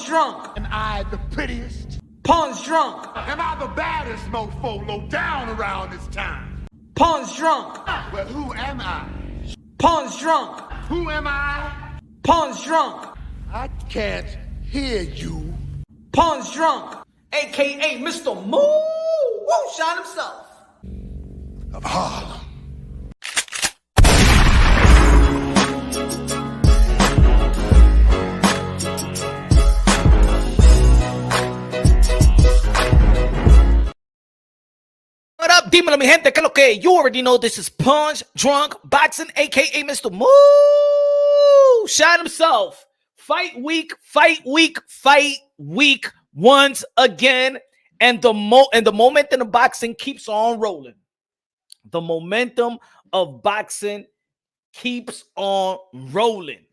Drunk. Am I the prettiest? Pawn's drunk. Am I the baddest mofo low down around this time? Pawn's drunk. Well, who am I? Pawn's drunk. Who am I? Pawn's drunk. I can't hear you. Pawn's drunk. AKA Mr. Moo Woo Shot himself. Of Harlem. What up, Dímelo, mi gente? ¿Qué lo que? You already know this is Punch Drunk Boxing, aka Mr. Moo Shot himself. Fight week once again, and the momentum of boxing keeps on rolling. The momentum of boxing keeps on rolling.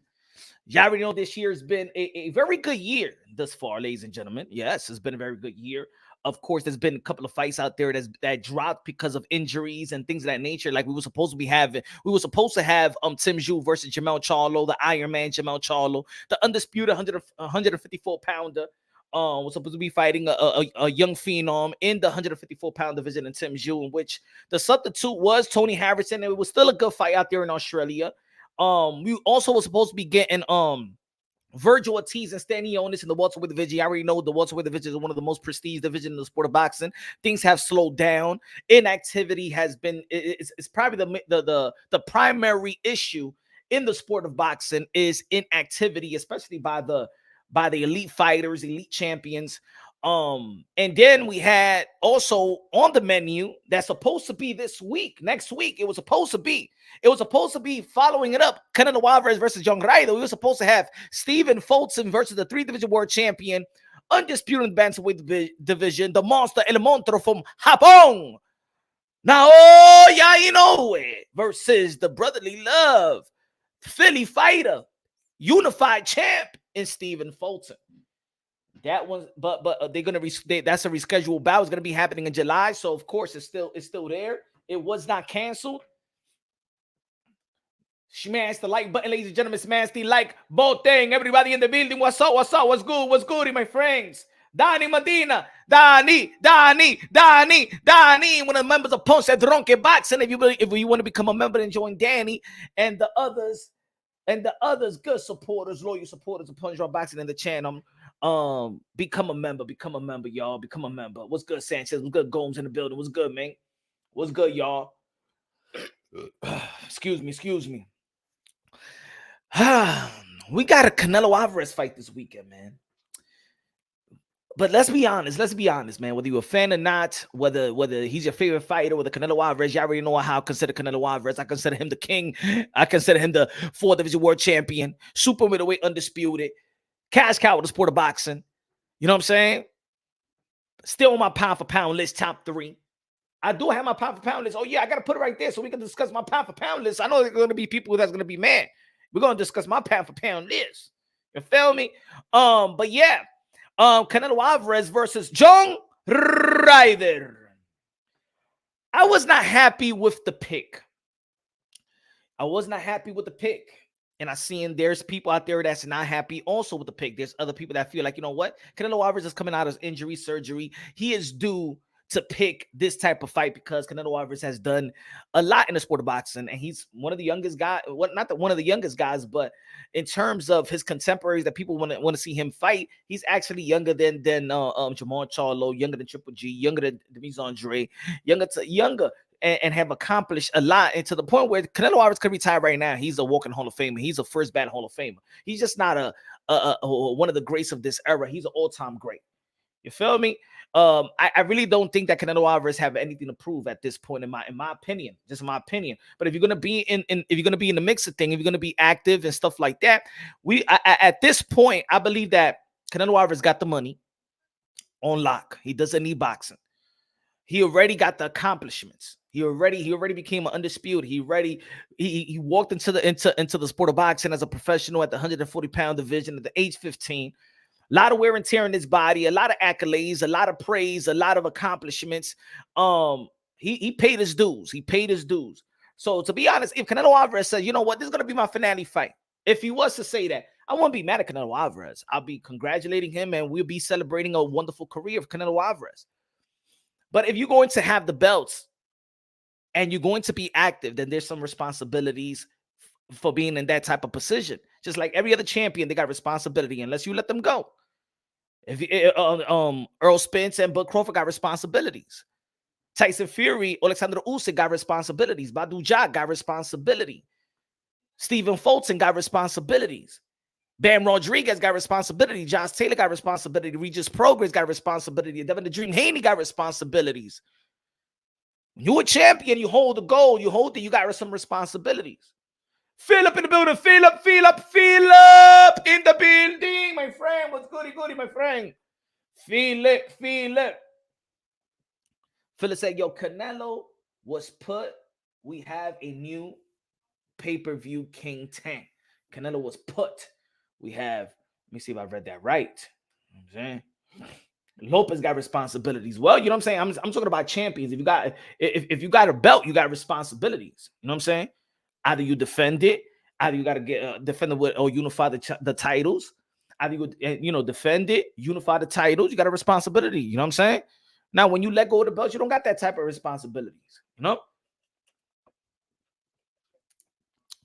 Y'all already know this year has been a very good year thus far, ladies and gentlemen. Yes, it's been a very good year. Of course, there's been a couple of fights out there that dropped because of injuries and things of that nature. Like we were supposed to be having. We were supposed to have Tim Zhu versus Jamel Charlo, the Iron Man Jamel Charlo, the undisputed 154-pounder. Was supposed to be fighting a young phenom in the 154-pound division in Tim Zhu, in which the substitute was Tony Harrison. And it was still a good fight out there in Australia. We also were supposed to be getting Virgil Ortiz and Stanionis in the welterweight division. I already know the welterweight division is one of the most prestige divisions in the sport of boxing. Things have slowed down. Inactivity has been it's probably the primary issue in the sport of boxing is inactivity, especially by the elite fighters, elite champions. And then we had also on the menu that's supposed to be next week. It was supposed to be following it up. Canelo Alvarez versus young Ryder. We were supposed to have Stephen Fulton versus the 3-division world champion, undisputed bantamweight division, the monster El Montro from Japón. Now, you know it, versus the brotherly love, Philly fighter, unified champ in Stephen Fulton. That one, but they're gonna that's a rescheduled bout. It's gonna be happening in July, so of course it's still there. It was not canceled. Smash the like button, ladies and gentlemen. Smash the like button. Everybody in the building, what's up? What's good, my friends? Danny Medina, Danny, one of the members of Punch Drunk Boxing. If you want to become a member and join Danny and the others good supporters, loyal supporters of Punch Drunk Boxing in the channel. Become a member, y'all. Become a member. What's good, Sanchez? What's good, Gomes in the building? What's good, man? What's good, y'all? Excuse me. We got a Canelo Alvarez fight this weekend, man. But let's be honest, man. Whether you're a fan or not, whether he's your favorite fighter, whether Canelo Alvarez, you already know how I consider Canelo Alvarez. I consider him the king. I consider him the 4th-division world champion, super middleweight undisputed. Cash cow with the sport of boxing. You know what I'm saying? Still on my pound for pound list, top 3. I do have my pound for pound list. Oh, yeah, I got to put it right there so we can discuss my pound for pound list. I know there's going to be people that's going to be mad. We're going to discuss my pound for pound list. You feel me? But yeah, Canelo Alvarez versus John Ryder. I was not happy with the pick. And I seen there's people out there that's not happy also with the pick. There's other people that feel like, you know what? Canelo Alvarez is coming out of injury, surgery. He is due to pick this type of fight because Canelo Alvarez has done a lot in the sport of boxing. And he's one of the youngest guys, one of the youngest guys, but in terms of his contemporaries that people want to see him fight, he's actually younger than Jamel Charlo, younger than Triple G, younger than Demise Andre, younger. And have accomplished a lot, and to the point where Canelo Alvarez could retire right now. He's a walking Hall of Famer. He's a first ballot Hall of Famer. He's just not a one of the greats of this era. He's an all-time great. You feel me? I really don't think that Canelo Alvarez have anything to prove at this point, in my opinion. Just my opinion. But if you're gonna be in the mix of things, if you're gonna be active and stuff like that, at this point, I believe that Canelo Alvarez got the money on lock. He doesn't need boxing. He already got the accomplishments. He already became an undisputed. He walked into the sport of boxing as a professional at the 140-pound division at the age 15. A lot of wear and tear in his body, a lot of accolades, a lot of praise, a lot of accomplishments. He paid his dues. So to be honest, if Canelo Alvarez says, you know what, this is gonna be my finale fight. If he was to say that, I won't be mad at Canelo Alvarez. I'll be congratulating him, and we'll be celebrating a wonderful career of Canelo Alvarez. But if you're going to have the belts and you're going to be active, then there's some responsibilities for being in that type of position. Just like every other champion, they got responsibility unless you let them go. If Earl Spence and Bud Crawford got responsibilities. Tyson Fury, Alexander Usyk got responsibilities. Badu Jack got responsibility. Stephen Fulton got responsibilities. Bam Rodriguez got responsibility. Josh Taylor got responsibility. Regis Progress got responsibility. Devin the Dream Haney got responsibilities. When you're a champion, you hold the gold, you got some responsibilities. Feel up in the building, feel up in the building, my friend. What's goody, my friend? Feel it. Philip said, yo, Canelo was put. We have a new pay-per-view King Tank. Canelo was put. We have, let me see if I read that right. You know what I'm saying? Lopez got responsibilities. Well, you know what I'm saying? I'm talking about champions. If you got a belt, you got responsibilities. You know what I'm saying? Either you defend it, either you got to get defend it with or unify the titles. Either you defend it, unify the titles. You got a responsibility. You know what I'm saying? Now, when you let go of the belts, you don't got that type of responsibilities. You know?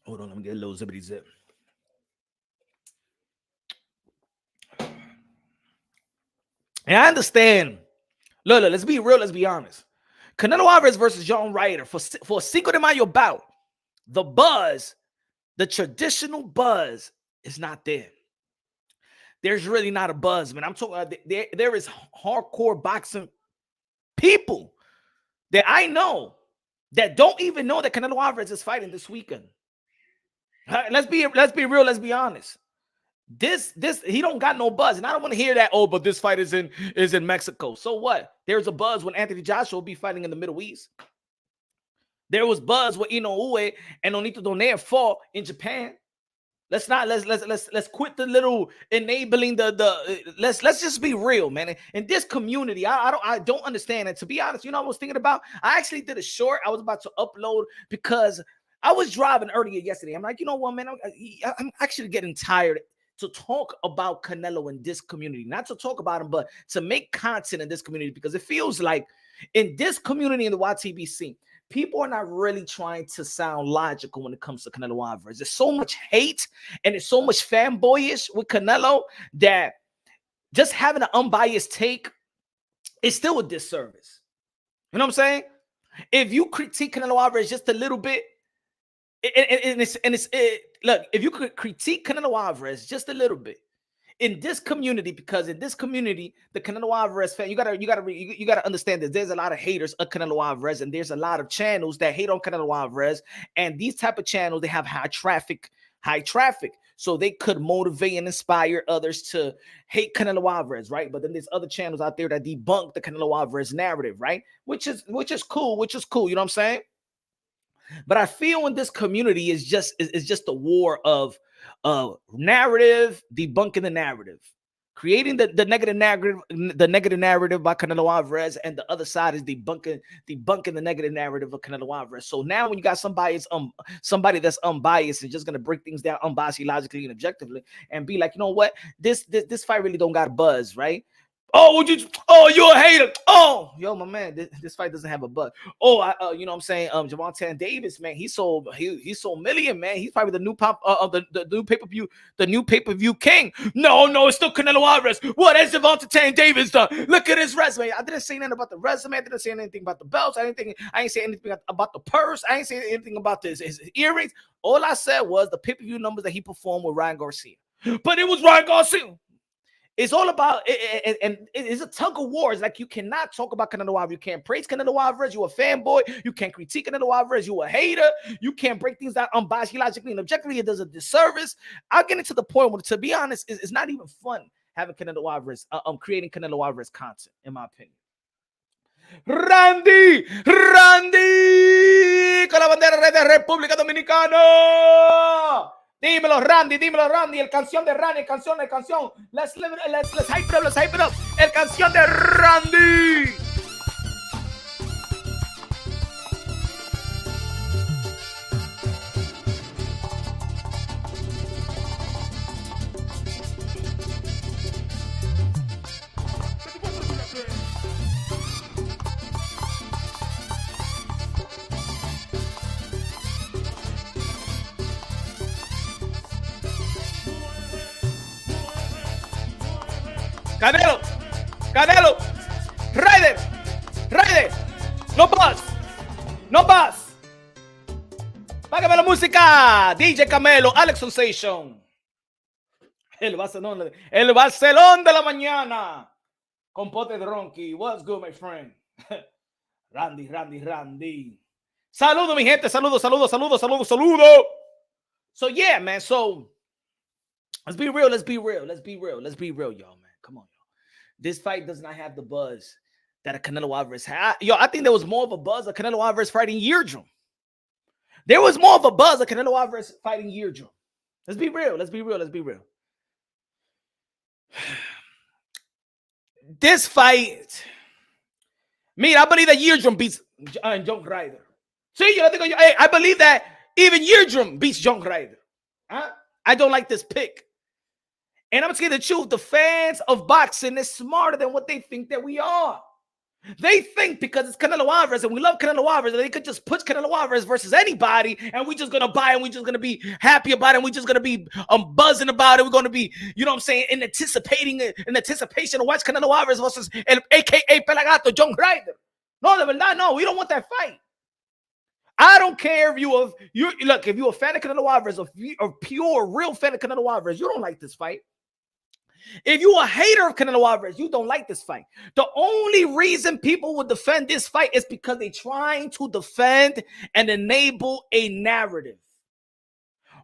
Hold on, let me get a little zippity zip. And I understand. Look, let's be real. Let's be honest. Canelo Alvarez versus John Ryder for a Cinco de Mayo bout. The buzz, the traditional buzz, is not there. There's really not a buzz, man. I'm talking. There is hardcore boxing people that I know that don't even know that Canelo Alvarez is fighting this weekend. Let's be real. Let's be honest. This he don't got no buzz, and I don't want to hear that. Oh, but this fight is in Mexico. So what? There's a buzz when Anthony Joshua will be fighting in the Middle East. There was buzz when Inoue and Onito Donaire fought in Japan. Let's quit the little enabling let's just be real, man. In this community, I don't understand. And to be honest, I was thinking about. I actually did a short. I was about to upload because I was driving earlier yesterday. I'm like, you know what, man? I'm actually getting tired to talk about Canelo in this community, not to talk about him, but to make content in this community, because it feels like in this community in the YTBC, people are not really trying to sound logical when it comes to Canelo Alvarez. There's so much hate and there's so much fanboyish with Canelo that just having an unbiased take is still a disservice. You know what I'm saying? If you critique Canelo Alvarez just a little bit, look, if you could critique Canelo Alvarez just a little bit in this community, because in this community, the Canelo Alvarez fan, you gotta understand that there's a lot of haters of Canelo Alvarez, and there's a lot of channels that hate on Canelo Alvarez, and these type of channels, they have high traffic, so they could motivate and inspire others to hate Canelo Alvarez, right? But then there's other channels out there that debunk the Canelo Alvarez narrative, right? Which is cool, you know what I'm saying? But I feel in this community is just a war of narrative, debunking the narrative, creating the negative narrative by Canelo Alvarez, and the other side is debunking the negative narrative of Canelo Alvarez. So now when you got somebody that's unbiased and just gonna break things down unbiased, logically and objectively, and be like, you know what, this fight really don't got a buzz, right? Oh, you're a hater. Oh, yo, my man, this fight doesn't have a buzz. Oh, you know what I'm saying? Gervonta Davis, man, he sold million, man. He's probably the new the new pay-per-view king. No, it's still Canelo Alvarez. What has Gervonta Davis done? Look at his resume. I didn't say anything about the resume. I didn't say anything about the belts. I ain't say anything about the purse. I ain't say anything about his earrings. All I said was the pay-per-view numbers that he performed with Ryan Garcia. But it was Ryan Garcia. It's all about it, and it's a tug of war. It's like you cannot talk about Canelo Alvarez. You can't praise Canelo Alvarez. You're a fanboy. You can't critique Canelo Alvarez. You're a hater. You can't break things down unbiased, logically, and objectively. It does a disservice. I'll get into the point where, to be honest, it's not even fun having Canelo Alvarez, creating Canelo Alvarez content, in my opinion. Randy, con la bandera de República Dominicana. Dímelo, Randy, el canción de Randy, el canción. Let's hype it up. El canción de Randy. Canelo. Canelo. Ryder. Ryder. No buzz. No buzz. Págame la música. DJ Camelo, Alex Sensation. El Barcelona de la mañana. Compote de Ronqui. What's good, my friend? Randy. Saludo, mi gente. Saludo. So, yeah, man. So, let's be real, y'all, man. Come on, y'all. This fight does not have the buzz that a Canelo Alvarez had. I think there was more of a buzz of Canelo Alvarez fighting Eardrum. There was more of a buzz of Canelo Alvarez fighting Eardrum. Let's be real. This fight, I believe that Eardrum beats John Ryder. See, I believe that even Eardrum beats John Ryder. I don't like this pick. And I'm just going to truth. The fans of boxing is smarter than what they think that we are. They think because it's Canelo Alvarez and we love Canelo Alvarez, they could just put Canelo Alvarez versus anybody and we're just going to buy and we're just going to be happy about it. And we're just going to be buzzing about it. We're going to be, in anticipation to watch Canelo Alvarez versus a.k.a. Pelagato, John Ryder. No, de verdad, no. We don't want that fight. I don't care if if you're a fan of Canelo Alvarez, or pure, real fan of Canelo Alvarez, you don't like this fight. If you're a hater of Canelo Alvarez, you don't like this fight. The only reason people would defend this fight is because they're trying to defend and enable a narrative.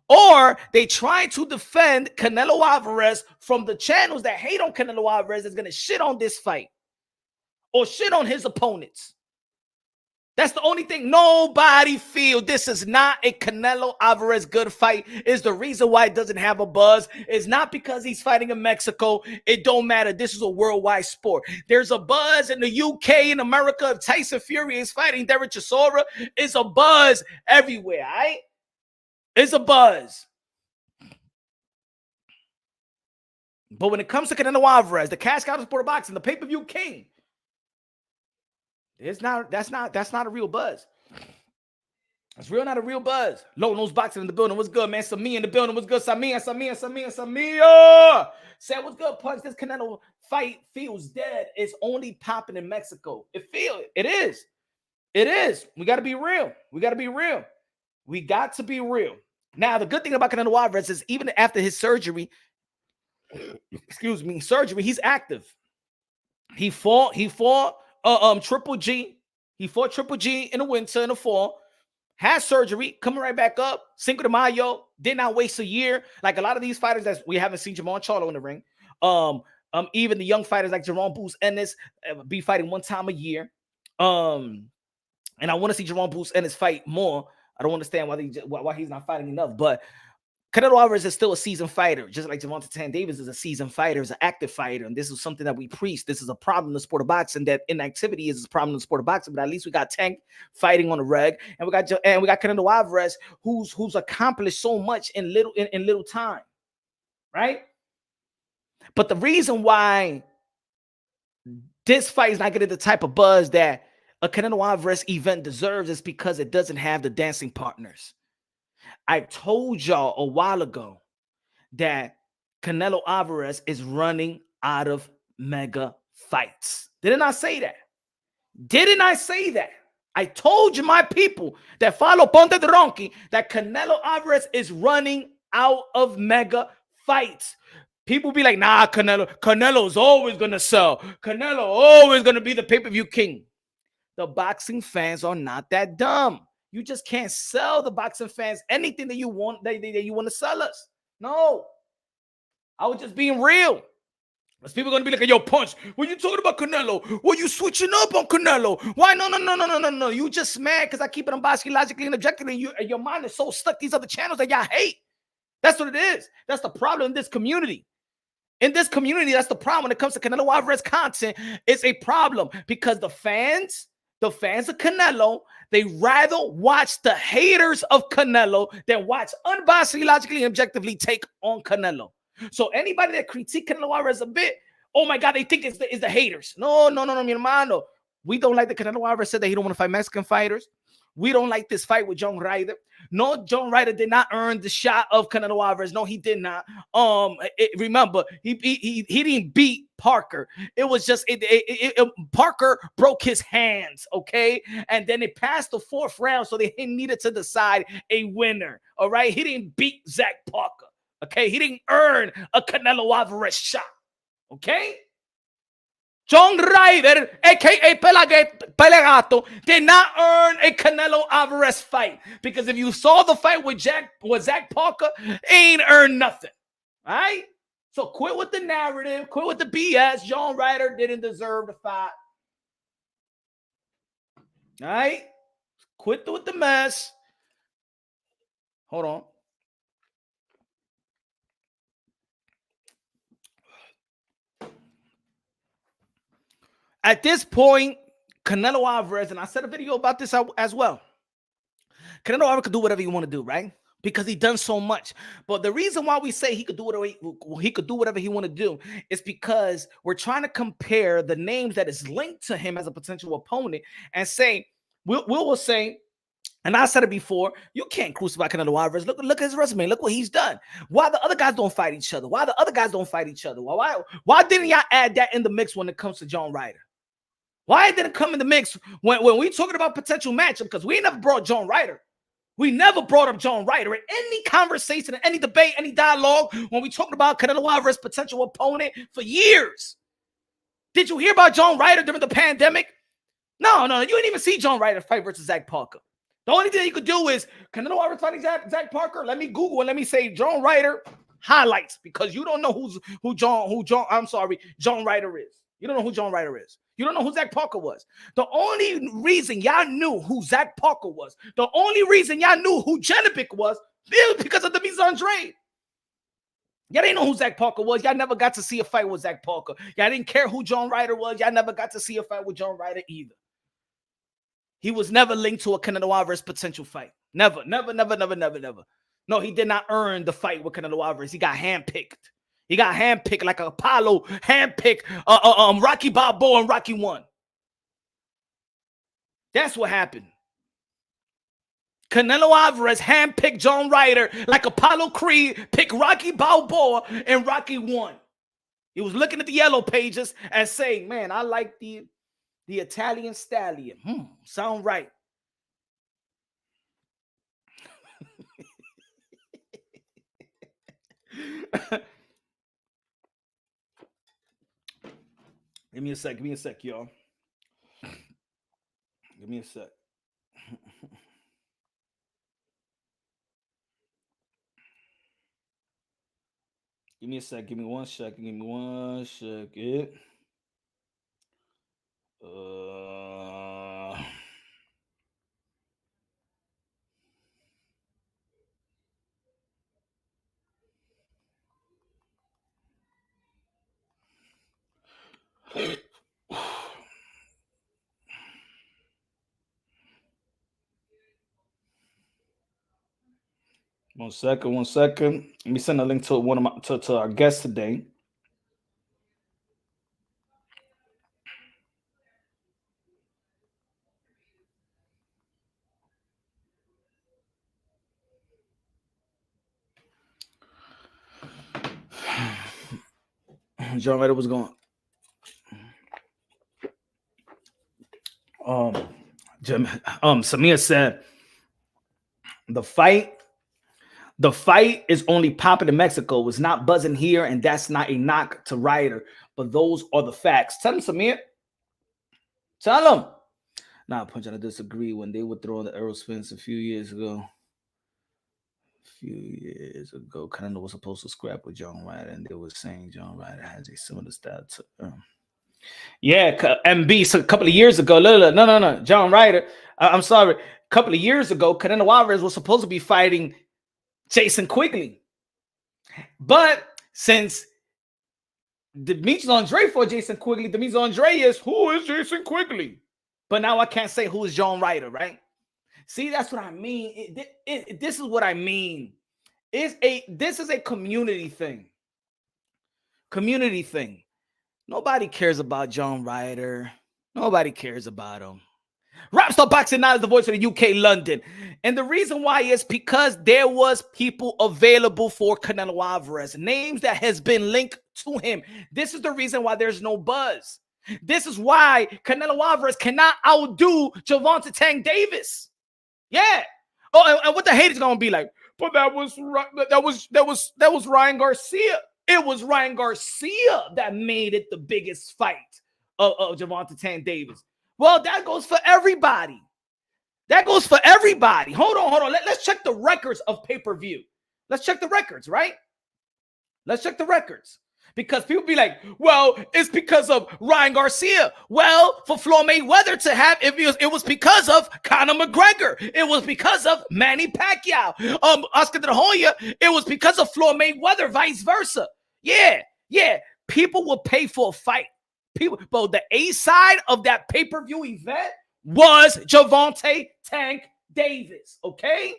Or they try to defend Canelo Alvarez from the channels that hate on Canelo Alvarez is going to shit on this fight. Or shit on his opponents. That's the only thing. Nobody feel this is not a Canelo Alvarez good fight. Is the reason why it doesn't have a buzz. It's not because he's fighting in Mexico. It don't matter. This is a worldwide sport. There's a buzz in the UK, in America. If Tyson Fury is fighting Derek Chisora, it's a buzz everywhere, all right? It's a buzz. But when it comes to Canelo Alvarez, the cash cow of sport of boxing, the pay-per-view king, that's not a real buzz. It's not a real buzz. Low nose boxing in the building. What's good, man? Samia in the building. What's good? Samia. Said, what's good, Punch? This Canelo fight feels dead. It's only popping in Mexico. It is. We got to be real. We got to be real. Now, the good thing about Canelo Alvarez is even after his surgery, he's active. He fought Triple G. He fought Triple G in the winter, in the fall. Had surgery, coming right back up. Cinco de Mayo. Did not waste a year. Like a lot of these fighters that we haven't seen Jamon Charlo in the ring. Even the young fighters like Jerome Boots Ennis be fighting one time a year. And I want to see Jerome Boots Ennis fight more. I don't understand why he's not fighting enough, but Canelo Alvarez is still a seasoned fighter, just like Gervonta Tan Davis is a seasoned fighter, is an active fighter, and this is something that we preach. This is a problem in the sport of boxing. That inactivity is a problem in the sport of boxing. But at least we got Tank fighting on the reg, and we got Canelo Alvarez, who's accomplished so much in little time, right? But the reason why this fight is not getting the type of buzz that a Canelo Alvarez event deserves is because it doesn't have the dancing partners. I told y'all a while ago that Canelo Alvarez is running out of mega fights. Didn't I say that? I told you, my people that follow Ponte de Ronqui, that Canelo Alvarez is running out of mega fights. People be like, nah, Canelo's always going to sell. Canelo always going to be the pay-per-view king. The boxing fans are not that dumb. You just can't sell the boxing fans anything that you want that you want to sell us. No. I was just being real. Because people are going to be like, yo, Punch, when you talking about Canelo, well, you switching up on Canelo. Why? No. You just mad because I keep it unbiased, logically, and objectively, and your mind is so stuck these other channels that y'all hate. That's what it is. That's the problem in this community. In this community, that's the problem when it comes to Canelo Alvarez content. It's a problem because the fans of Canelo, they rather watch the haters of Canelo than watch unbiasedly, logically, and objectively take on Canelo. So anybody that critique Canelo Alvarez a bit, oh my God, they think it's the haters. No, mi hermano. We don't like the Canelo Alvarez said that he don't want to fight Mexican fighters. We don't like this fight with John Ryder. No, John Ryder did not earn the shot of Canelo Alvarez. No, he did not. Remember, he didn't beat Parker. It was just Parker broke his hands, okay? And then it passed the 4th round, so they needed to decide a winner. All right, he didn't beat Zach Parker. Okay, he didn't earn a Canelo Alvarez shot. Okay. John Ryder, aka Pelegato, did not earn a Canelo Alvarez fight, because if you saw the fight with Zach Parker, ain't earned nothing. All right? So quit with the narrative, quit with the BS. John Ryder didn't deserve the fight. All right? Quit with the mess. Hold on. At this point, Canelo Alvarez, and I said a video about this as well. Canelo Alvarez could do whatever you want to do, right? Because he done so much. But the reason why we say he could do whatever he want to do is because we're trying to compare the names that is linked to him as a potential opponent, and say we'll say, and I said it before, you can't crucify Canelo Alvarez. Look at his resume. Look what he's done. Why the other guys don't fight each other? Why didn't y'all add that in the mix when it comes to John Ryder? Why didn't it come in the mix when we talking about potential matchup? Because we never brought John Ryder. We never brought up John Ryder in any conversation, in any debate, any dialogue when we talking about Canelo Alvarez potential opponent for years. Did you hear about John Ryder during the pandemic? No, you didn't even see John Ryder fight versus Zach Parker. The only thing you could do is Canelo Alvarez fighting Zach Parker. Let me Google and let me say John Ryder highlights, because you don't know who John Ryder is. You don't know who John Ryder is. You don't know who Zach Parker was. The only reason y'all knew who Zach Parker was, the only reason y'all knew who Genovic was because of the mise en scène. Y'all didn't know who Zach Parker was. Y'all never got to see a fight with Zach Parker. Y'all didn't care who John Ryder was. Y'all never got to see a fight with John Ryder either. He was never linked to a Canelo Alvarez potential fight. Never. No, he did not earn the fight with Canelo Alvarez. He got handpicked. He got handpicked like Apollo handpicked Rocky Balboa and Rocky 1. That's what happened. Canelo Alvarez handpicked John Ryder like Apollo Creed picked Rocky Balboa and Rocky 1. He was looking at the yellow pages and saying, man, I like the Italian stallion. Sound right. Give me a sec, y'all. Give me a sec. Give me a sec. Give me 1 second. Give me 1 second. One second. Let me send a link to one of to our guests today. John Ryder was going. Samir said the fight is only popping in Mexico. It's not buzzing here, and that's not a knock to Ryder, but those are the facts. Tell him, Samir. Tell him. Nah, Punch, I disagree. When they were throwing the Aerospins a few years ago, Canelo was supposed to scrap with John Ryder, and they were saying John Ryder has a similar style to yeah, MB. So a couple of years ago, no, John Ryder. I'm sorry. A couple of years ago, Canelo Alvarez was supposed to be fighting Jason Quigley, but since the mise en scène for Jason Quigley, the mise en scène is who is Jason Quigley, but now I can't say who is John Ryder, right? See, that's what I mean. This is what I mean. This is a community thing. Community thing. Nobody cares about John Ryder. Nobody cares about him. Rapstar Boxing Now is the voice of the UK, London. And the reason why is because there was people available for Canelo Alvarez. Names that has been linked to him. This is the reason why there's no buzz. This is why Canelo Alvarez cannot outdo Gervonta Tank Davis. Yeah. Oh, and what the haters gonna be like? But that was Ryan Garcia. It was Ryan Garcia that made it the biggest fight of Gervonta Tank Davis. Well, that goes for everybody. That goes for everybody. Hold on. Let's check the records of pay-per-view. Let's check the records, right? Let's check the records. Because people be like, well, it's because of Ryan Garcia. Well, for Floyd Mayweather to have, it was because of Conor McGregor. It was because of Manny Pacquiao. Oscar De La Hoya, it was because of Floyd Mayweather, vice versa. Yeah. People will pay for a fight. But the A side of that pay-per-view event was Gervonta Tank Davis, okay?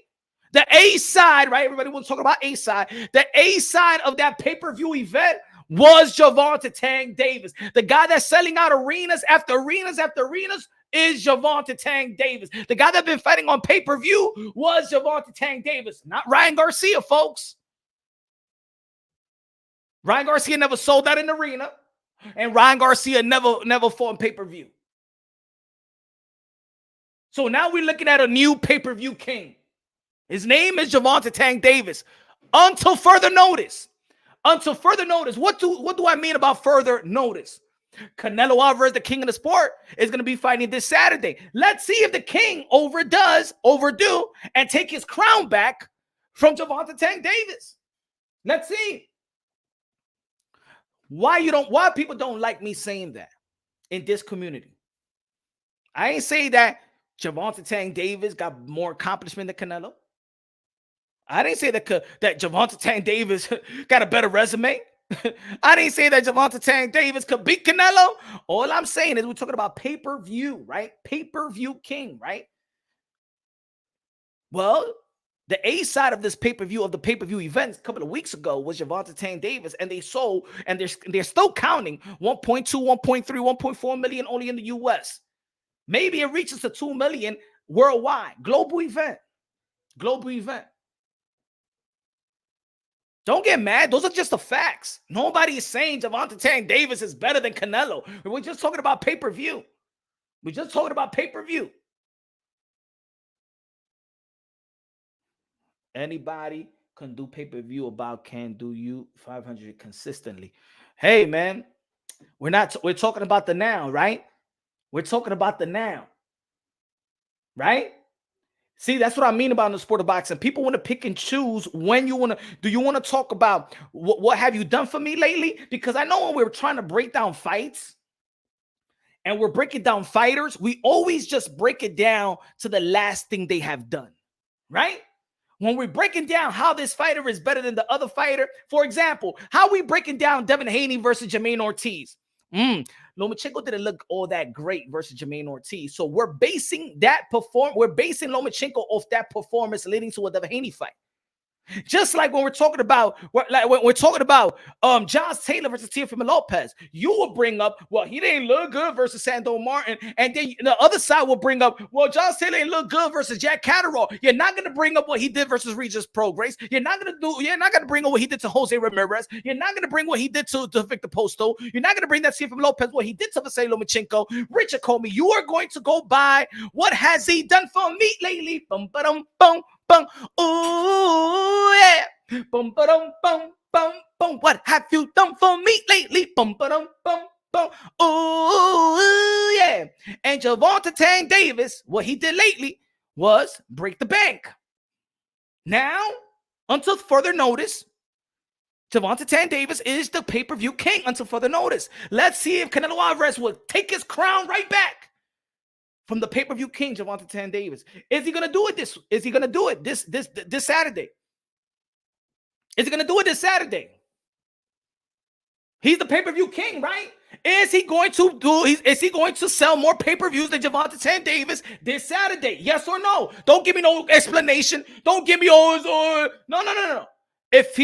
The A side, right? Everybody wants to talk about A side. The A side of that pay-per-view event was Gervonta Tank Davis. The guy that's selling out arenas after arenas after arenas is Gervonta Tank Davis. The guy that's been fighting on pay-per-view was Gervonta Tank Davis, not Ryan Garcia, folks. Ryan Garcia never sold out in arena, and Ryan Garcia never fought on pay-per-view. So now we're looking at a new pay-per-view king. His name is Gervonta Tank Davis. Until further notice. Until further notice. What do I mean about further notice? Canelo Alvarez, the king of the sport, is going to be fighting this Saturday. Let's see if the king overdo, and take his crown back from Gervonta Tank Davis. Let's see. Why people don't like me saying that in this community? I ain't say that Gervonta Tank Davis got more accomplishment than Canelo. I didn't say that Gervonta Tank Davis got a better resume. I didn't say that Gervonta Tank Davis could beat Canelo. All I'm saying is we're talking about pay-per-view, right? Pay-per-view king, right? Well, the A side of this pay-per-view, of the pay-per-view events a couple of weeks ago, was Gervonta Tank Davis, and they sold, and they're still counting 1.2, 1.3, 1.4 million only in the US. Maybe it reaches to 2 million worldwide. Global event. Global event. Don't get mad. Those are just the facts. Nobody is saying Gervonta Tank Davis is better than Canelo. We're just talking about pay-per-view. We're just talking about pay-per-view. Anybody can do pay-per-view about can do you 500 consistently. Hey, man, we're talking about the now, right? We're talking about the now, right? See, that's what I mean about in the sport of boxing. People want to pick and choose when you want to. Do you want to talk about what have you done for me lately? Because I know when we're trying to break down fights and we're breaking down fighters, we always just break it down to the last thing they have done, right? When we're breaking down how this fighter is better than the other fighter, for example, how we breaking down Devin Haney versus Jermaine Ortiz. Lomachenko didn't look all that great versus Jermaine Ortiz. So we're basing Lomachenko off that performance leading to a Devin Haney fight. Just like when we're talking about Josh Taylor versus Teofimo Lopez, you will bring up, well, he didn't look good versus Sando Martin, and then the other side will bring up, well, Josh Taylor didn't look good versus Jack Catterall. You're not going to bring up what he did versus Regis Prograis. You're not going to bring up what he did to Jose Ramirez. You're not going to bring what he did to Victor Posto. You're not going to bring that Teofimo Lopez, what he did to Vasily Lomachenko. Richard Comey, you are going to go by what has he done for me lately? Bum, ba-dum, bum. Bum, ooh, yeah. Bum, ba-dum, bum, bum, bum. What have you done for me lately? Bum, ba-dum, bum, bum. Ooh, yeah. And Gervonta Tank Davis, what he did lately was break the bank. Now, until further notice, Gervonta Tank Davis is the pay-per-view king until further notice. Let's see if Canelo Alvarez will take his crown right back from the pay-per-view king, Gervonta Tank Davis. Is he gonna do it this Saturday? Is he gonna do it this Saturday? He's the pay-per-view king, right? Is he going to sell more pay-per-views than Gervonta Tank Davis this Saturday? Yes or no? Don't give me no explanation. Don't give me no. If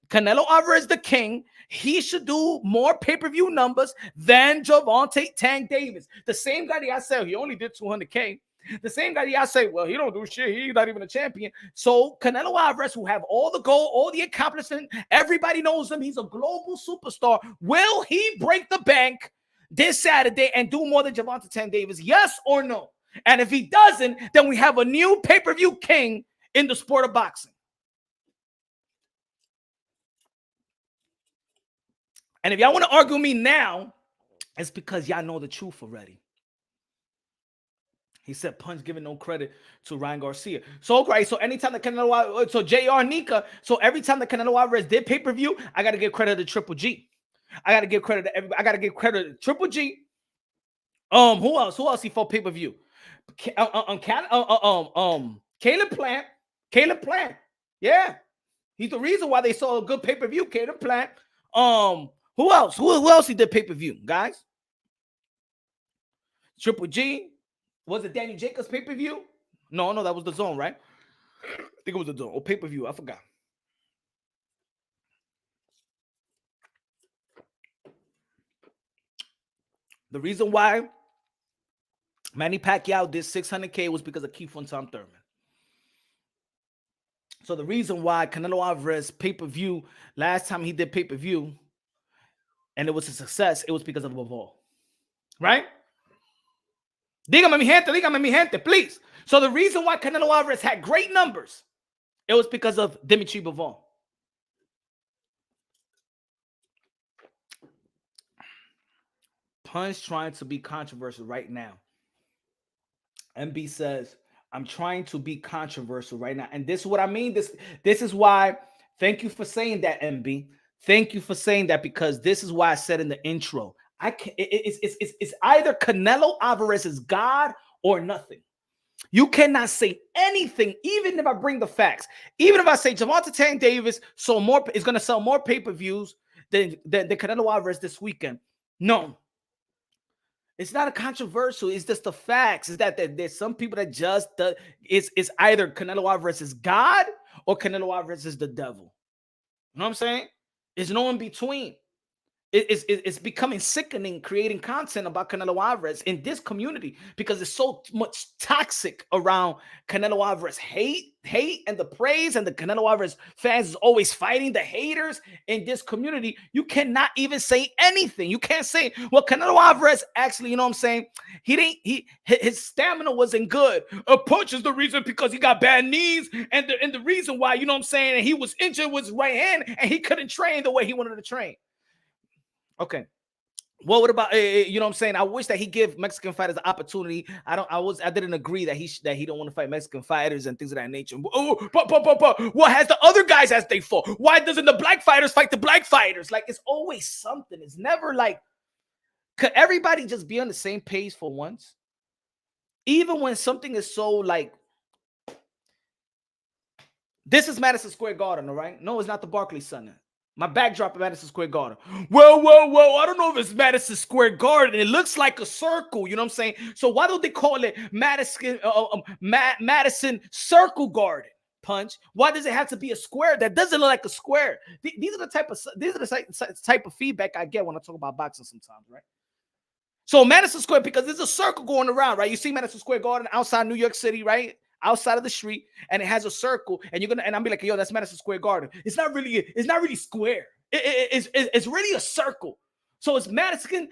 Canelo Alvarez is the king, he should do more pay-per-view numbers than Gervonta Tank Davis. The same guy that I said he only did 200K. The same guy y'all say, well, he don't do shit. He's not even a champion. So Canelo Alvarez, who have all the gold, all the accomplishment, everybody knows him. He's a global superstar. Will he break the bank this Saturday and do more than Gervonta Tank Davis? Yes or no? And if he doesn't, then we have a new pay-per-view king in the sport of boxing. And if y'all want to argue me now, it's because y'all know the truth already. He said Punch giving no credit to Ryan Garcia. So, right, so anytime the Canelo, so JR Nika, so every time the Canelo Alvarez did pay-per-view, I got to give credit to Triple G. I got to give credit to everybody. I got to give credit to Triple G. Who else? Who else he fought pay-per-view? Caleb Plant. Caleb Plant. Yeah. He's the reason why they saw a good pay-per-view. Caleb Plant. Who else? Who else he did pay-per-view, guys? Triple G. Was it Danny Jacobs pay-per-view? No, that was the Zone, right? I think it was the Zone. Or pay-per-view. I forgot. The reason why Manny Pacquiao did 600K was because of Keith Von Tom Thurman. So the reason why Canelo Alvarez pay-per-view, last time he did pay-per-view, and it was a success, it was because of Bivol. Right? Dígame mi gente, please. So the reason why Canelo Alvarez had great numbers, it was because of Dimitri Bivol. Punch trying to be controversial right now. MB says, I'm trying to be controversial right now. And this is what I mean. This is why, thank you for saying that, MB. Thank you for saying that, because this is why I said in the intro, it's either Canelo Alvarez is God or nothing. You cannot say anything, even if I bring the facts. Even if I say Gervonta Tank Davis is going to sell more pay-per-views than Canelo Alvarez this weekend. No. It's not a controversial. It's just the facts. Is that there's some people that just it's either Canelo Alvarez is God or Canelo Alvarez is the devil. You know what I'm saying? There's no in between. It's becoming sickening creating content about Canelo Alvarez in this community because it's so much toxic around Canelo Alvarez hate and the praise, and the Canelo Alvarez fans is always fighting the haters in this community. You cannot even say anything. You can't say, well, Canelo Alvarez actually, you know what I'm saying? His stamina wasn't good. A punch is the reason because he got bad knees, and the reason why, you know what I'm saying, and he was injured with his right hand and he couldn't train the way he wanted to train. Okay. Well, what about you know what I'm saying? I wish that he give Mexican fighters the opportunity. I didn't agree that he don't want to fight Mexican fighters and things of that nature. Oh, but what has the other guys as they fought? Why doesn't the black fighters fight the black fighters? Like, it's always something. It's never like, could everybody just be on the same page for once? Even when something is so like, this is Madison Square Garden, all right? No, it's not the Barclays Center. My backdrop at Madison Square Garden. Well, I don't know if it's Madison Square Garden. It looks like a circle, you know what I'm saying? So why don't they call it Madison Circle Garden, Punch? Why does it have to be a square that doesn't look like a square? These are the type of feedback I get when I talk about boxing sometimes, right? So Madison Square, because there's a circle going around, right? You see Madison Square Garden outside New York City, right? Outside of the street, and it has a circle, and I'm be like, yo, that's Madison Square Garden. It's not really square. It's really a circle. So it's Madison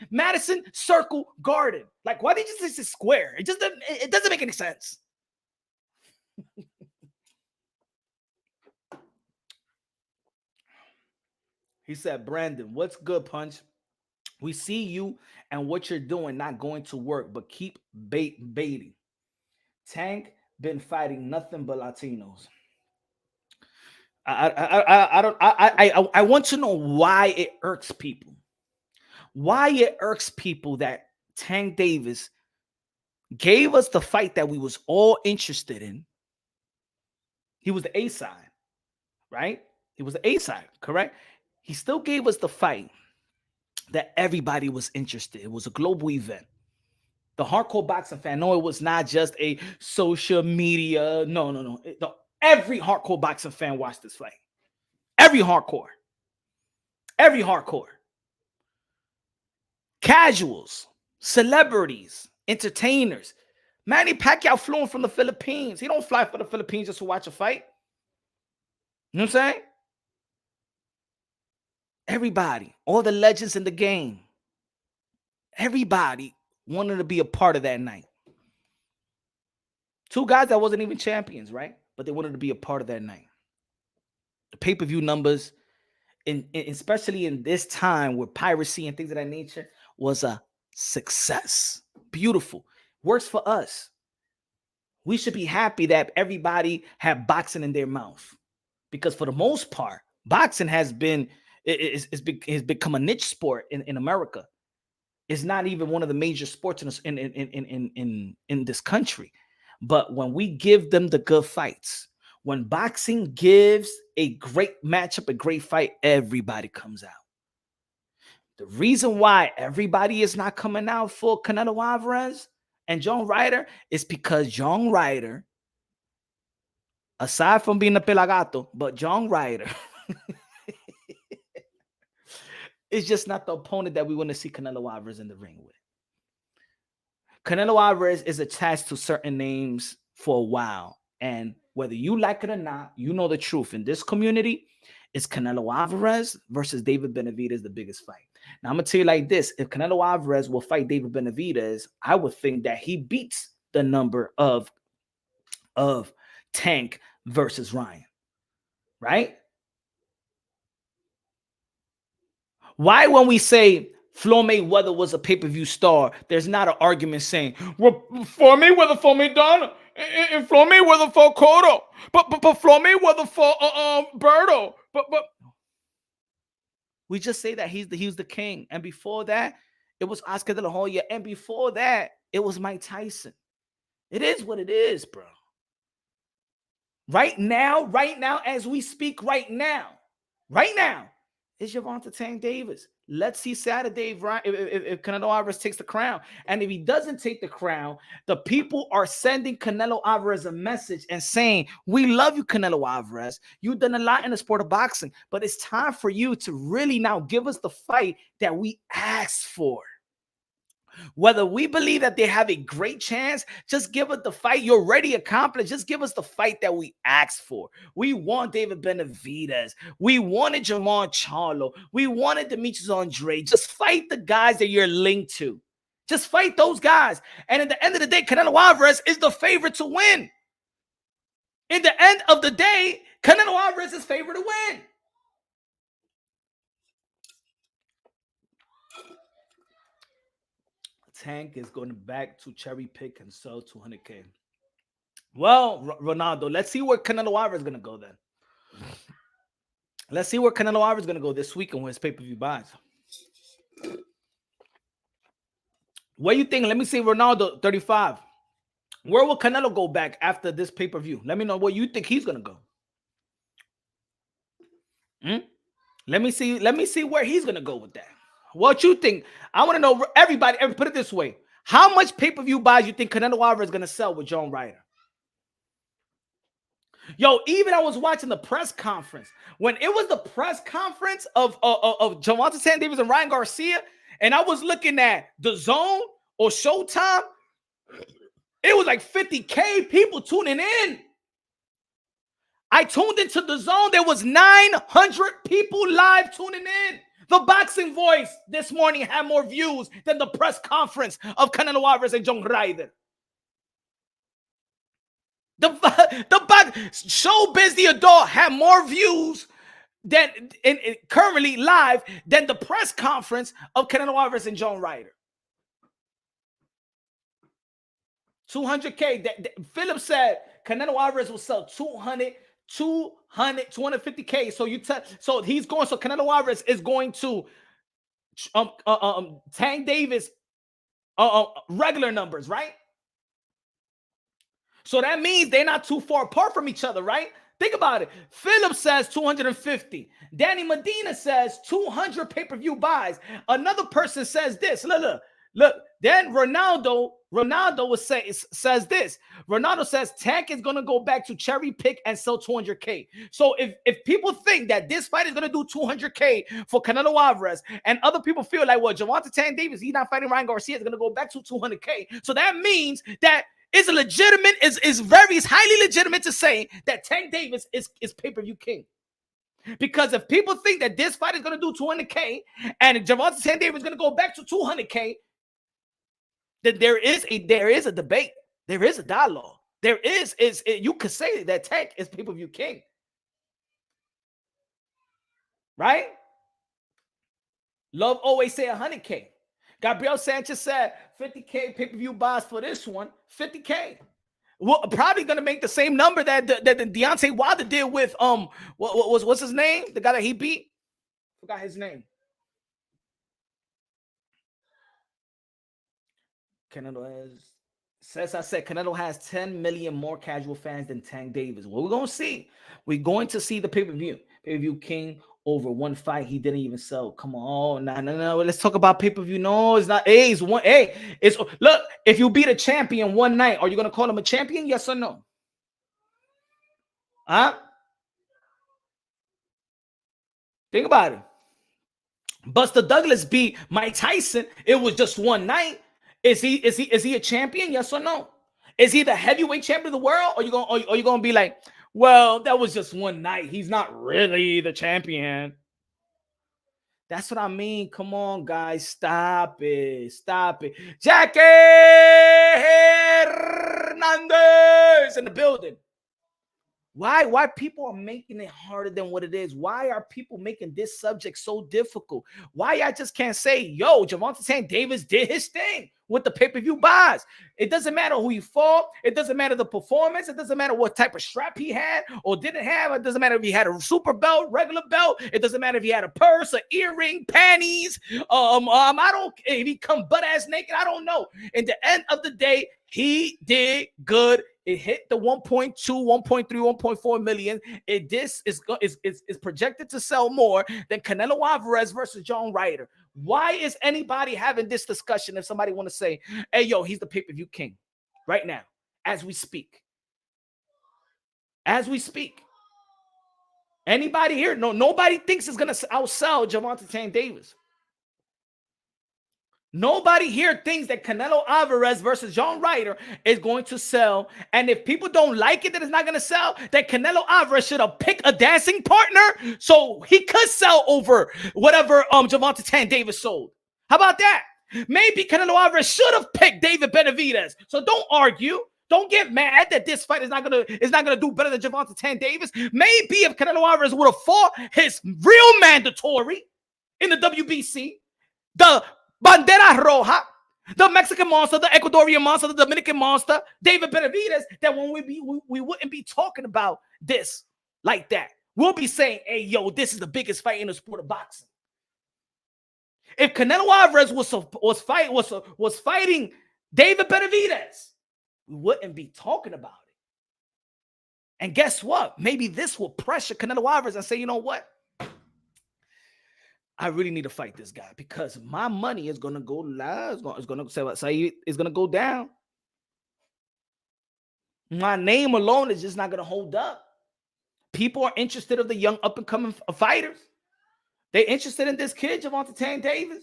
Circle Garden. Like, why did you say it's square? It doesn't make any sense. He said, Brandon, what's good, Punch? We see you and what you're doing not going to work, but keep baiting. Tank been fighting nothing but Latinos. I want to know why it irks people. Why it irks people that Tank Davis gave us the fight that we was all interested in. He was the A side, right? He was the A side, correct? He still gave us the fight that everybody was interested in. It was a global event. The hardcore boxing fan, no, it was not just a social media. No. Every hardcore boxing fan watched this fight. Every hardcore. Casuals, celebrities, entertainers. Manny Pacquiao flew in from the Philippines. He don't fly for the Philippines just to watch a fight. You know what I'm saying? Everybody, all the legends in the game, everybody wanted to be a part of that night. Two guys that wasn't even champions, right? But they wanted to be a part of that night. The pay-per-view numbers, especially in this time with piracy and things of that nature, was a success. Beautiful. Works for us. We should be happy that everybody had boxing in their mouth, because for the most part, boxing has become a niche sport in America. It's not even one of the major sports in this country. But when we give them the good fights, when boxing gives a great matchup, a great fight, everybody comes out. The reason why everybody is not coming out for Canelo Alvarez and John Ryder is because John Ryder, aside from being a pelagato, but John Ryder is just not the opponent that we want to see Canelo Alvarez in the ring with. Canelo Alvarez is attached to certain names for a while. And whether you like it or not, you know the truth. In this community, it's Canelo Alvarez versus David Benavidez, the biggest fight. Now, I'm going to tell you like this. If Canelo Alvarez will fight David Benavidez, I would think that he beats the number of Tank versus Ryan. Right? Why, when we say Floyd Mayweather was a pay-per-view star, there's not an argument saying, well, Floyd Mayweather for Maidana and Floyd Mayweather for Cotto, but Floyd Mayweather for Berto, but we just say that he was the king. And before that, it was Oscar De La Hoya, and before that, it was Mike Tyson. It is what it is, bro. Right now, as we speak, right now, is Gervonta Tank Davis. Let's see Saturday if Canelo Alvarez takes the crown. And if he doesn't take the crown, the people are sending Canelo Alvarez a message and saying, we love you, Canelo Alvarez. You've done a lot in the sport of boxing, but it's time for you to really now give us the fight that we asked for. Whether we believe that they have a great chance, just give us the fight you already accomplished. Just give us the fight that we asked for. We want David Benavidez. We wanted Jermall Charlo. We wanted Demetrius Andre. Just fight the guys that you're linked to. Just fight those guys. And at the end of the day, Canelo Alvarez is the favorite to win. In the end of the day, Canelo Alvarez is favored to win. Tank is going back to cherry pick and sell 200K. Well, Ronaldo, let's see where Canelo Alvarez is going to go then. Let's see where Canelo Alvarez is going to go this weekend when his pay-per-view buys. What do you think? Let me see Ronaldo, 35. Where will Canelo go back after this pay-per-view? Let me know where you think he's going to go. Let me see where he's going to go with that. What you think? I want to know, everybody, put it this way. How much pay-per-view buys you think Canelo Alvarez is going to sell with John Ryder? Yo, even I was watching the press conference. When it was the press conference of Gervonta Tank Davis and Ryan Garcia, and I was looking at The Zone or Showtime, it was like 50K people tuning in. I tuned into The Zone. There was 900 people live tuning in. The Boxing Voice this morning had more views than the press conference of Canelo Alvarez and John Ryder. The Showbiz The Adult had more views than currently live than the press conference of Canelo Alvarez and John Ryder. 200K. Philip said Canelo Alvarez will sell 250K. So he's going. So Canelo Alvarez is going to Tank Davis regular numbers, right? So that means they're not too far apart from each other, right? Think about it. Philip says 250. Danny Medina says 200 pay-per-view buys. Another person says this. Look. Then Ronaldo says this. Ronaldo says Tank is going to go back to cherry pick and sell 200K. So if people think that this fight is going to do 200K for Canelo Alvarez, and other people feel like, well, Gervonta Tank Davis, he's not fighting Ryan Garcia, is going to go back to 200K. So that means that It's legitimate. It's highly legitimate to say that Tank Davis is pay-per-view king. Because if people think that this fight is going to do 200K and Gervonta Tank Davis is going to go back to 200K, then there is a debate. There is a dialogue. You could say that Tank is pay-per-view king. Right? Love always say 100K. Gabriel Sanchez said 50K pay-per-view buys for this one. 50K. Well, probably gonna make the same number that Deontay Wilder did with what's his name? The guy that he beat? Forgot his name. Canelo Canelo has 10 million more casual fans than Tank Davis. Well, we're gonna see. We're going to see the pay-per-view. Pay-per-view king over one fight. He didn't even sell. Come on, no. Let's talk about pay-per-view. No, it's not. Hey, it's one. Hey, it's look. If you beat a champion one night, are you gonna call him a champion? Yes or no? Huh? Think about it. Buster Douglas beat Mike Tyson. It was just one night. Is he a champion? Yes or no? Is he the heavyweight champion of the world? Or you gonna be like, well, that was just one night. He's not really the champion. That's what I mean. Come on, guys. Stop it. Jackie Hernandez in the building. Why people are making it harder than what it is? Why are people making this subject so difficult? Why I just can't say, yo, Gervonta Tank Davis did his thing with the pay-per-view buys. It doesn't matter who he fought. It doesn't matter the performance. It doesn't matter what type of strap he had or didn't have. It doesn't matter if he had a super belt, regular belt. It doesn't matter if he had a purse, an earring, panties. If he come butt-ass naked, I don't know. At the end of the day, he did good. It hit the 1.2, 1.3, 1.4 million. This is projected to sell more than Canelo Alvarez versus John Ryder. Why is anybody having this discussion if somebody want to say, hey, yo, he's the pay-per-view king right now, as we speak? As we speak. Anybody here? No, nobody thinks it's going to outsell Gervonta Tank Davis. Nobody here thinks that Canelo Alvarez versus John Ryder is going to sell. And if people don't like it, that it's not going to sell, that Canelo Alvarez should have picked a dancing partner so he could sell over whatever Gervonta Tank Davis sold. How about that? Maybe Canelo Alvarez should have picked David Benavidez. So don't argue. Don't get mad that this fight is not gonna do better than Gervonta Tank Davis. Maybe if Canelo Alvarez would have fought his real mandatory in the WBC, the Bandera Roja, the Mexican monster, the Ecuadorian monster, the Dominican monster, David Benavidez, that when we wouldn't be talking about this like that. We'll be saying, hey, yo, this is the biggest fight in the sport of boxing. If Canelo Alvarez was fighting David Benavidez, we wouldn't be talking about it. And guess what? Maybe this will pressure Canelo Alvarez and say, you know what? I really need to fight this guy because my money is going to go low. It's going to go down. My name alone is just not going to hold up. People are interested in the young up-and-coming fighters. They're interested in this kid, Gervonta Tank Davis.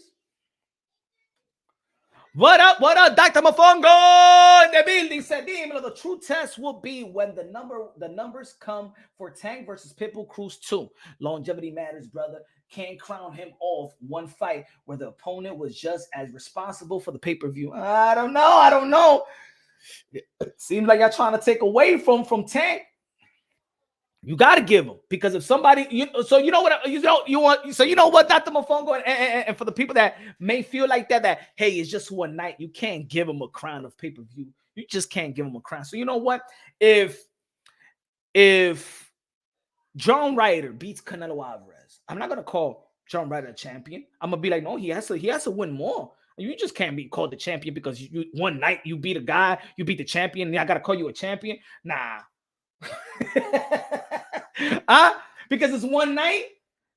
What up, Dr. Mofongo in the building said, the true test will be when the numbers come for Tank versus Pitbull Cruz 2. Longevity matters, brother. Can't crown him off one fight where the opponent was just as responsible for the pay-per-view. I don't know. It seems like y'all trying to take away from Tank. You got to give him, because if somebody, you know what, Dr. Mofongo, and for the people that may feel like that, hey, it's just one night, you can't give him a crown of pay-per-view. You just can't give him a crown. So you know what? If John Ryder beats Canelo Alvarez, I'm not gonna call John Ryder a champion. I'm gonna be like, no, he has to win more. You just can't be called the champion because you one night you beat a guy, you beat the champion, and I gotta call you a champion. Nah. Because it's one night.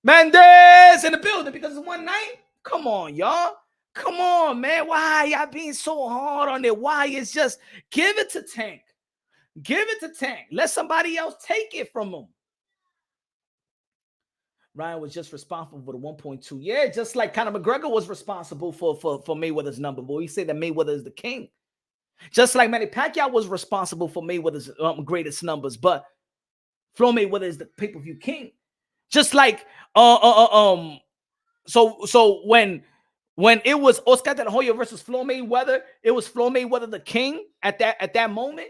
Mendez in the building because it's one night. Come on, y'all. Come on, man. Why y'all being so hard on it? Why? It's just give it to Tank. Give it to Tank. Let somebody else take it from him. Ryan was just responsible for the 1.2. Yeah, just like Conor McGregor was responsible for Mayweather's number. Boy, you say that Mayweather is the king. Just like Manny Pacquiao was responsible for Mayweather's greatest numbers, but Floyd Mayweather is the pay-per-view king. Just like so when it was Oscar De La Hoya versus Floyd Mayweather, it was Floyd Mayweather the king at that moment.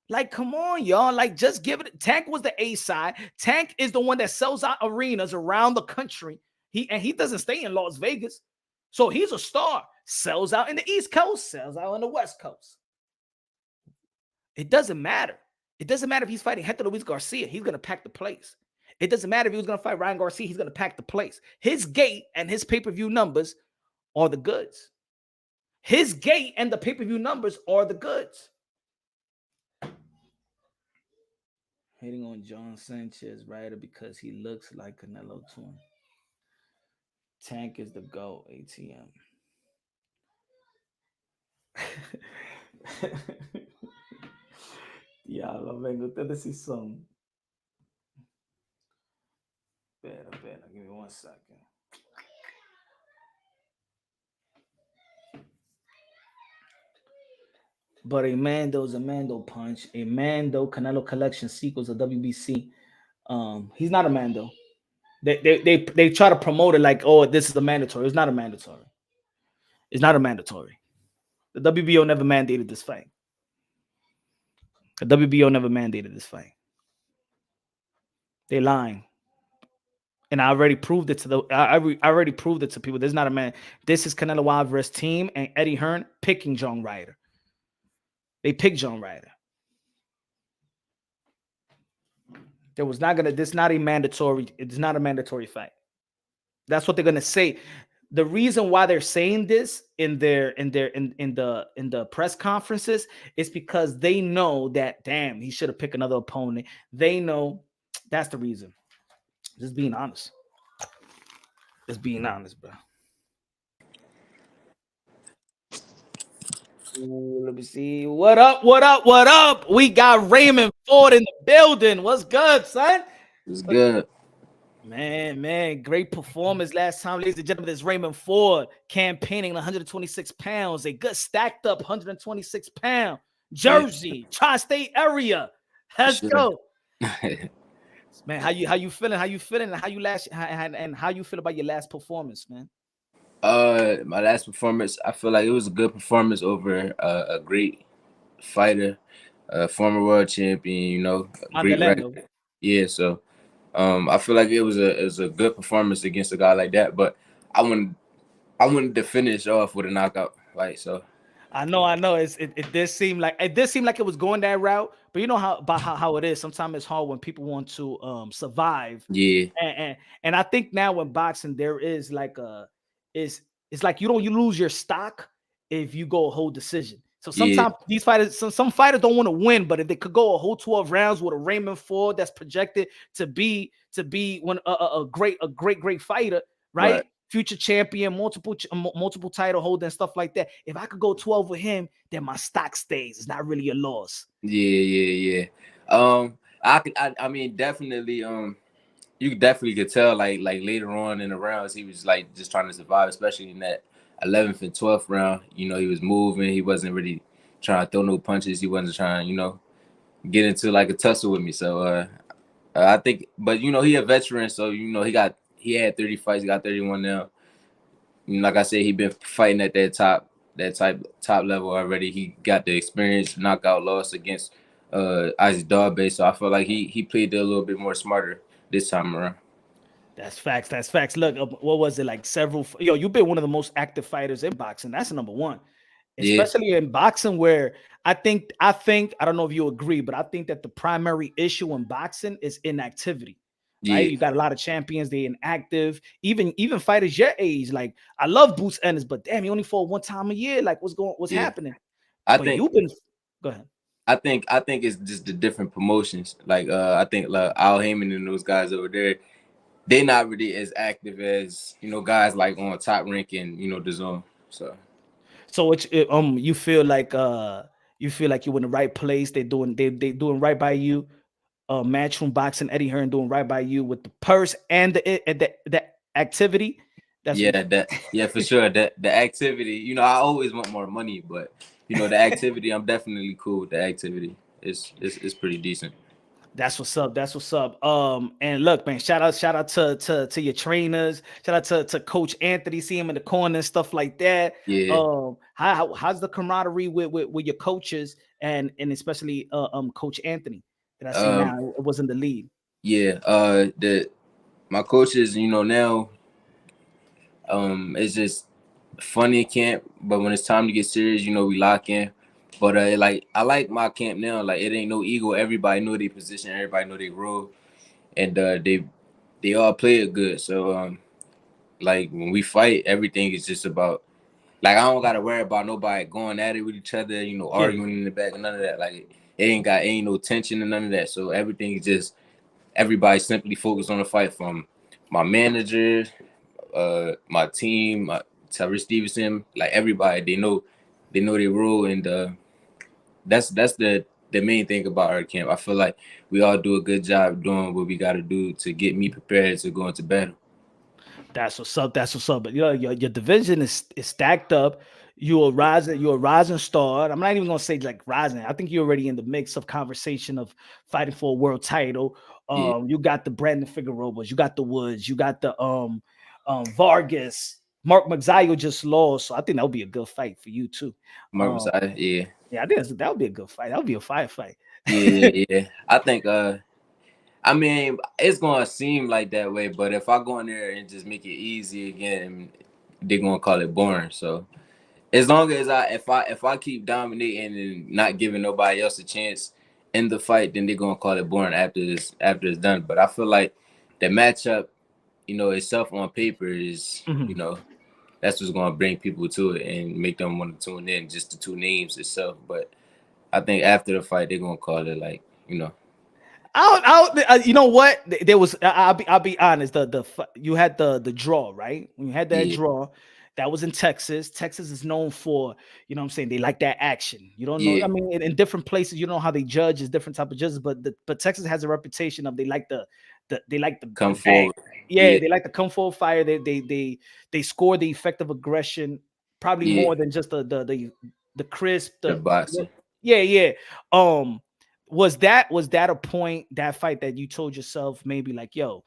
Like, come on, y'all. Like, just give it. Tank was the A side. Tank is the one that sells out arenas around the country. He doesn't stay in Las Vegas. So he's a star. Sells out in the East Coast, sells out in the West Coast. It doesn't matter. It doesn't matter if he's fighting Hector Luis Garcia. He's going to pack the place. It doesn't matter if he was going to fight Ryan Garcia. He's going to pack the place. His gate and his pay-per-view numbers are the goods. His gate and the pay-per-view numbers are the goods. Hating on John Sanchez, Ryder, because he looks like Canelo to him. Tank is the GOAT, ATM. Diablo, venga, ustedes sí son. Espera, give me 1 second. But a Mando's a Mando punch. A Mando Canelo collection sequels of WBC. He's not a Mando. They try to promote it like, oh, this is a mandatory. It's not a mandatory. It's not a mandatory. The WBO never mandated this fight. The WBO never mandated this fight. They lying. And I already proved it to I already proved it to people. There's not a man. This is Canelo Alvarez team and Eddie Hearn picking John Ryder. They picked John Ryder. There was not gonna. This not a mandatory. It's not a mandatory fight. That's what they're gonna say. The reason why they're saying this in the press conferences is because they know that, damn, he should have picked another opponent. They know that's the reason. Just being honest. Just being honest, bro. Ooh, let me see. What up? We got Raymond Ford in the building. What's good, son? It's good. Man, great performance last time, ladies and gentlemen. This Raymond Ford campaigning 126 pounds, a good stacked up 126 pound Jersey, tri-state area. Let's go. Man, how you feeling? How you feeling? And how you feel about your last performance, man? My last performance, I feel like it was a good performance over a great fighter, a former world champion. You know, a great record. Yeah, so I feel like it was a good performance against a guy like that. But I wanted to finish off with a knockout fight. So I know. It did seem like it was going that route, but you know how it is. Sometimes it's hard when people want to survive. Yeah, and I think now in boxing there is like it's like you lose your stock if you go a whole decision. So sometimes these fighters, some fighters don't want to win, but if they could go a whole 12 rounds with a Raymond Ford that's projected to be one a great fighter, right? Future champion, multiple title holder and stuff like that. If I could go 12 with him, then my stock stays. It's not really a loss. Yeah. I mean, definitely. You definitely could tell, like later on in the rounds, he was like just trying to survive, especially in that 11th and 12th round. You know, he was moving. He wasn't really trying to throw no punches. He wasn't trying, get into like a tussle with me. So I think, but he a veteran, so he had 30 fights, he got 31 now. Like I said, he been fighting at that top level already. He got the experience, knockout loss against Isaac Darbe. So I feel like he played it a little bit more smarter this time around. That's facts. Look, what was it like? You've been one of the most active fighters in boxing. That's number one, especially in boxing, where I think I don't know if you agree, but I think that the primary issue in boxing is inactivity. Right? Yeah. You got a lot of champions, they inactive, even fighters your age. Like, I love Boots Ennis, but damn, he only fought one time a year. Like, what's happening? I think you've been. Go ahead. I think it's just the different promotions. Like I think like Al Heyman and those guys over there, they're not really as active as guys like on Top Rank and the Zone. So you feel like you're in the right place. They doing right by you. Matchroom Boxing, Eddie Hearn doing right by you with the purse and the activity. That's Yeah, for sure. That the activity, you know, I always want more money, but you know, the activity, I'm definitely cool with the activity. It's pretty decent. That's what's up. That's what's up. And look, man, shout out to your trainers. Shout out to Coach Anthony. See him in the corner and stuff like that. Yeah. How's the camaraderie with your coaches and especially Coach Anthony that I see Um, now it was in the lead. yeah. My coaches, you know, now it's just funny in camp, but when it's time to get serious, you know, we lock in. But like I like my camp now. Like it ain't no ego. Everybody know their position. Everybody know their role, and they all play it good. So like when we fight, everything is just about like I don't gotta worry about nobody going at it with each other. You know, arguing in the back and none of that. Like it ain't no tension and none of that. So everything is just everybody simply focused on the fight from my manager, my team, Tyrese Stevenson, like everybody, they know their role, and that's the main thing about our camp. I feel like we all do a good job doing what we got to do to get me prepared to go into battle. That's what's up. That's what's up. But you know, your division is stacked up. You're a rising star. I'm not even gonna say like rising. I think you're already in the mix of conversation of fighting for a world title. Yeah. You got the Brandon Figueroas, you got the Woods, you got the Vargas. Mark Magsayo just lost, so I think that would be a good fight for you too. Mark Masai, yeah. Yeah, I think that would be a good fight. That would be a firefight. Yeah. I think I mean, it's gonna seem like that way, but if I go in there and just make it easy again, they're gonna call it boring. So as long as if I keep dominating and not giving nobody else a chance in the fight, then they're gonna call it boring after it's done. But I feel like the matchup, you know, itself on paper is, you know, that's what's gonna bring people to it and make them want to tune in, just the two names itself. But I think after the fight, they're gonna call it like, you know. You know what? There was. I'll be honest. You had the draw, right? When you had that draw, that was in Texas. Texas is known for, you know what I'm saying, they like that action. You don't know. I mean, in different places, you know how they judge is different type of judges, but Texas has a reputation of they like the Come the bang. forward. Yeah, they like the come forward fire. They score the effective aggression probably more than just the crisp the boxing. Yeah. Was that a point, that fight, that you told yourself maybe like, yo,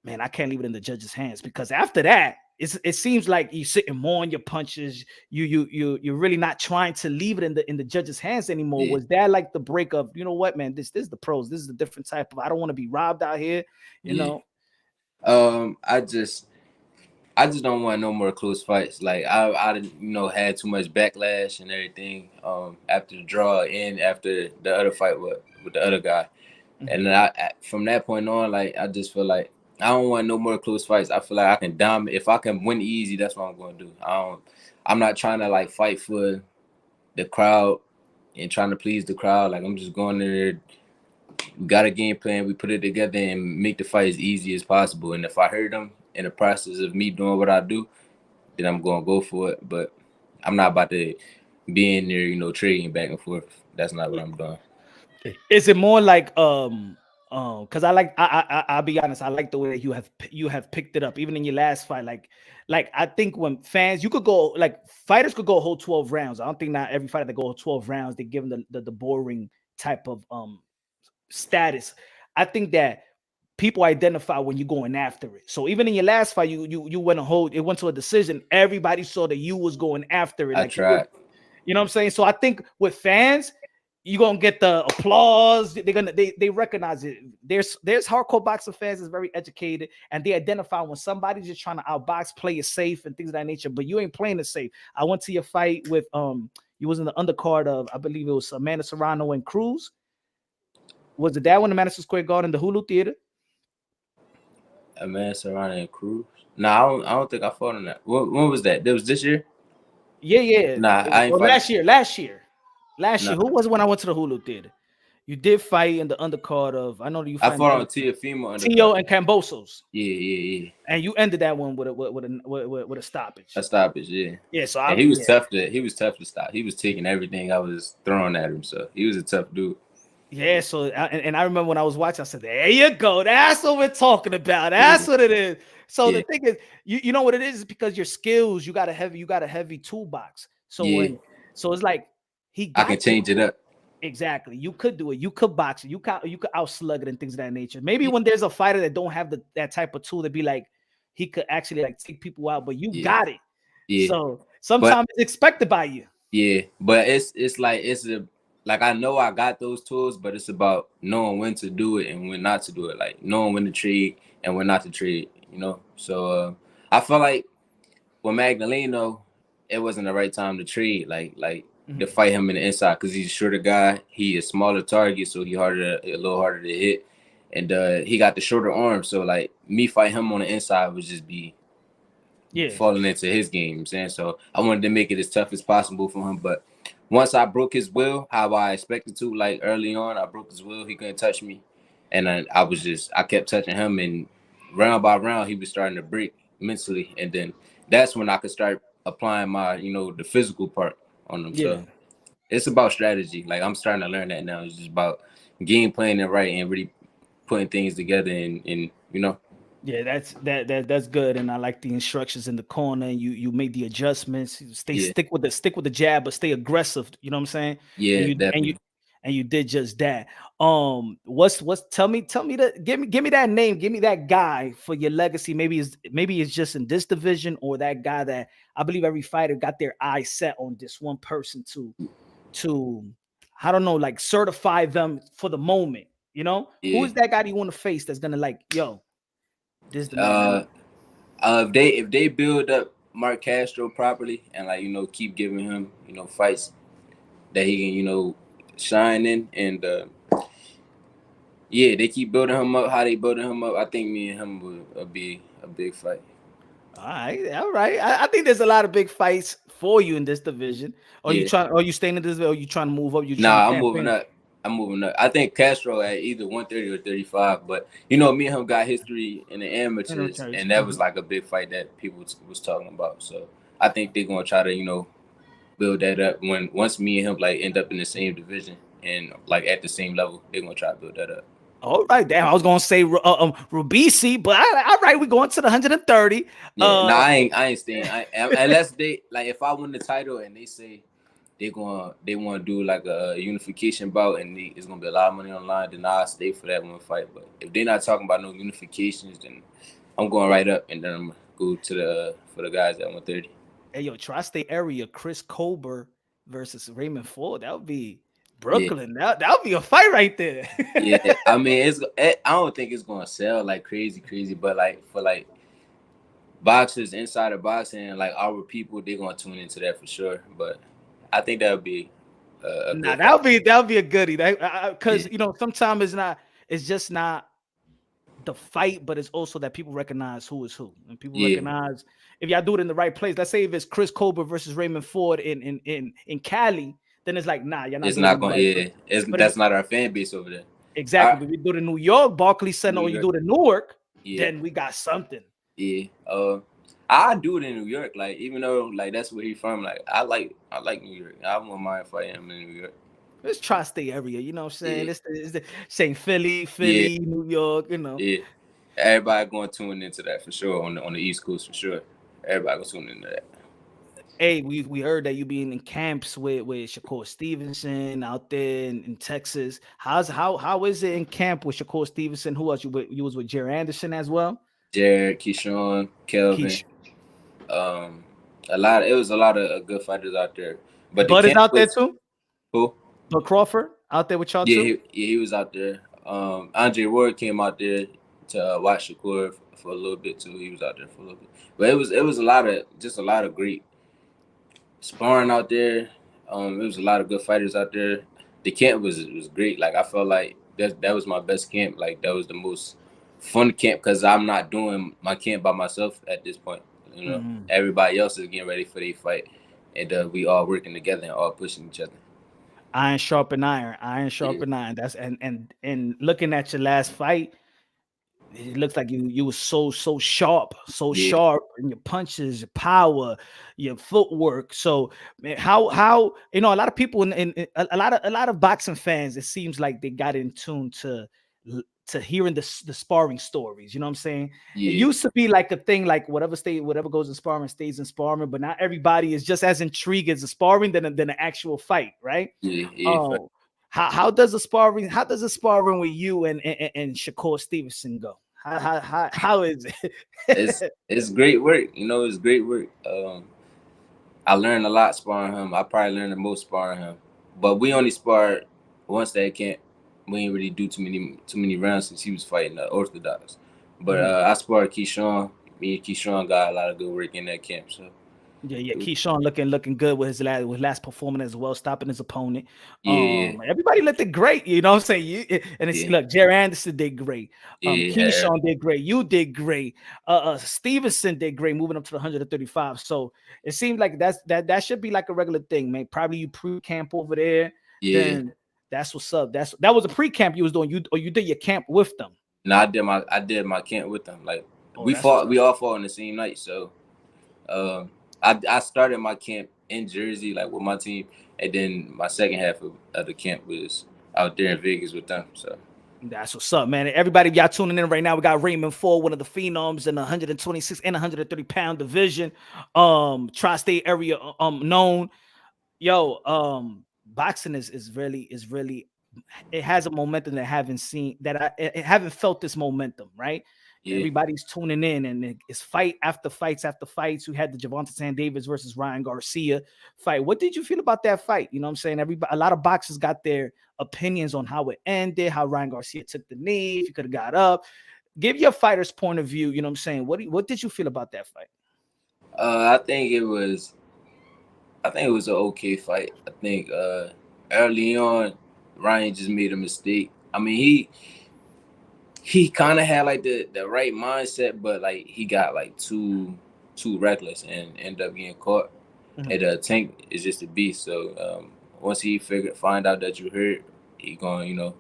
man, I can't leave it in the judge's hands? Because after that, it seems like you're sitting more on your punches. You're really not trying to leave it in the judge's hands anymore. Was that like the break of, you know what, man, this is the pros. This is a different type of, I don't want to be robbed out here, you know? I just don't want no more close fights. Like I you know, had too much backlash and everything after the draw and after the other fight with the other guy. And then from that point on, like I just feel like I don't want no more close fights. I feel like I can dominate. If I can win easy, that's what I'm going to do. I'm not trying to like fight for the crowd and trying to please the crowd. Like I'm just going there. We got a game plan. We put it together and make the fight as easy as possible. And if I hurt them in the process of me doing what I do, then I'm going to go for it. But I'm not about to be in there, you know, trading back and forth. That's not what I'm doing. Is it more like because I'll be honest, I like the way that you have picked it up even in your last fight. Like I think when fans, you could go, like fighters could go a whole 12 rounds. I don't think not every fighter that go 12 rounds they give them the boring type of status. I think that people identify when you're going after it. So even in your last fight, you went it went to a decision. Everybody saw that you was going after it. I tried. You know what I'm saying? So I think with fans, you're gonna get the applause. They recognize it. There's hardcore boxing fans that's very educated, and they identify when somebody's just trying to outbox, play it safe and things of that nature. But you ain't playing it safe. I went to your fight with you was in the undercard of, I believe it was Amanda Serrano and Cruz. Was it that one, the Madison Square Garden, the Hulu Theater? Amanda Serrano and Cruz? No, I don't think I fought on that. When was that? That was this year? Yeah. Nah, I ain't last year. Who was it when I went to the Hulu Theater? You did fight in the undercard of, I know that you I fought on Teofimo undercard. Tio and Cambosos. Yeah. And you ended that one with a stoppage. A stoppage, yeah. Yeah, so he was tough to stop. He was taking everything I was throwing at him, so he was a tough dude. Yeah, so and I remember when I was watching, I said, there you go. That's what we're talking about. That's what it is. So Yeah, the thing is, you know what it is because your skills, you got a heavy toolbox. So yeah. it's like he I can got you. change it up. Exactly. You could do it. You could box it. You could outslug it and things of that nature. Maybe Yeah, when there's a fighter that don't have that type of tool to be like, he could actually like take people out, but you yeah, got it. yeah. So But sometimes it's expected by you. yeah, but it's like it's a like I know I got those tools, but it's about knowing when to do it and when not to do it. Like knowing when to trade and when not to trade. You know. So I feel like with Magdaleno, it wasn't the right time to trade. Like to Mhm. fight him in the inside because he's a shorter guy. He is smaller target, so a little harder to hit, and he got the shorter arm. So like me fight him on the inside would just be Yeah. falling into his game. You know what I'm saying, so I wanted to make it as tough as possible for him. But once I broke his will, how I expected to, like early on, I broke his will. He couldn't touch me, and I kept touching him, and round by round, he was starting to break mentally, and then that's when I could start applying my, the physical part on him. Yeah. So it's about strategy. Like I'm starting to learn that now. It's just about game playing it right and really putting things together, and. Yeah, that's good, and I like the instructions in the corner. You make the adjustments. You Yeah, stick with the jab, but stay aggressive. You know what I'm saying? And yeah, you and you definitely. and you did just that. What's tell me that give me that name, give me that guy for your legacy. Maybe it's just in this division or that guy that I believe every fighter got their eyes set on this one person to I don't know, like certify them for the moment. You know, who Yeah. is that guy that you want to face that's gonna like yo? This is the man. Uh, if they build up Mark Castro properly and like keep giving him fights that he can shine in, and yeah, they keep building him up how they building him up. I think me and him will be a big fight. All right, all right. I think there's a lot of big fights for you in this division. Yeah, Are you staying in this? Or you trying to move up? You trying to nah, I'm moving campaign? up. I'm moving up. I think Castro at either 130 or 35, but me and him got history in the amateurs, and that was Mhm. like a big fight that people was talking about. So I think they're gonna try to build that up once me and him like end up in the same division and like at the same level. They're gonna try to build that up. All right, damn. I was gonna say Rubisi, but all right, we're going to the 130. Yeah, no, I ain't staying. Unless they like if I win the title and they say they want to do like a unification bout and it's gonna be a lot of money on the line, then I'll stay for that one fight. But if they're not talking about no unifications, then I'm going right up and then I'm gonna go to the for the guys at 130. Hey, yo, tri-state area, Chris Colbert versus Raymond Ford. That would be Yeah, Brooklyn. That would be a fight right there. yeah. I mean, I don't think it's gonna sell like crazy, but like for like boxers inside of boxing, like our people, they're gonna tune into that for sure. But I think that would be a Nah, good fight. that would be a goodie. Yeah, Because sometimes it's just not the fight, but it's also that people recognize who is who, and people yeah. recognize if y'all do it in the right place. Let's say if it's Chris Colbert versus Raymond Ford in Cali, then it's like nah, you're not It's doing it not in the going. right place. Yeah, it's But if that's not our fan base over there. exactly, Our but we do it in New York, Barclays Center, New or you York. do it in Newark, Yeah, then we got something. yeah. I do it in New York. Like even though like that's where he's from. Like I like New York. I wouldn't mind fighting him in New York. It's tri-state area, you know what I'm saying? Yeah, It's the same Philly, yeah, New York, yeah. Everybody going to tune into that for sure on the East Coast for sure. Everybody going to tune into that. Hey, we heard that you being in camps with Shakur Stevenson out there in Texas. How is it in camp with Shakur Stevenson? Who else you was with Jerry Anderson as well? Jared, Keyshawn, Kelvin. Keish. Um, it was a lot of good fighters out there. But the Bud is camp out there was too. who? Bud Crawford out there with y'all Yeah, too. he was out there. Andre Ward came out there to watch Shakur for a little bit too. He was out there for a little bit, but it was a lot of great sparring out there. It was a lot of good fighters out there. The camp was great. Like I felt like that was my best camp. Like that was the most fun camp because I'm not doing my camp by myself at this point. Mhm. Everybody else is getting ready for their fight, and we all working together and all pushing each other. Iron sharpen iron, iron Yeah, sharpen iron. That's and looking at your last fight, it looks like you were so yeah. sharp in your punches, your power, your footwork. So man, how a lot of people in a lot of boxing fans, it seems like they got in tune to to hearing the sparring stories. You know what I'm saying? It Yeah, used to be like a thing, like whatever goes in sparring stays in sparring, but not everybody is just as intrigued as a sparring than an actual fight, right? yeah. Oh, how does the sparring with you and Shakur Stevenson go? How is It's it? it's great work. You know, it's great work. I learned a lot sparring him. I probably learned the most sparring him. But we only sparred once that camp. We didn't really do too many rounds since he was fighting the Orthodox. But I sparred Keyshawn. Me and Keyshawn got a lot of good work in that camp. So Yeah. Keyshawn looking good with his last performance as well, stopping his opponent. yeah, Everybody looked great. You know what I'm saying? And it's yeah, look, Jerry Anderson did great. yeah. Keyshawn did great. You did great. Stevenson did great, moving up to the 135. So it seems like that should be like a regular thing, man. Probably you pre-camp over there. Yeah. Then that's what's up. That was a pre-camp you was doing. You did your camp with them. No, I did my camp with them. Like Oh, that's what's up. we all fought on the same night. So I started my camp in Jersey, like with my team, and then my second half of the camp was out there in Vegas with them. So That's what's up, man. Everybody, y'all tuning in right now. We got Raymond Ford, one of the phenoms in the 126 and 130-pound division, tri-state area, known. Yo, boxing is really it has a momentum that I haven't seen, that I haven't felt this momentum, right? yeah, Everybody's tuning in, and it's fight after fights after fights. We had the Gervonta Davis versus Ryan Garcia fight. What did you feel about that fight? You know what I'm saying? A lot of boxers got their opinions on how it ended, how Ryan Garcia took the knee, if he could have got up. Give your fighter's point of view. You know what I'm saying? What did you feel about that fight? I think it was an okay fight. I think early on Ryan just made a mistake. I mean he kind of had like the right mindset, but like he got like too reckless and ended up getting caught. And Tank is just a beast. So once he find out that you hurt, he gonna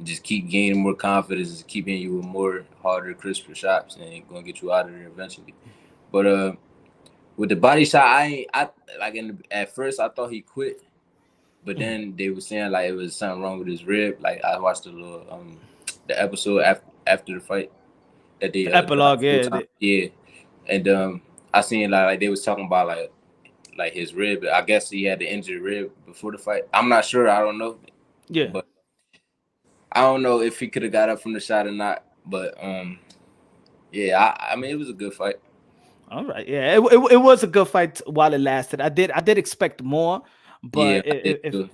just keep gaining more confidence, keep hitting you with more harder, crisper shots, and gonna get you out of there eventually. But with the body shot, at first I thought he quit, but then they were saying like it was something wrong with his rib. Like I watched the episode after the fight that they Epilogue, yeah, and I seen like they was talking about like his rib. I guess he had the injured rib before the fight. I'm not sure. I don't know. yeah. But I don't know if he could have got up from the shot or not. But yeah, I mean it was a good fight. All right, yeah, it was a good fight while it lasted. I did expect more, Yeah, but I did too.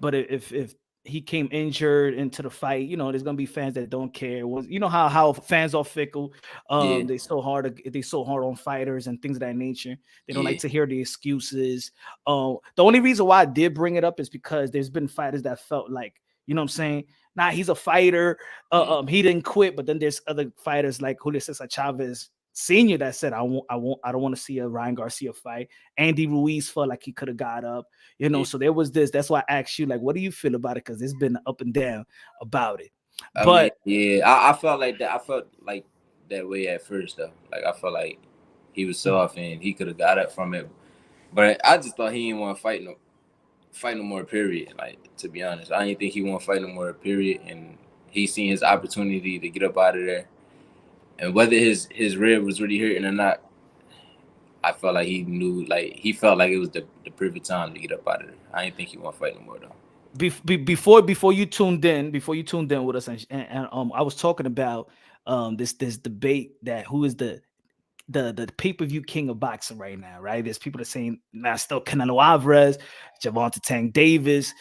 if he came injured into the fight, there's gonna be fans that don't care. You know how fans are fickle. Yeah, They so hard on fighters and things of that nature. They don't like yeah, to hear the excuses. The only reason why I did bring it up is because there's been fighters that felt like, you know what I'm saying? Nah, he's a fighter. yeah, He didn't quit, but then there's other fighters like Julio Cesar Chavez Senior that said, I don't want to see a Ryan Garcia fight. Andy Ruiz felt like he could have got up, yeah. so there was this. That's why I asked you, like, what do you feel about it? Because it's been up and down about it. I mean, But yeah, I felt like that. I felt like that way at first though. Like I felt like he was soft and he could have got up from it. But I just thought he didn't want to fight no more. Period. Like to be honest, I didn't think he want to fight no more. Period. And he seen his opportunity to get up out of there. And whether his rib was really hurting or not, I felt like he knew. Like he felt like it was the perfect time to get up out of there. I didn't think he want to fight no more though. before you tuned in, with us, and I was talking about this debate that who is the pay-per-view king of boxing right now, right? There's people that saying now still Canelo Alvarez, Gervonta Davis.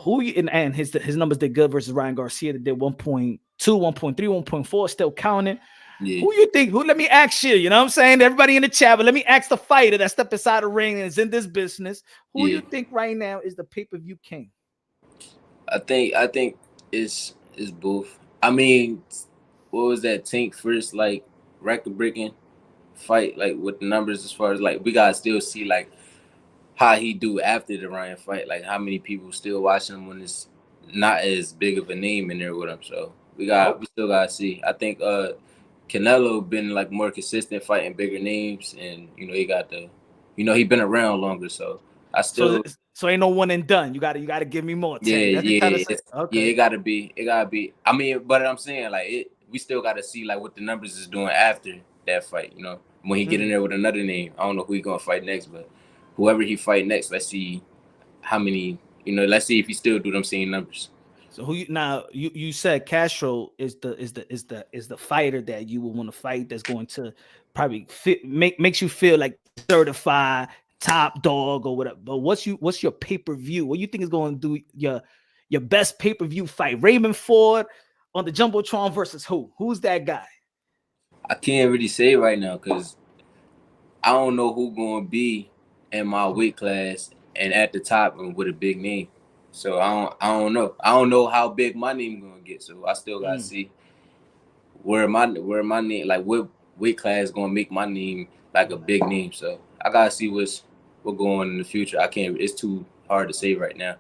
Who you and his numbers did good versus Ryan Garcia that did 1.2, 1.3, 1.4, still counting. Yeah, Who you think? Let me ask you. You know what I'm saying? Everybody in the chat, but let me ask the fighter that stepped inside the ring and is in this business. Who yeah. you think right now is the pay-per-view king? I think it's both. I mean, what was that Tank first like record breaking fight like with the numbers as far as like we gotta still see like how he do after the Ryan fight, like how many people still watching him when it's not as big of a name in there with him. So we Oh, still gotta see. I think Canelo been like more consistent fighting bigger names, and he got he been around longer. So I so still So ain't no one and done. You gotta give me more, Yeah, Tank. That's what you're trying to say. yeah. Okay. It gotta be. I mean, but I'm saying like we still gotta see like what the numbers is doing after that fight. You know, when he get in there with another name, I don't know who he gonna fight next, but whoever he fight next, let's see how many. You know, let's see if he still do them same numbers. So who you said Castro is the fighter that you will want to fight, that's going to probably makes you feel like certified top dog or whatever. But what's your pay-per-view? What you think is going to do your best pay-per-view fight? Raymond Ford on the Jumbotron versus who? Who's that guy? I can't really say right now because I don't know who gonna be in my weight class and at the top and with a big name. So I don't know. I don't know how big my name gonna get. So I still gotta see where my name, like what weight class gonna make my name like a big name. So I gotta see what's going on in the future. I can't. It's too hard to say right now.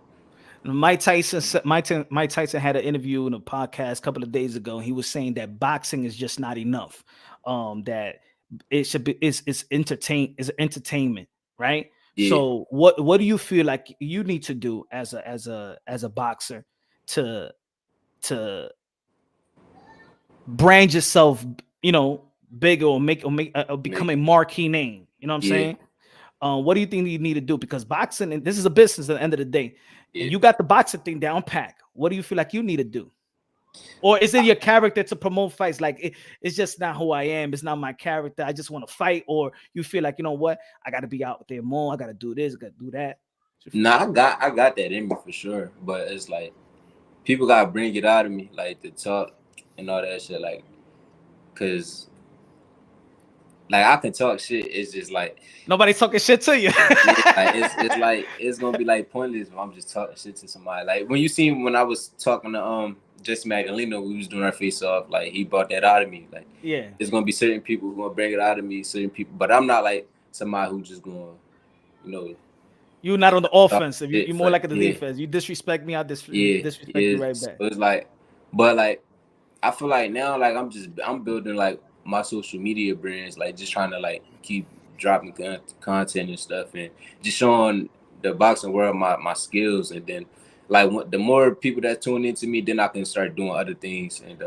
Mike Tyson had an interview in a podcast a couple of days ago. And he was saying that boxing is just not enough. That it should be it's entertainment, right? Yeah. So what do you feel like you need to do as a boxer to brand yourself, bigger or become a marquee name? You know what I'm Yeah. saying? What do you think you need to do? Because boxing, and this is a business at the end of the day, Yeah. and you got the boxing thing down pat. What do you feel like you need to do? Or is it your character to promote fights? Like it's just not who I am. It's not my character. I just want to fight. Or you feel like, you know what? I got to be out there more. I got to do this. I got to do that. Nah, I got that in me for sure. But it's like people gotta bring it out of me, like the talk and all that shit, like, cause like I can talk shit. It's just like Nobody's talking shit to you. it's like it's gonna be like pointless if I'm just talking shit to somebody. Like when you see when I was talking to Jesse Magdaleno, we was doing our face off. Like he brought that out of me. Like Yeah, there's gonna be certain people who gonna bring it out of me. Certain people, but I'm not like somebody who just gonna, you know. you're not on the offensive. You're more For, like the yeah, defense. You disrespect me, I yeah, disrespect yeah. you right So back. it's like, but like I feel like now, like I'm building like my social media brands, like just trying to like keep dropping content and stuff, and just showing the boxing world my skills, and then like the more people that tune into me, then I can start doing other things and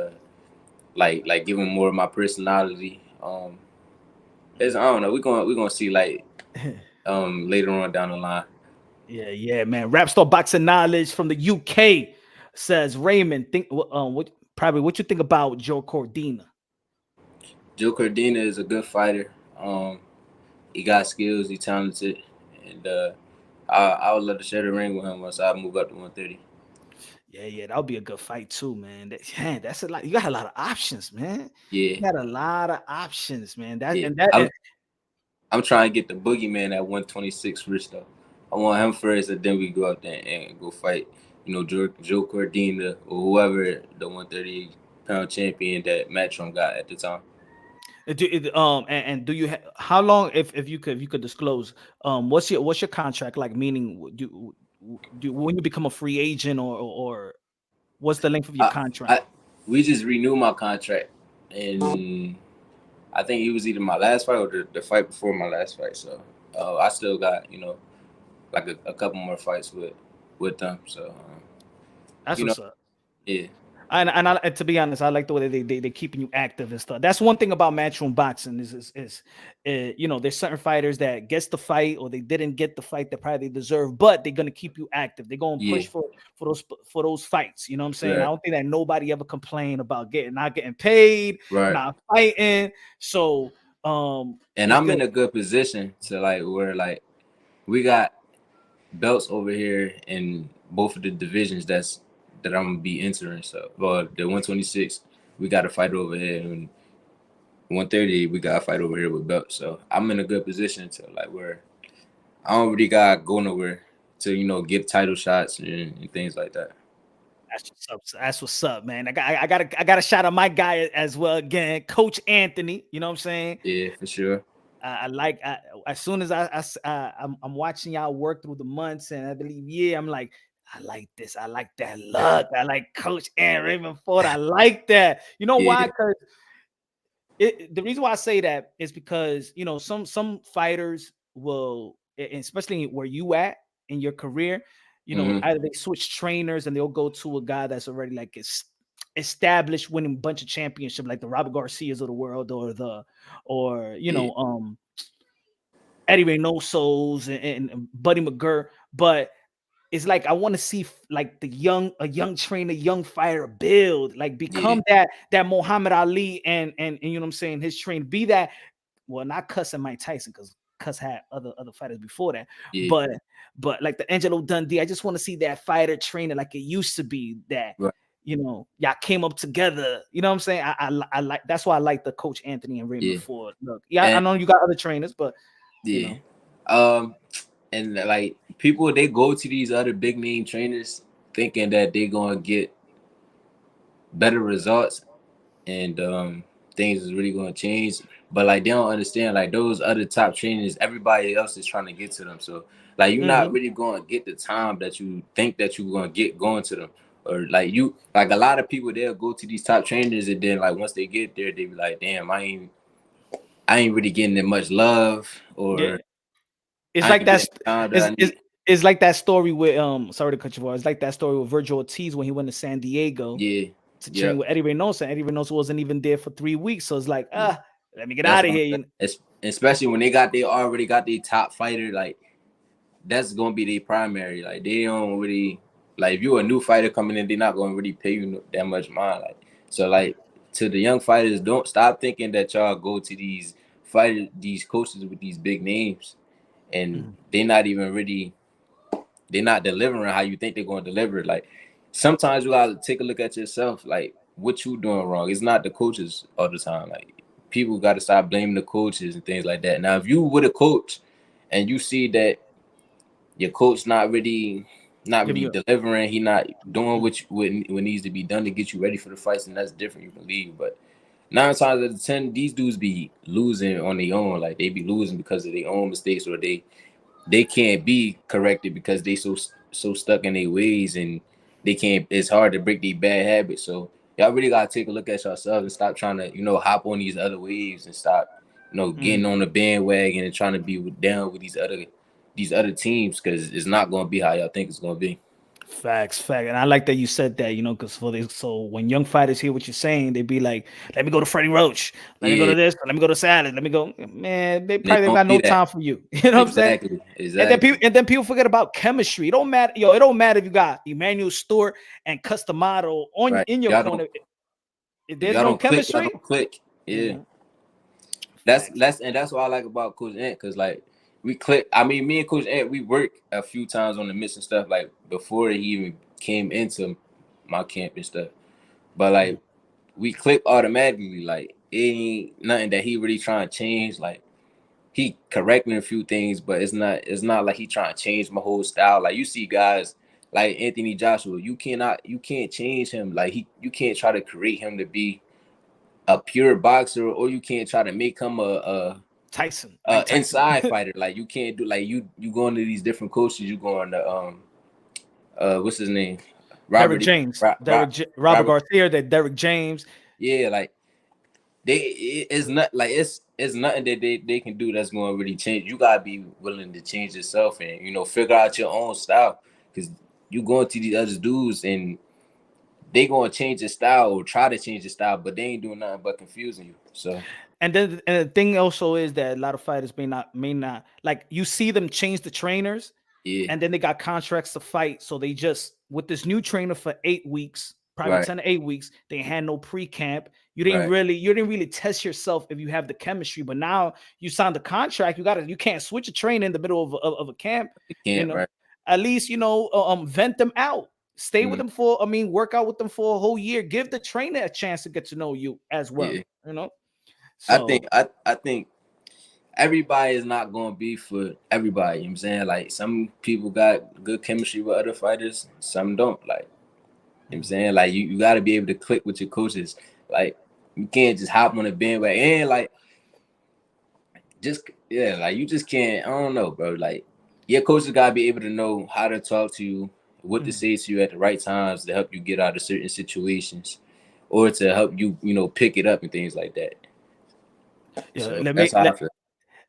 like giving more of my personality. I don't know. We're gonna see like later on down the line. Yeah, man. Rapstar Boxing Knowledge from the UK says, Raymond, what you think about Joe Cordina? Joe Cordina is a good fighter. He got skills. He's talented, and I would love to share the ring with him once I move up to 130. Yeah, that'll be a good fight too, man. That's a lot. You got a lot of options, man. Yeah, You got a lot of options, man. yeah. And I'm trying to get the boogeyman at 126 first though. I want him first, and then we go out there and go fight. You know, Joe Cordina or whoever the 130-pound champion that Matchroom got at the time. and do you how long, if you could disclose, what's your contract like? Meaning, do when you become a free agent, or what's the length of your contract? We just renewed my contract, and I think it was either my last fight or the fight before my last fight. So I still got like a couple more fights with them. So That's what's up. Yeah. And to be honest, I like the way they keeping you active and stuff. That's one thing about Matchroom Boxing is there's certain fighters that gets the fight or they didn't get the fight that probably they deserve, but they're gonna keep you active. They're gonna push for those fights. You know what I'm saying? Right. I don't think that nobody ever complained about not getting paid, Right. not fighting. So and I'm in a good position to like where like we got belts over here in both of the divisions that I'm gonna be entering. So, well, the 126 we got to fight over here, and 130 we got to fight over here with belts. So I'm in a good position to like where I don't really gotta go nowhere to get title shots and things like that. That's what's up, man. I got a shout out my guy as well again, Coach Anthony. You know what I'm saying? Yeah, for sure. As soon as I'm watching y'all work through the months, and I believe I'm like, I like this. I like that look. I like Coach and Raymond Ford. I like that. You know why? Because the reason why I say that is because some fighters will, especially where you at in your career, you know, Mhm. either they switch trainers and they'll go to a guy that's already like established, winning a bunch of championships, like the Robert Garcias of the world, or you Yeah. know, Eddie Reynoso's and Buddy McGirt. But it's like I want to see like a young trainer, young fighter build, like Yeah. become that Muhammad Ali and you know what I'm saying, his train, be that, well, not Cuss and Mike Tyson, because Cuss had other fighters before that, Yeah. but like the Angelo Dundee, I just want to see that fighter trainer like it used to be, that Right. you know, y'all came up together. You know what I'm saying? I like, that's why I like the Coach Anthony and Raymond Yeah. Ford. Look, yeah, I And know you got other trainers, but you yeah. know, And like people, they go to these other big name trainers thinking that they're gonna get better results and things is really gonna change. But like they don't understand, like those other top trainers, everybody else is trying to get to them. So like you're not mhm. really gonna get the time that you think that you're gonna get going to them. Or like you, like a lot of people, they'll go to these top trainers and then like once they get there, they be like, damn, I ain't really getting that much love, Yeah. or It's I like ain't getting that. the time that It's, I it's need. it's like that story with Sorry to cut you off. It's like that story with Virgil Ortiz when he went to San Diego Yeah. to train Yep. with Eddie Reynoso. Eddie Reynoso wasn't even there for 3 weeks, so it's like, Yeah. let me get That's out of what I'm here. saying. Especially when they already got their top fighter, like that's gonna be their primary. Like they don't really, like if you're a new fighter coming in, they're not gonna really pay you that much mind. Like so, like to the young fighters, don't stop thinking that y'all go to these coaches with these big names, and Mhm. they're not even really, they're not delivering how you think they're gonna deliver. Like sometimes you gotta take a look at yourself, like what you doing wrong. It's not the coaches all the time. Like people got to stop blaming the coaches and things like that. Now, if you with a coach and you see that your coach not really Give you. delivering, he not doing Mhm. what needs to be done to get you ready for the fights, and that's different. You can leave, but 9 times out of 10, these dudes be losing on their own. Like they be losing because of their own mistakes, or they can't be corrected because they so stuck in their ways, and they can't. It's hard to break these bad habits. So y'all really gotta take a look at yourselves and stop trying to hop on these other waves and stop getting Mhm. on the bandwagon and trying to be down with these other teams, because it's not gonna be how y'all think it's gonna be. Fact. And I like that you said that, you know, because so when young fighters hear what you're saying, they be like, let me go to Freddie Roach, let me go Yeah, to this, let me go to Salad, let me go. Man, they they probably don't don't got see no that. time for you. You know what I'm saying? Exactly, And exactly. then people forget about chemistry. It don't matter, yo. It don't matter if you got Emmanuel Stewart and Customato Right. in your Y'all don't. corner. If If there's y'all no don't click, y'all chemistry, don't click. Yeah. mhm, That's facts. that's and that's what I like about Coach Ant, because like we click. I mean, me and Coach Ant, we worked a few times on the mission stuff, like before he even came into my camp and stuff. But Mhm, like we click automatically. Like it ain't nothing that he really trying to change. Like he correcting a few things, but it's not like he trying to change my whole style. Like you see guys like Anthony Joshua, you can't change him. Like you can't try to create him to be a pure boxer, or you can't try to make him Mike Tyson, inside fighter. Like you can't do, like you going to these different coaches. You going to what's his name, Derek Robert James, Robert Robert. Garcia, that Derek James. Yeah, like it's not like it's nothing that they can do that's going to really change. You gotta be willing to change yourself and figure out your own style, because you going to these other dudes and they gonna change your style or try to change your style, but they ain't doing nothing but confusing you. So And the thing also is that a lot of fighters may not like, you see them change the trainers, yeah, and then they got contracts to fight. So they just, with this new trainer for 8 weeks, probably right, 10 to 8 weeks, they had no pre-camp. right. You didn't really test yourself if you have the chemistry. But now you signed the contract, you can't switch a trainer in the middle of a camp. You You can't, know, right. at least vent them out. Stay with Mhm. them work out with them for a whole year. Give the trainer a chance to get to know you as well. Yeah. You know, I think so. I think everybody is not gonna be for everybody. You know what I'm saying? Like some people got good chemistry with other fighters, some don't. Like, you know what I'm saying? Like you gotta be able to click with your coaches. Like you can't just hop on the bandwagon and like just, yeah, like you just can't. I don't know, bro. Like your coaches gotta be able to know how to talk to you, what to Mhm. say to you at the right times to help you get out of certain situations, or to help you, pick it up and things like that. Yeah, So that's how I feel.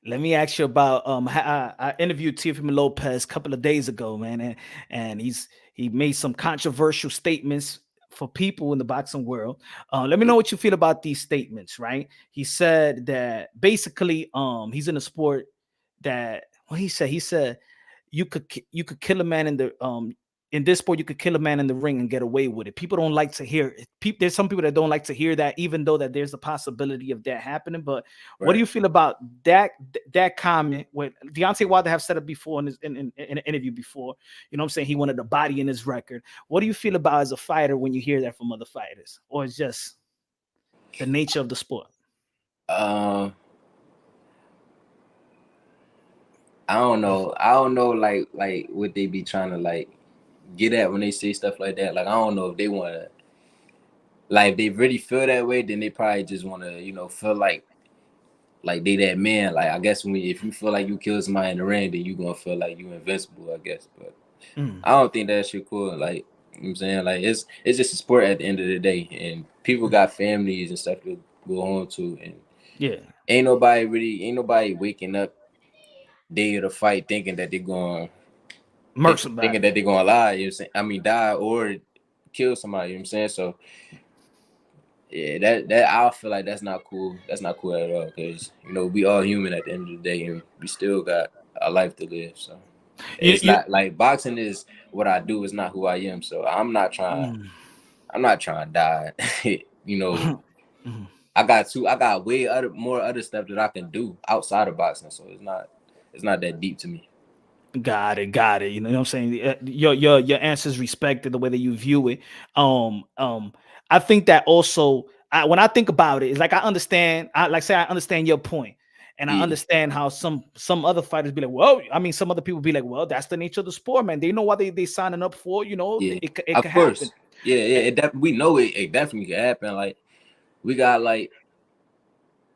Let me ask you about I interviewed Teofimo Lopez a couple of days ago, man, and he made some controversial statements for people in the boxing world. Let me know what you feel about these statements, right? He said that basically he's in a sport that what he said you could kill a man in this sport, you could kill a man in the ring and get away with it. People don't like to hear it. There's some people that don't like to hear that, even though that there's a possibility of that happening. But what do Right. you feel about that comment? What Deontay Wilder have said it before in an interview before. You know what I'm saying? He wanted a body in his record. What do you feel about as a fighter when you hear that from other fighters? Or it's just the nature of the sport? I don't know. I don't know like what they be trying to like get at when they say stuff like that. Like I don't know if they want to like if they really feel that way, then they probably just want to feel like they that man. Like I guess if you feel like you kill somebody in the ring, then you gonna feel like you invincible. I guess, but Mm, I don't think that shit cool. Like you know what I'm saying, like it's just a sport at the end of the day, and people mm. got families and stuff to go home to, and Yeah. ain't nobody waking up day of the fight Murk thinking somebody. that they're gonna lie. You know what I'm saying? I mean, die or kill somebody. You know what I'm saying? So yeah, that I feel like that's not cool. That's not cool at all because we all human at the end of the day, and we still got a life to live. So it's You not like boxing is what I do. It's not who I am. So I'm not trying. mm. I'm not trying to die. you know, Mhm. I got more other stuff that I can do outside of boxing. So it's not that deep to me. Got it, got it. You know what I'm saying? Your answers respected the way that you view it. Um, um, I think that also when I think about it, it's like I understand. I understand your point, and I Yeah, understand how some other fighters be like, well, I mean, some other people be like, well, that's the nature of the sport, man. They know what they signing up for. You know, yeah, it of could happen. course. Yeah, yeah. Eh, We know it definitely can happen. Like we got like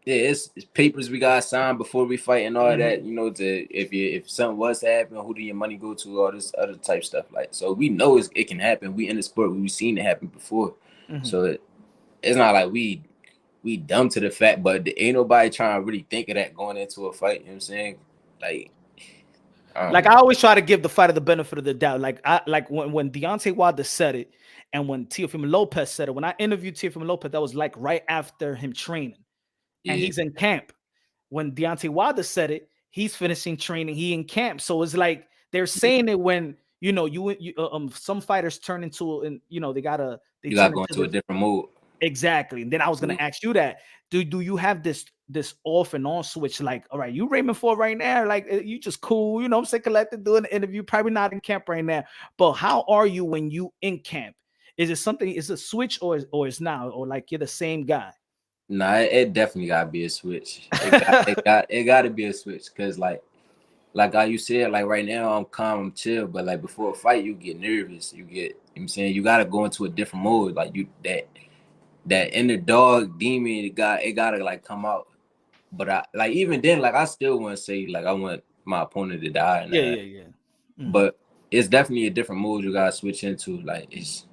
yeah, it's papers we got signed before we fight and all mhm, that. To if something was to happen, who do your money go to? All this other type stuff. Like so, we know it can happen. We in the sport, we've seen it happen before. mhm. So it's not like we dumb to the fact, but ain't nobody trying to really think of that going into a fight. You know what I'm saying? Like I don't Like know. I always try to give the fighter the benefit of the doubt. Like I like when Deontay Wilder said it, and when Teofimo Lopez said it. When I interviewed Teofimo Lopez, that was like right after him training, and Yeah, he's in camp. When Deontay Wilder said it, he's finishing training. He in camp, so it's like they're yeah. saying it when some fighters turn into and they You turn gotta go into into a this. different mode. Exactly. And then I was gonna Mhm. ask you that. Do you have this off and on switch? Like, all right, you Raymond Ford right now, like you just cool, you know what I'm saying, collected doing the interview, probably not in camp right now. But how are you when you in camp? Is it something, is it a switch or it's now, or like you're the same guy? Nah, it definitely gotta be a switch. It got to be a switch because like how you said, like right now I'm calm, I'm chill, but like before a fight, you get nervous. You know what I'm saying, you gotta go into a different mode. Like that inner dog demon, it gotta like come out. But I like even then, like I still want to say like I want my opponent to die and Yeah, that. yeah, yeah. Mhm. But it's definitely a different mode you gotta switch into. Like it's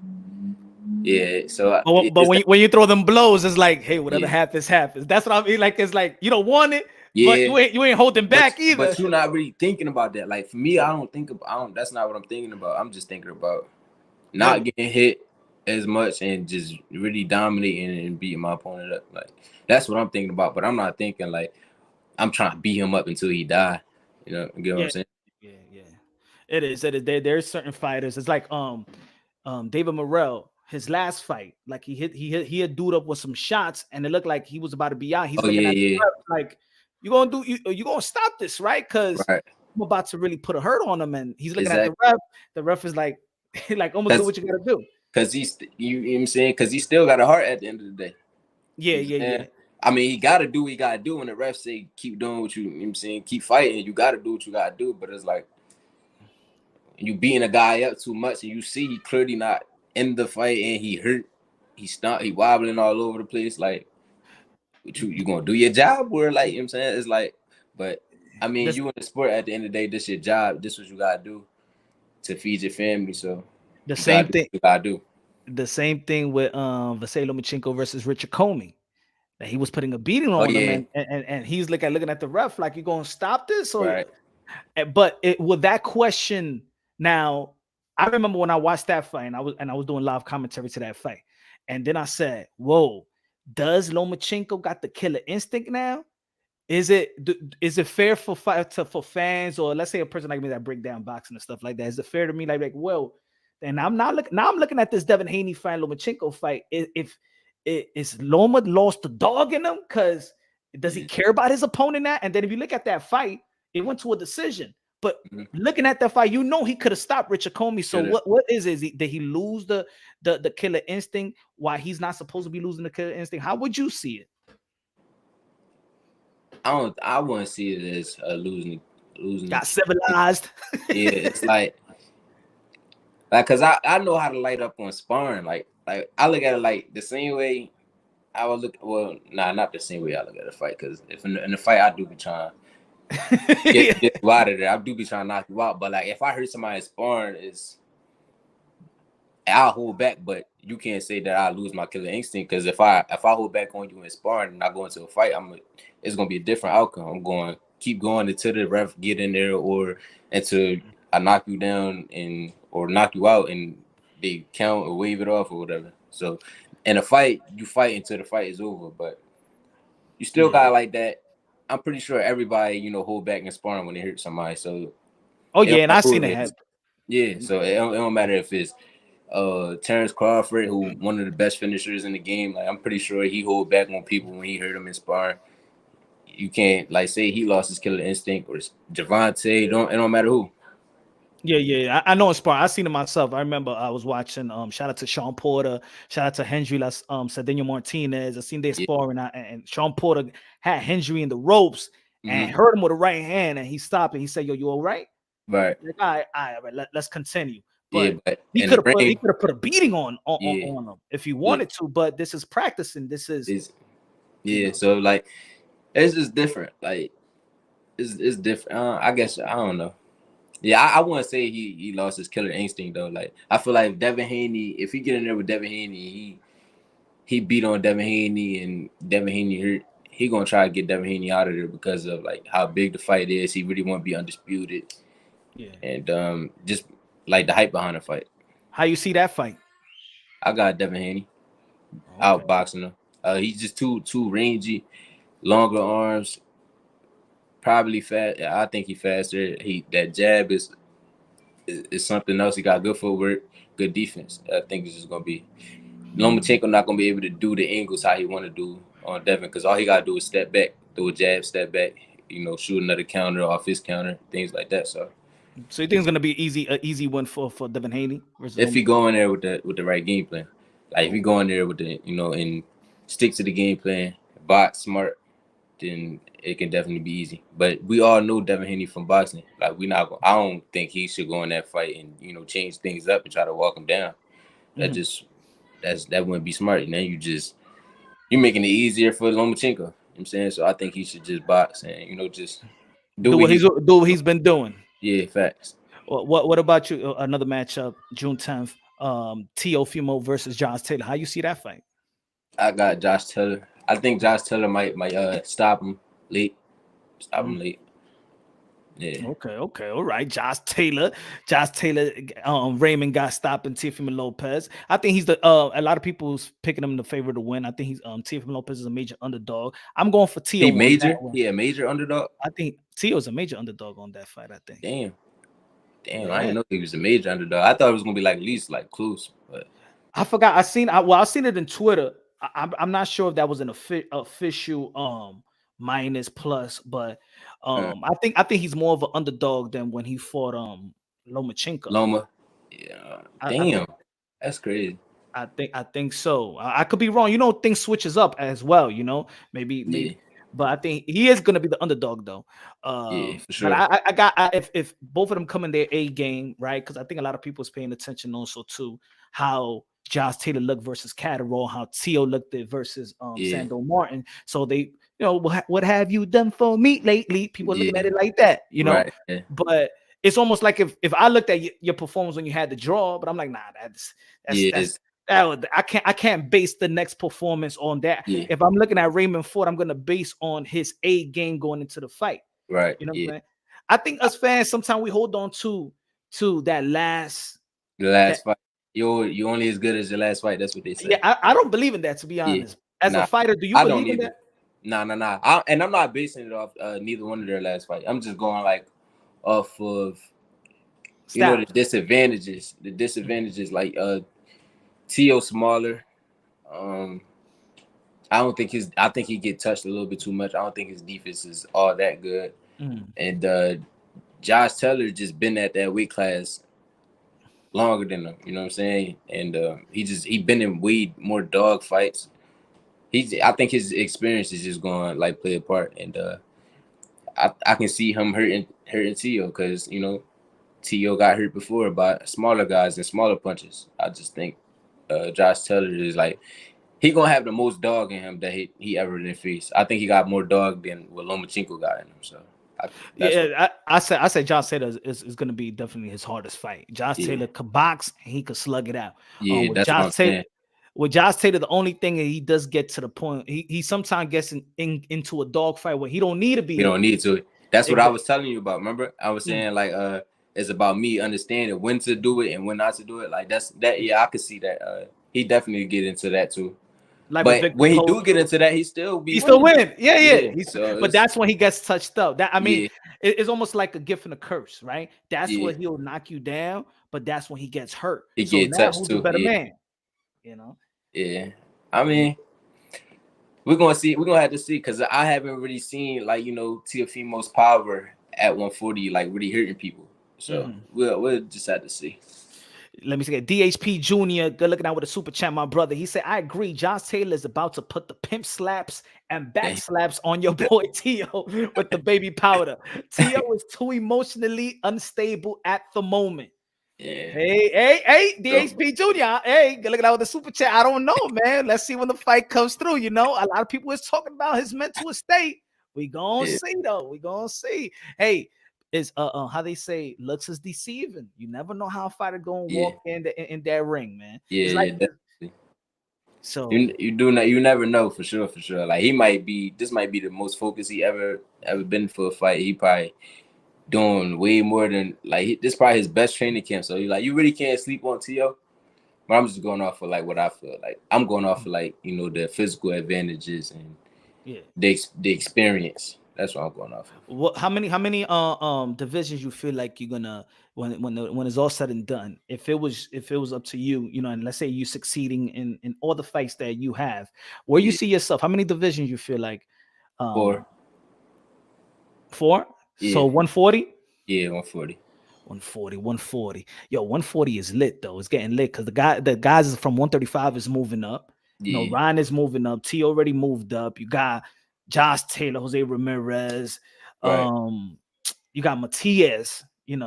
yeah, so But it's when you throw them blows, it's like, hey, whatever yeah, happens, happens. That's what I mean. Like it's like you don't want it, but yeah. you ain't holding back either. But you're not really thinking about that. Like for me, I don't think about. I don't. That's not what I'm thinking about. I'm just thinking about not Really. getting hit as much and just really dominating and beating my opponent up. Like that's what I'm thinking about. But I'm not thinking like I'm trying to beat him up until he die. You get what I'm Yeah, saying? yeah, yeah. It is. It is. There's certain fighters. It's like David Morrell, his last fight, like he had dude up with some shots, and it looked like he was about to be out. He's Oh looking yeah, at the yeah, ref like, you gonna stop this, right? Because right. I'm about to really put a hurt on him, and he's looking at the Exactly. ref. The ref is like, like almost do Because what you gotta do. you know what I'm saying? Because he still got a heart at the end of the day. Yeah, You know yeah, what I'm yeah. saying? I mean, he got to do what he got to do. When the refs say keep doing you know what I'm saying, keep fighting, you got to do what you got to do. But it's like you beating a guy up too much, and you see he clearly not in the fight, and he hurt, he wobbling all over the place. Like, you gonna do your job? Or like, you know what I'm saying, it's like, but I mean, This you in the sport at the end of the day. This your job. This what you gotta do to feed your family. So the you gotta same do thing. what you gotta do. The same thing with Vasily Lomachenko versus Richard Comey. that he was putting a beating Oh on him, yeah, and he's looking at the ref like, you gonna stop this? So, right. but with that question now, I remember when I watched that fight, and I was doing live commentary to that fight, and then I said, "Whoa, does Lomachenko got the killer instinct now? Is it fair for for fans, or let's say a person like me that break down boxing and stuff like that? Is it fair to me like well, then I'm not looking now. I'm looking at this Devin Haney fight, Lomachenko fight. If is Loma lost the dog in him, because does he Yeah. care about his opponent now? And then if you look at that fight, it went to a decision. But Mhm. looking at that fight, you know he could have stopped Richard Comey. So Coulda. what is it? Did he lose the killer instinct? Why he's not supposed to be losing the killer instinct? How would you see it? I wouldn't see it as losing. Got civilized. Yeah, it's like because I know how to light up on sparring. Like I look at it like the same way I would look. Well, nah, not the same way I look at a fight. Because if in the fight I do be trying to get you out of there, I do be trying to knock you out. But like if I hurt somebody sparring, I'll hold back. But you can't say that I lose my killer instinct, because if I hold back on you in sparring and I go into a fight, it's gonna be a different outcome. I'm going to keep going until the ref get in there, or until I knock you down or knock you out and they count or wave it off or whatever. So in a fight, you fight until the fight is over, but you still got like that. I'm pretty sure everybody, hold back in sparring when they hurt somebody. So Oh it don't yeah, and I matter who seen it it is. happen. Yeah, so it don't matter if it's Terrence Crawford, who one of the best finishers in the game. Like I'm pretty sure he hold back on people when he hurt them in sparring. You can't like say he lost his killer instinct, or Gervonta. It don't matter who. Yeah. I know in sparring. I seen it myself. I remember I was watching. Shout out to Sean Porter. Shout out to Henry. Cedeno Martinez. I seen they Yeah. sparring, and Sean Porter had Henry in the ropes and Mhm. hurt him with a right hand, and he stopped and he said, "Yo, you all right?" Right. Like, all right, let's continue. Yeah, But but he in could the have ring, put a beating on yeah, him if he yeah, wanted to. But this is practicing. This is is you yeah. know. So like, it's just different. Like, it's different. I guess I don't know. Yeah, I wouldn't say he lost his killer instinct though. Like, I feel like Devin Haney, if he get in there with Devin Haney, he beat on Devin Haney, and Devin Haney hurt. He gonna try to get Devin Haney out of there because of like how big the fight is. He really want to be undisputed, Yeah. and just like the hype behind the fight. How you see that fight? I got Devin Haney Okay. outboxing him. He's just too rangy, longer arms, probably fast. I think he faster. That jab is something else. He got good footwork, good defense. I think it's just gonna be Lomachenko not gonna be able to do the angles how he want to do on Devin, because all he gotta do is step back, throw a jab, step back, shoot another counter off his counter, things like that. So So you think it's gonna be an easy one for Devin Haney versus if he Lomachenko? go in there with the right game plan, like if he go in there with the and stick to the game plan, box smart, then it can definitely be easy. But we all know Devin Haney from boxing. Like I don't think he should go in that fight and change things up and try to walk him down. That wouldn't be smart. You're making it easier for Lomachenko. You know what I'm saying? So I think he should just box and just do what he's Do what he's been doing. yeah, facts. What about you? Another matchup, June 10th. Teofimo versus Josh Taylor. How you see that fight? I got Josh Taylor. I think Josh Taylor might stop him late. Yeah. Okay, all right. Josh Taylor, Raymond got stopping Teofimo Lopez. I think he's a lot of people's picking him the favorite to win. I think he's Teofimo Lopez is a major underdog. I'm going for Teo on that one. Yeah, major underdog. I think Teo is a major underdog on that fight. I think. Damn, Yeah. I didn't know he was a major underdog. I thought it was gonna be like at least like close, but I forgot. I seen it in Twitter. I'm not sure if that was an official minus plus, but I think he's more of an underdog than when he fought Lomachenko. Loma. Yeah. Damn. That's crazy. I think so. I could be wrong. Things switches up as well. Maybe. But I think he is going to be the underdog, though. Yeah, for sure. But if both of them come in their A game, right? Because I think a lot of people is paying attention also to how Josh Taylor looked versus Catterall, how Teo looked at versus Sando Martin. So they, what have you done for me lately? People are looking at it like that, Right. Yeah. But it's almost like if I looked at your performance when you had the draw, but I'm like, nah, I can't base the next performance on that. Yeah. If I'm looking at Raymond Ford, I'm gonna base on his A game going into the fight. Right. You know what I'm Yeah. saying? I think us fans sometimes we hold on to that last. The last fight. You only as good as your last fight. That's what they say. Yeah, I don't believe in that, to be Yeah. honest. As a Nah, fighter, do you I don't believe in either. that? Nah. And I'm not basing it off neither one of their last fight. I'm just going like off of the Stats. disadvantages. The disadvantages like T.O. smaller. I think he get touched a little bit too much. I don't think his defense is all that good. And Josh Taylor just been at that weight class longer than him. You know what I'm saying? And he been in way more dog fights. I think his experience is just going to like play a part. And I can see him hurting T.O. because T.O. got hurt before by smaller guys and smaller punches. I just think Josh Taylor is like he gonna have the most dog in him that he ever did face. I think he got more dog than what Lomachenko got in him. So I said Josh Taylor is going to be definitely his hardest fight. Josh Taylor could box and he could slug it out. Yeah, that's what I'm saying. With Josh Taylor, the only thing that he does get to the point, he sometimes gets into a dog fight where he don't need to be. He don't need to. That's what I was telling you about. Remember, I was saying like it's about me understanding when to do it and when not to do it. Like that. Yeah, I could see that. He definitely get into that too. Like but when he do get into that, he still win. Yeah. So but that's when he gets touched up. That I mean, it's almost like a gift and a curse, right? That's where he'll knock you down, but that's when he gets hurt. He so get now touched who's too. a better man? You know? Yeah. I mean, we're gonna see. We're gonna have to see because I haven't really seen like Teofimo's power at 140 like really hurting people. So we'll just have to see. Let me see. DHP Jr. Good looking out with a super chat, my brother. He said, I agree. Josh Taylor is about to put the pimp slaps and back slaps on your boy T.O. with the baby powder. T.O. is too emotionally unstable at the moment. Yeah. Hey, DHP Jr. Hey, good looking out with the super chat. I don't know, man. Let's see when the fight comes through. A lot of people is talking about his mental state. We gonna see though. We gonna see. Hey, is how they say looks is deceiving. You never know how a fighter gonna walk in that ring, man. Yeah, definitely. So you never know for sure. Like this might be the most focused he ever been for a fight. He probably doing way more than like this probably his best training camp. So you really can't sleep on T.O. But I'm just going off of like what I feel like. I'm going off of like the physical advantages and the experience. That's what I'm going off of. What? How many divisions you feel like you're gonna when it's all said and done? If it was up to you, and let's say you succeeding in all the fights that you have, where you see yourself, how many divisions you feel like? 4. Yeah. So 140. Yeah, 140. 140. Yo, 140 is lit though. It's getting lit because the guys from 135 is moving up. Ryan is moving up. T already moved up. You got Josh Taylor, Jose Ramirez. Right. You got Matias. We've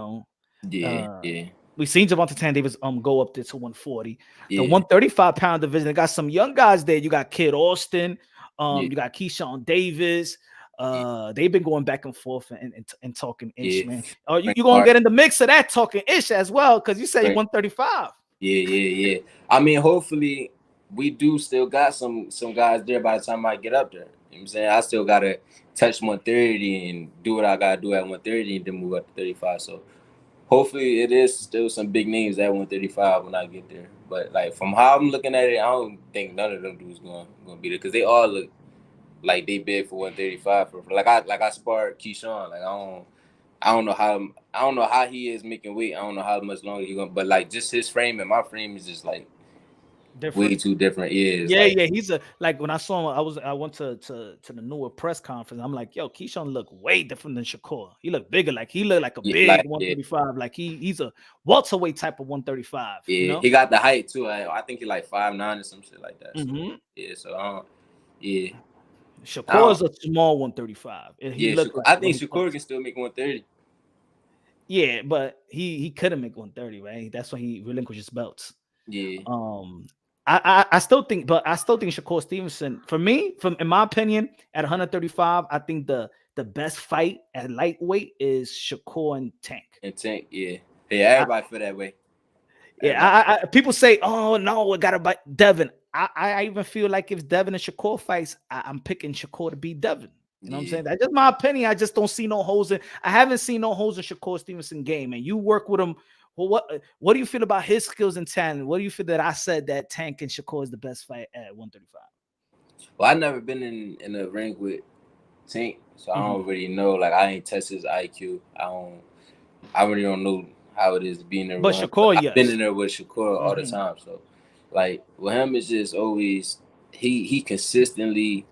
seen Gervonta Davis go up there to 140. The 135-pound division, they got some young guys there. You got Kid Austin. You got Keyshawn Davis. They've been going back and forth and talking ish, man. You gonna get in the mix of that talking ish as well because you say 135. Yeah. I mean, hopefully we do still got some guys there by the time I get up there. You know what I'm saying? I still gotta touch 130 and do what I gotta do at 130 and then move up to 35. So hopefully it is still some big names at 135 when I get there. But like from how I'm looking at it, I don't think none of them dudes gonna be there because they all look like they bid for 135 for like I sparred Keyshawn. Like I don't know how he is making weight. I don't know how much longer he's gonna, but like just his frame and my frame is just like different. Way too different. Yeah. He's like when I saw him, I went to the newer press conference. I'm like, yo, Keyshawn look way different than Shakur. He looked bigger, like he looked like a big 135. Like he's a welterweight type of 135. Yeah, he got the height too. I think he like 5'9" or some shit like that. So, yeah, so Shakur is a small 135. I think Shakur can still make 130. Yeah, but he couldn't make 130, right? That's when he relinquished his belts. Yeah. I still think Shakur Stevenson, in my opinion, at 135, I think the best fight at lightweight is Shakur and Tank. Yeah. Everybody feel that way. Yeah, people say, "Oh no, I gotta buy Devin." I even feel like if Devin and Shakur fights, I'm picking Shakur to beat Devin. You know what I'm saying? That's just my opinion. I just don't see no holes in. I haven't seen no holes in Shakur Stevenson game, and you work with him. Well, what do you feel about his skills and talent? What do you feel that I said that Tank and Shakur is the best fight at 135? Well, I've never been in a ring with Tank, so I don't really know. Like, I ain't test his IQ. I really don't know how it is being there But with him. But Shakur, I've been in yes. there with Shakur all the time. So, like, with him, it's just always he consistently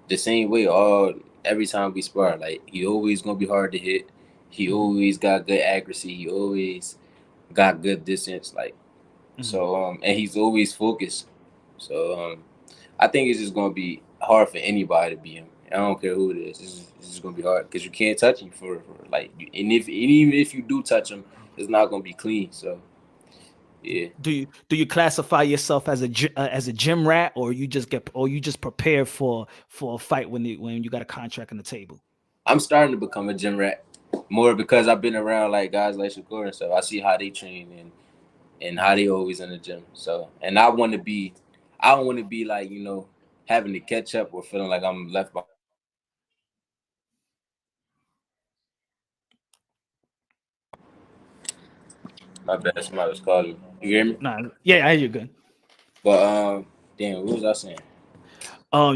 the same way every time we spar. Like, he always gonna be hard to hit. He always got good accuracy. He always got good distance. Like, so and he's always focused. So I think it's just gonna be hard for anybody to beat him. I don't care who it is. It's just gonna be hard because you can't touch him for like. And even if you do touch him, it's not gonna be clean. So yeah. Do you classify yourself as a gym rat, or you just prepare for a fight when you got a contract on the table? I'm starting to become a gym rat more because I've been around like guys like Shakur and stuff. I see how they train and how they always in the gym. So and I don't want to be like, having to catch up or feeling like I'm left behind. My bad, somebody was calling me. You hear me? Nah, yeah, you're good. But damn, what was I saying?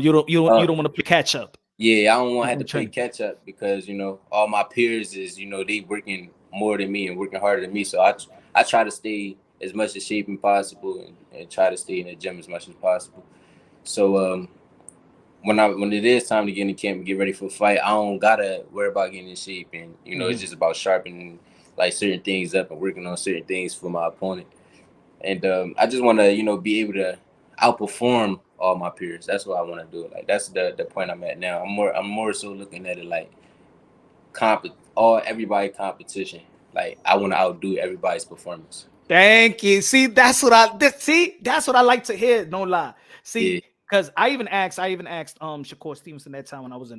You don't want to play catch up. Yeah, I don't want to have to play Training. catch up because all my peers is they working more than me and working harder than me. So I try to stay as much in shape as possible and try to stay in the gym as much as possible. So when it is time to get in the camp and get ready for a fight, I don't gotta worry about getting in shape and it's just about sharpening like certain things up and working on certain things for my opponent. And I just want to be able to outperform all my peers. That's what I want to do. Like that's the point I'm at now. I'm more so looking at it like everybody competition. Like I want to outdo everybody's performance. Thank you. See, that's what I like to hear. No lie. Yeah, See, because I even asked Shakur Stevenson that time when I was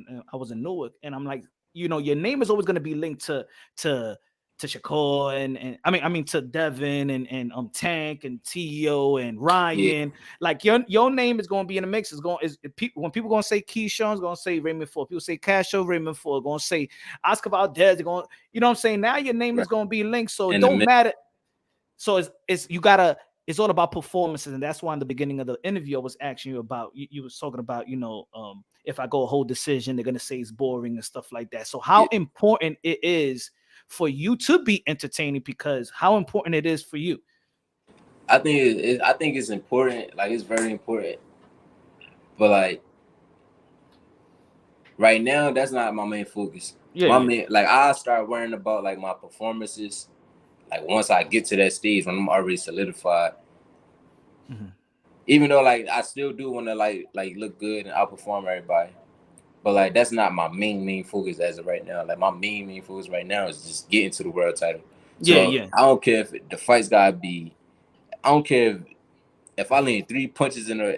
in Newark, and I'm like, your name is always going to be linked to Shakur and I mean to Devin and Tank and Tio and yeah, Ryan. Like your name is going to be in the mix. When people going to say Keyshawn's going to say Raymond Ford. People say Casho Raymond Ford. Going to say Oscar Valdez. They're going, you know what I'm saying? Now your name right. is going to be linked, so it In the don't mix. matter. So it's all about performances, and that's why in the beginning of the interview I was asking you about. You was talking about if I go a whole decision, they're gonna say it's boring and stuff like that. So how Yeah. important it is for you to be entertaining, because how important it is for you. I think it's important. Like it's very important. But like right now, that's not my main focus. My Yeah. main like I start worrying about like my performances. Like once I get to that stage when I'm already solidified. Even though like I still do want to like look good and outperform everybody, but like that's not my main focus as of right now. Like my main focus right now is just getting to the world title. Yeah, So yeah. I don't care if the fight's gotta be. I don't care if I land 3 punches in a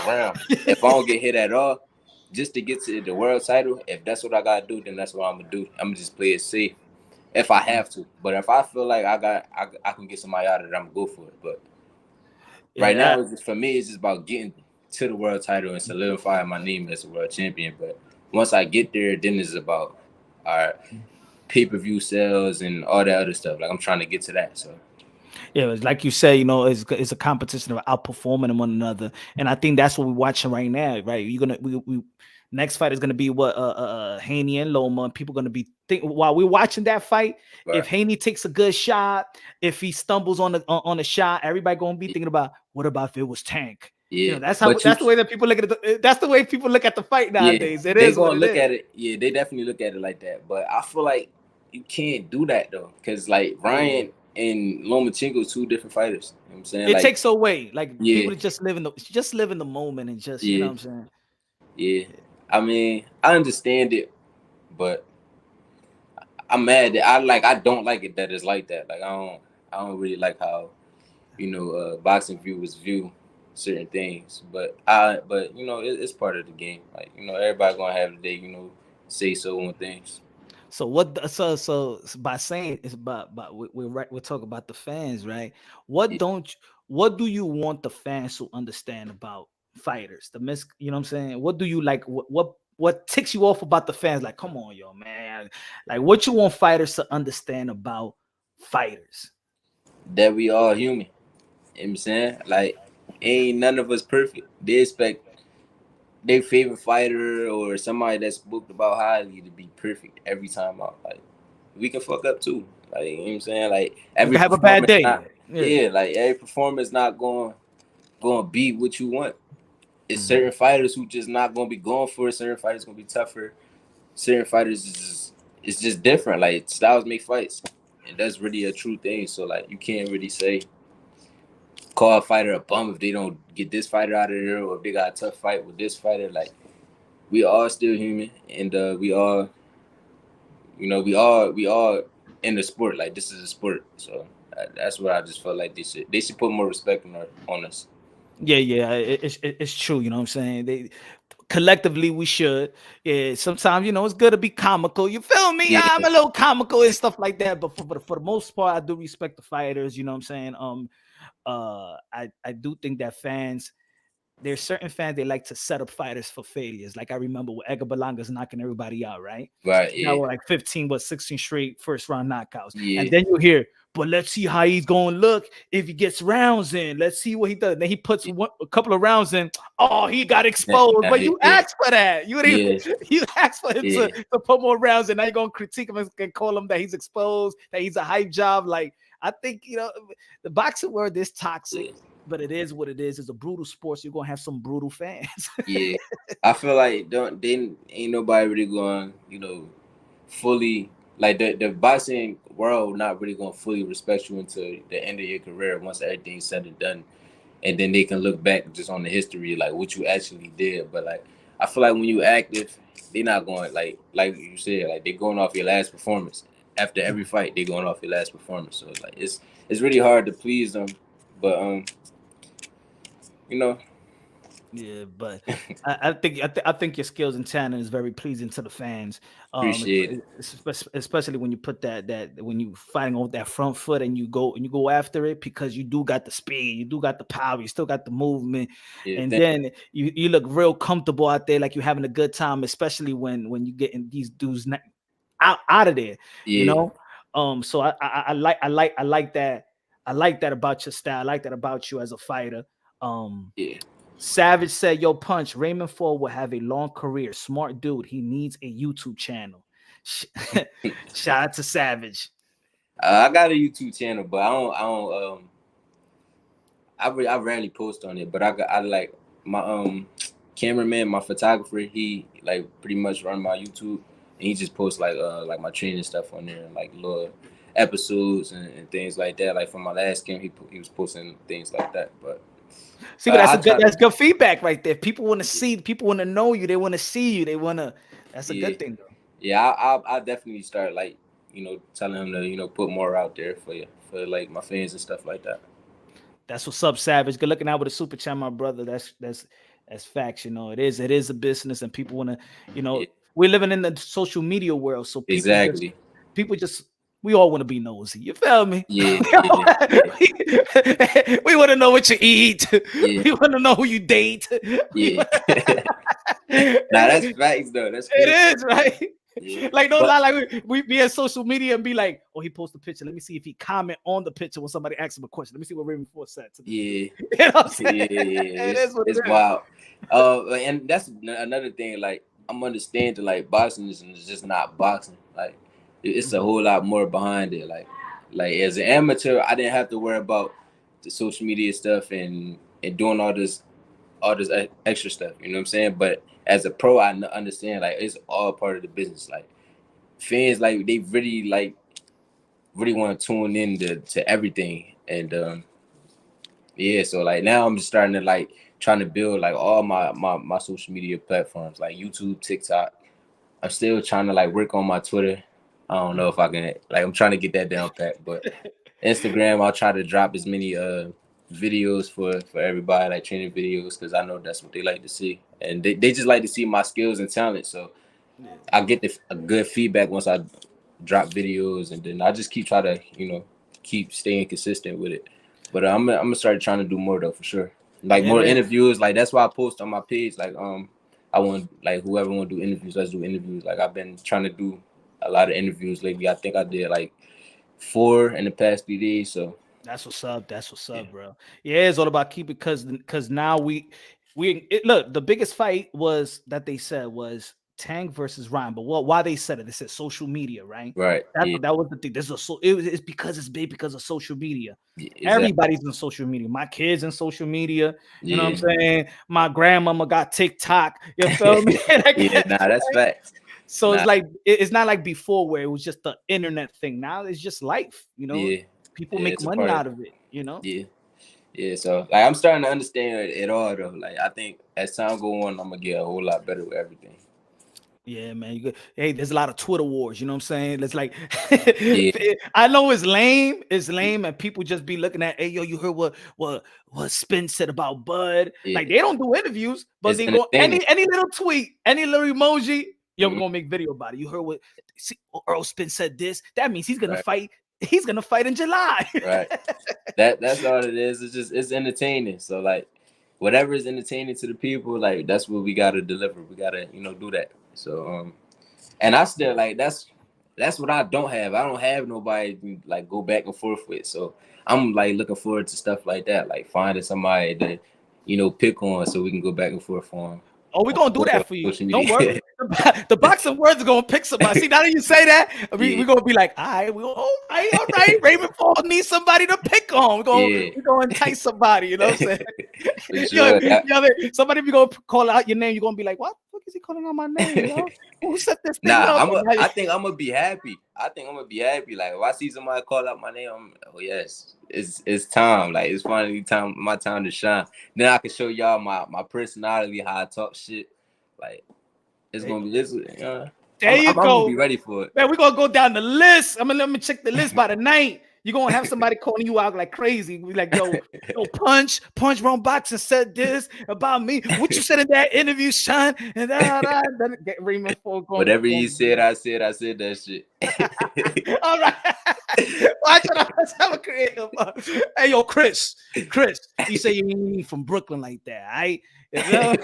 round. If I don't get hit at all, just to get to the world title, if that's what I gotta do, then that's what I'm gonna do. I'm gonna just play it safe if I have to. But if I feel like I can get somebody out of it, I'm gonna go for it. But right Yeah. now, for me, it's just about getting to the world title and solidifying my name as a world champion. But once I get there, then it's about pay-per-view sales and all that other stuff. Like I'm trying to get to that. So Yeah, it's like you say, it's a competition of outperforming one another, and I think that's what we're watching right now, right? You're gonna we next fight is gonna be what Haney and Loma, and people gonna be while we're watching that fight. right. If Haney takes a good shot, if he stumbles on the shot, everybody gonna be thinking about what about if it was Tank? Yeah, That's but the way that people look at it. That's the way people look at the fight yeah, nowadays. It they is what gonna it look is. at it. Yeah, they definitely look at it like that. But I feel like you can't do that though, because like Ryan and Lomachenko, two different fighters. You know what I'm saying? It Like, takes away, like yeah, people to just live in the moment and just yeah, what I'm saying. yeah. I mean, I understand it, but I'm mad that I don't like it that it's like that. Like I don't really like how boxing viewers view certain things. But it's part of the game. Like everybody gonna have their say so on things. So what? So by saying it's about we're talking about the fans, right? What Yeah, don't what do you want the fans to understand about fighters? You know what I'm saying? What do you like? What ticks you off about the fans? Like, come on, yo, man. Like, what you want fighters to understand about fighters? that we all human. You know what I'm saying? Like, ain't none of us perfect. They expect their favorite fighter or somebody that's booked about highly to be perfect every time out. Like, we can fuck up too. Like, you know what I'm saying? Like, You every can have a bad performance day. not, Yeah. yeah, like every performance not going to be what you want. It's Mhm. certain fighters who just not going to be going for it. Certain fighters going to be tougher. Certain fighters it's just different. Like, styles make fights. And that's really a true thing. So, like, you can't really say call a fighter a bum if they don't get this fighter out of there, or if they got a tough fight with this fighter. Like, we all still human, and we all, we all in the sport. Like, this is a sport, so that's what I just felt like they should put more respect on us. Yeah, it's true. You know what I'm saying? They collectively we should. Yeah, sometimes it's good to be comical. You feel me? Yeah, I'm a little comical and stuff like that. But for the most part, I do respect the fighters. You know what I'm saying? I do think that fans. There's certain fans they like to set up fighters for failures. Like I remember with Edgar Belanga's knocking everybody out, right? right. That Yeah, were like 16 straight first round knockouts. And yeah, then you hear, but let's see how he's going to look if he gets rounds in. Let's see what he does. Then he puts a couple of rounds in. Oh, he got exposed. But you yeah, asked for that. You didn't. yeah, You asked for him yeah, to put more rounds in. Now you're going to critique him and call him that he's exposed, that he's a hype job. Like, I think, the boxing world is toxic, yeah. but it is what it is. It's a brutal sport. So you're going to have some brutal fans. Yeah. I feel like don't they ain't nobody really going, fully like the boxing world not really gonna fully respect you until the end of your career once everything's said and done, and then they can look back just on the history like what you actually did. But like I feel like when you active, they're not going like you said, like they're going off your last performance. After every fight, they're going off your last performance. So like it's really hard to please them, but you know, Yeah, but I think your skills and talent is very pleasing to the fans. appreciate it. Especially when you put that when you fighting off that front foot and you go after it because you do got the speed, you do got the power, you still got the movement, Yeah, and then you look real comfortable out there, like you're having a good time, especially when you getting these dudes out of there, you yeah, know. So I like that. I like that about your style. I like that about you as a fighter. Um, yeah. Savage said, "Yo, Punch, Raymond Ford will have a long career. Smart dude. He needs a YouTube channel." Shout out to Savage. I got a YouTube channel, but I rarely post on it. But I like my cameraman, my photographer. He like pretty much run my YouTube, and he just posts like my training stuff on there, and like little episodes and things like that. Like from my last game, he was posting things like that. But See, but that's I a good try to, that's good feedback right there. People want to see, people want to know you, they want to see you, they want to. That's a yeah, good thing, though. yeah. I definitely start like telling him to put more out there for you for like my fans and stuff like that. That's what's up, Savage. Good looking out with a super chat, my brother. That's facts. It is a business, and people want to. Yeah, We're living in the social media world, so exactly. people just, we all want to be nosy. You feel me? Yeah, yeah, yeah, We want to know what you eat. yeah, We want to know who you date. yeah. Nah, that's it facts though. That's crazy. is right. Yeah, Like no but lie, like we be at social media and be like, oh, he posted a picture. Let me see if he comment on the picture when somebody asks him a question. Let me see what Raven Ford said to this dude. yeah, You know what I'm yeah, saying? yeah. It is what it It's is. wild. And that's another thing. Like I'm understanding, like boxing is just not boxing. Like it's a Mhm. whole lot more behind it. Like as an amateur, I didn't have to worry about the social media stuff and doing all this extra stuff. You know what I'm saying? But as a pro, I understand like it's all part of the business. Like fans, like they really want to tune in to everything, and yeah. So like now I'm just starting to like trying to build like all my social media platforms like YouTube, TikTok. I'm still trying to like work on my Twitter. I don't know if I can like I'm trying to get that down pat, but Instagram I'll try to drop as many videos for everybody, like training videos, because I know that's what they like to see, and they just like to see my skills and talent. So I get a good feedback once I drop videos, and then I just keep try to keep staying consistent with it. But I'm gonna start trying to do more though for sure. Like Yeah, more man. interviews. Like that's why I post on my page. Like I want like whoever want to do interviews, let's do interviews. Like I've been trying to do a lot of interviews lately. I think I did like 4 in the past 3 days. So That's what's up. That's what's up, bro. Yeah, it's all about keeping because now look, the biggest fight was that they said was Tank versus Ryan. But why they said it? They said social media, right? right, That was the thing. It's because it's big because of social media. yeah, exactly. Everybody's in social media. My kids in social media. You know what Yeah. I'm saying? My grandmama got TikTok. You feel me? Yeah, nah, that's facts. So Nah. it's like it's not like before where it was just the internet thing. Now it's just life. You know, Yeah, people yeah, make it's a money part out of of it. You know. yeah. Yeah, so like I'm starting to understand it all though. Like I think as time go on, I'm gonna get a whole lot better with everything. Yeah, man. Hey, there's a lot of Twitter wars. You know what I'm saying? It's like, Yeah. I know it's lame. It's lame, and people just be looking at, hey, yo, you heard what Spin said about Bud? Yeah. Like they don't do interviews, but It's they go entertaining. any little tweet, any little emoji. Yo, we're Mhm. gonna make video about it. You heard what Earl Spin said? This that means he's gonna Right. fight. He's gonna fight in July. Right. That's all it is. It's entertaining. So like whatever is entertaining to the people, like that's what we gotta deliver. We gotta, do that. So and I still like that's what I don't have. I don't have nobody to like go back and forth with. So I'm like looking forward to stuff like that, like finding somebody that, pick on so we can go back and forth on. Oh, we're gonna do that for you. Social Don't media. worry. The boxing words are gonna pick somebody. See, now that you say that, we're Yeah. gonna be like, all right, all right. Raymond Paul needs somebody to pick on. We're gonna entice somebody, you know what I'm saying? Sure. Somebody be gonna call out your name, you're gonna be like, what the fuck is he calling out my name? Yo? Who set this thing Nah, up? I think I'm gonna be happy. Like if I see somebody call out my name, oh yes, it's time. Like it's finally my time to shine. Then I can show y'all my personality, how I talk shit. Like it's gonna be this. There I'm go. gonna be ready for it. Man, we're gonna go down the list. Let me check the list by the night. You're gonna have somebody calling you out like crazy. We like, yo, Punch Wrong Boxing said this about me. What you said in that interview, Sean? And then get Raymond Paul going. Whatever you said, I said that shit. All right. Watch it. I'm a creative. Hey, yo, Chris, you say you ain't from Brooklyn like that, all right? You know?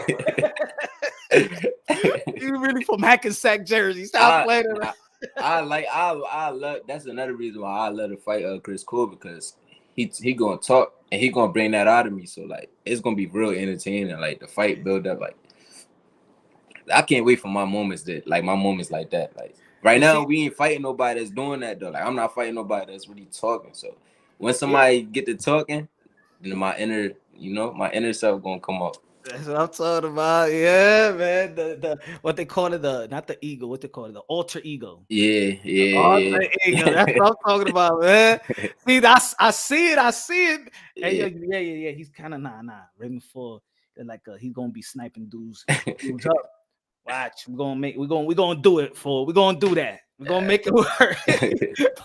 You really from Hackensack, Jersey. Stop playing around. I love. That's another reason why I love to fight Chris Cole, because he gonna talk and he gonna bring that out of me. So like it's gonna be real entertaining. Like the fight build up. Like I can't wait for my moments like that. Like right now we ain't fighting nobody that's doing that though. Like I'm not fighting nobody that's really talking. So when somebody get to talking, then my inner self gonna come up. That's what I'm talking about. Yeah, man. The what they call it, not the ego, what they call it, the alter ego. Yeah. Alter ego. That's what I'm talking about, man. See, I see it. Hey, yeah. He's kind of nah. Raymond Ford, like he's gonna be sniping dudes up. Watch, we're gonna do it for. We're gonna do that. We're gonna make it work.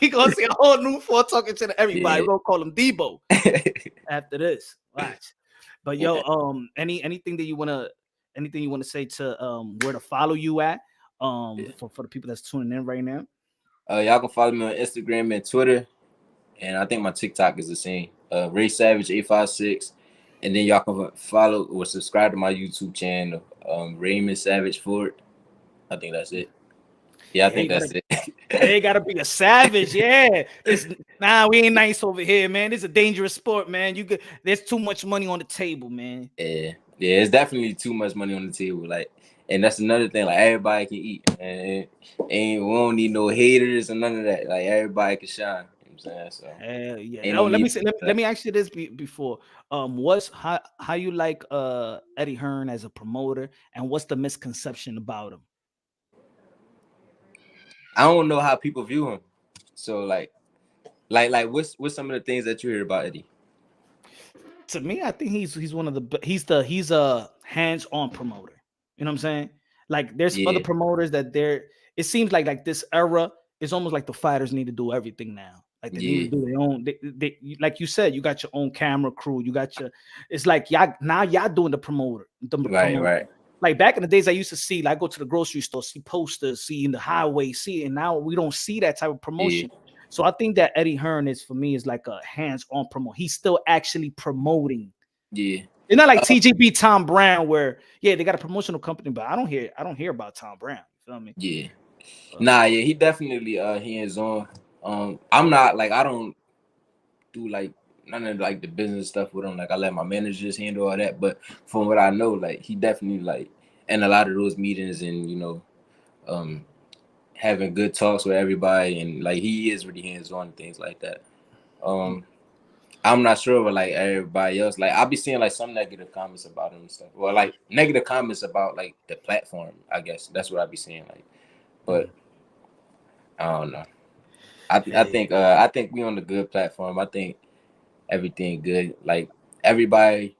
We're gonna see a whole new Ford talking to everybody. We're gonna call him Debo after this. Watch. But yo, anything you wanna say to where to follow you at for the people that's tuning in right now? Y'all can follow me on Instagram and Twitter, and I think my TikTok is the same. Ray Savage 856, and then y'all can follow or subscribe to my YouTube channel, Raymond Savage Ford. I think that's it. Yeah, I think that's it. They gotta be a savage, yeah. We ain't nice over here, man. It's a dangerous sport, man. There's too much money on the table, man. Yeah, it's definitely too much money on the table. Like, and that's another thing. Like everybody can eat, and we don't need no haters and none of that. Like everybody can shine. You know what I'm saying? So yeah. Let me ask you this before. How you like Eddie Hearn as a promoter, and what's the misconception about him? I don't know how people view him. So like what's some of the things that you hear about Eddie? To me, I think he's one of the he's a hands-on promoter. You know what I'm saying? Like there's other promoters that it seems like this era is almost like the fighters need to do everything now. Like they need to do their own. They like you said, you got your own camera crew. You got it's like y'all doing the promoter. Right. like back in the days, I used to see, like, go to the grocery store, see posters, see in the highway, see, and now we don't see that type of promotion. So I think that Eddie Hearn is, for me, is like a hands-on promote. He's still actually promoting. Yeah. It's not like TGB Tom Brown, where they got a promotional company, but I don't hear about Tom Brown. You feel me? Yeah. Nah, yeah, he definitely hands-on. I'm not like, I don't do like none of like the business stuff with him. Like, I let my managers handle all that. But from what I know, like, he definitely like in a lot of those meetings and, you know, having good talks with everybody, and like he is really hands-on and things like that. I'm not sure about like everybody else. Like, I'll be seeing like some negative comments about him and stuff. Well, like negative comments about like the platform, I guess. That's what I'll be seeing. Like, but I don't know. I think we on the good platform. I think everything good. Like, everybody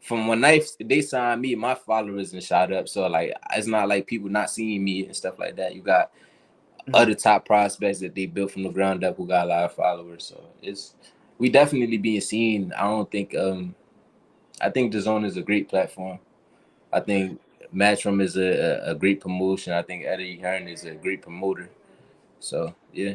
from when they signed me, my followers and shot up. So like, it's not like people not seeing me and stuff like that. You got other top prospects that they built from the ground up who got a lot of followers. So we definitely being seen. I don't think I think the Zone is a great platform. I think Matchroom is a great promotion. I think Eddie Hearn is a great promoter. So yeah.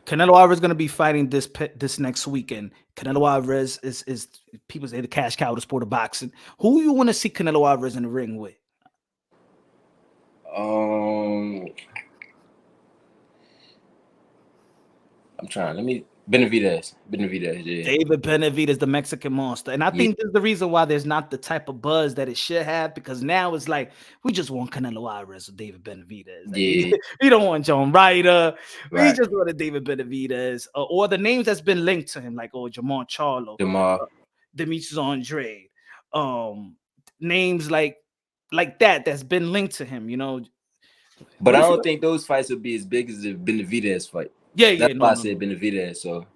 Canelo Alvarez is going to be fighting this next weekend. Canelo Alvarez is people say the cash cow of the sport of boxing. Who you want to see Canelo Alvarez in the ring with? I'm trying. Benavidez, yeah. David Benavidez, the Mexican monster. And I think this is the reason why there's not the type of buzz that it should have, because now it's like, we just want Canelo Alvarez or David Benavidez. Like, we don't want John Ryder. Right. We just want a David Benavidez or the names that's been linked to him, like Jamon Charlo, Demetrius Andre, names like that's been linked to him, you know. But I don't think those fights would be as big as the Benavidez fight. That's why I said Benavidez. So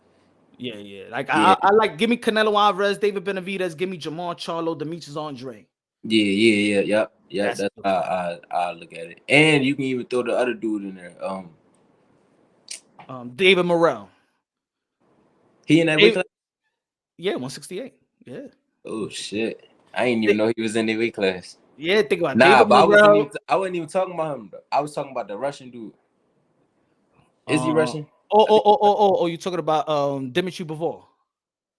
yeah. Like, I like, give me Canelo Alvarez, David Benavidez, give me Jamon Charlo, Demetrius Andre. Yep. That's how I look at it. And you can even throw the other dude in there. David Morrell. He in that weight class? Yeah, 168. Yeah. Oh shit. I didn't even know he was in the weight class. Yeah, think about David Morrell. I wasn't even talking about him. I was talking about the Russian dude. Is he Russian? Oh, you talking about Dmitry Bivol?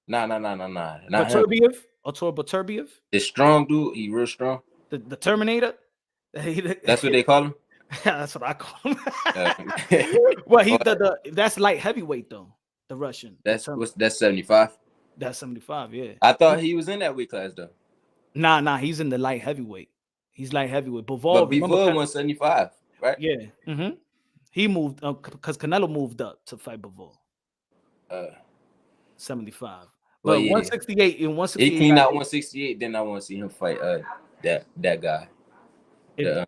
Nah. Baturbiev? Artur Baturbiev? The strong dude, he real strong. The Terminator? That's what they call him? That's what I call him. Well, that's light heavyweight though. The Russian. That's 75. That's 75, yeah. I thought he was in that weight class though. Nah, he's in the light heavyweight. He's light heavyweight. Bivol 175, right? Yeah. Mm-hmm. He moved up because Canelo moved up to fight Bivol. 75. But 168 and 168. He cleaned out 168. Then I want to see him fight that guy, the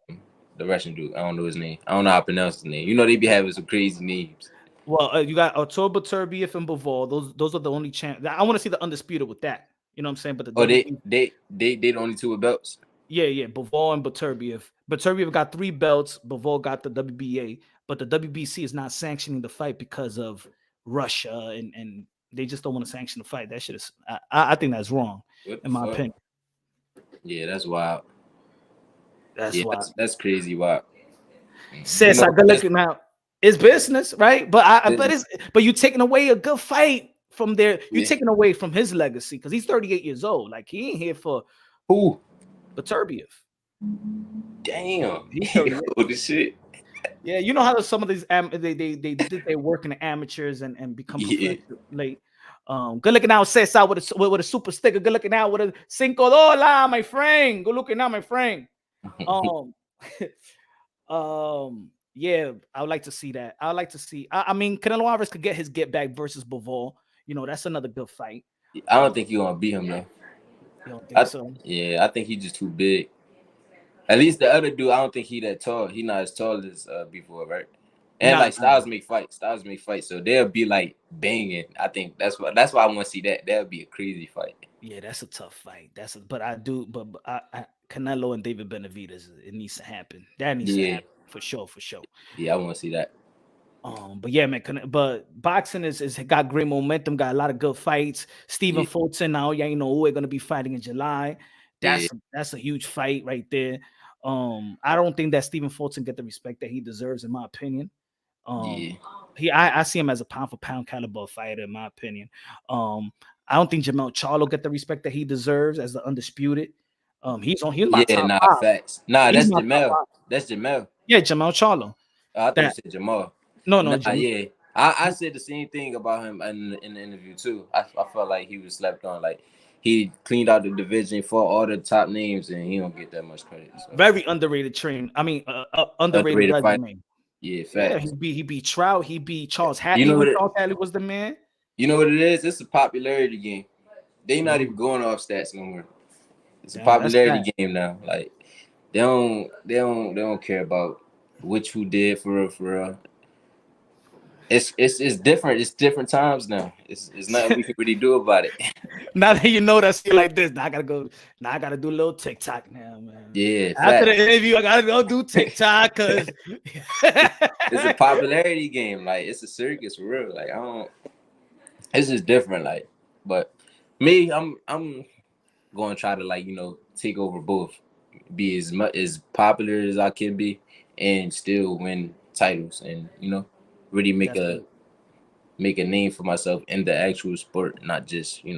Russian dude. I don't know his name. I don't know how to pronounce his name. You know, they be having some crazy names. Well, you got Artur Baturbiev and Bivol. Those are the only champ. I want to see the undisputed with that. You know what I'm saying? But they the only two with belts. Yeah. Bivol and Baturbiev. Baturbiev got 3 belts. Bivol got the WBA, but the WBC is not sanctioning the fight because of Russia, and they just don't want to sanction the fight. That shit is. I think that's wrong, in my opinion. Yeah, that's wild. That's wild. That's crazy wild. Sis, I good looking out. It's business, right? But but you taking away a good fight from there. You taking away from his legacy because he's 38 years old. Like, he ain't here for who? Baturbiev. Damn, he's 38. This shit. Yeah, you know how some of these they did their work in the amateurs and become late. Good looking out, Cesar with a super sticker. Good looking out with a Cinco Dola, my friend. Good looking out, my friend. Yeah, I would like to see that. I would like to see. I mean, Canelo Alvarez could get his get back versus Bivol. You know, that's another good fight. I don't think you're gonna beat him though. You don't think so? Yeah, I think he's just too big. At least the other dude, I don't think he that tall. He not as tall as before, right? And Styles make fights. So they'll be like banging. I think that's why I want to see that. That'll be a crazy fight. Yeah, that's a tough fight. But Canelo and David Benavidez, it needs to happen. That needs to happen for sure. Yeah, I want to see that. But yeah, man. But boxing is got great momentum. Got a lot of good fights. Stephen Fulton now, you know, we're gonna be fighting in July. That's a huge fight right there. I don't think that Stephen Fulton get the respect that he deserves, in my opinion. Yeah. I see him as a pound for pound caliber fighter, in my opinion. I don't think Jamel Charlo get the respect that he deserves as the undisputed. He's my Yeah, top nah, five. facts. Nah, He's that's my top Jamel. five. That's Jamel. Yeah, Jamel Charlo. I thought you That said Jamal. no, Nah, no, Jamel. yeah. I said the same thing about him in the interview too. I felt like he was slept on. Like he cleaned out the division, fought all the top names, and he don't get that much credit. So Very underrated train. I mean, underrated underrated fight. resume. Yeah, Yeah, facts. he beat Trout. He beat Charles You Hatley know when what it, Charles Hatley was the man. you know what it is? It's a popularity game. They not even Mhm. going off stats no more. It's a Yeah, that's popularity that. game now. Like they don't care about which who did for real, for real. It's different. It's different times now. It's nothing we can really do about it. Now that you know that's like this, now I gotta go. Now I gotta do a little TikTok now, man. Yeah, After the facts. interview, I gotta go do TikTok because It's a popularity game. Like it's a circus for real. Like I don't. It's just different. Like, but me, I'm going to try to like take over both, be as much as popular as I can be, and still win titles, and really definitely. make a name for myself in the actual sport, not just in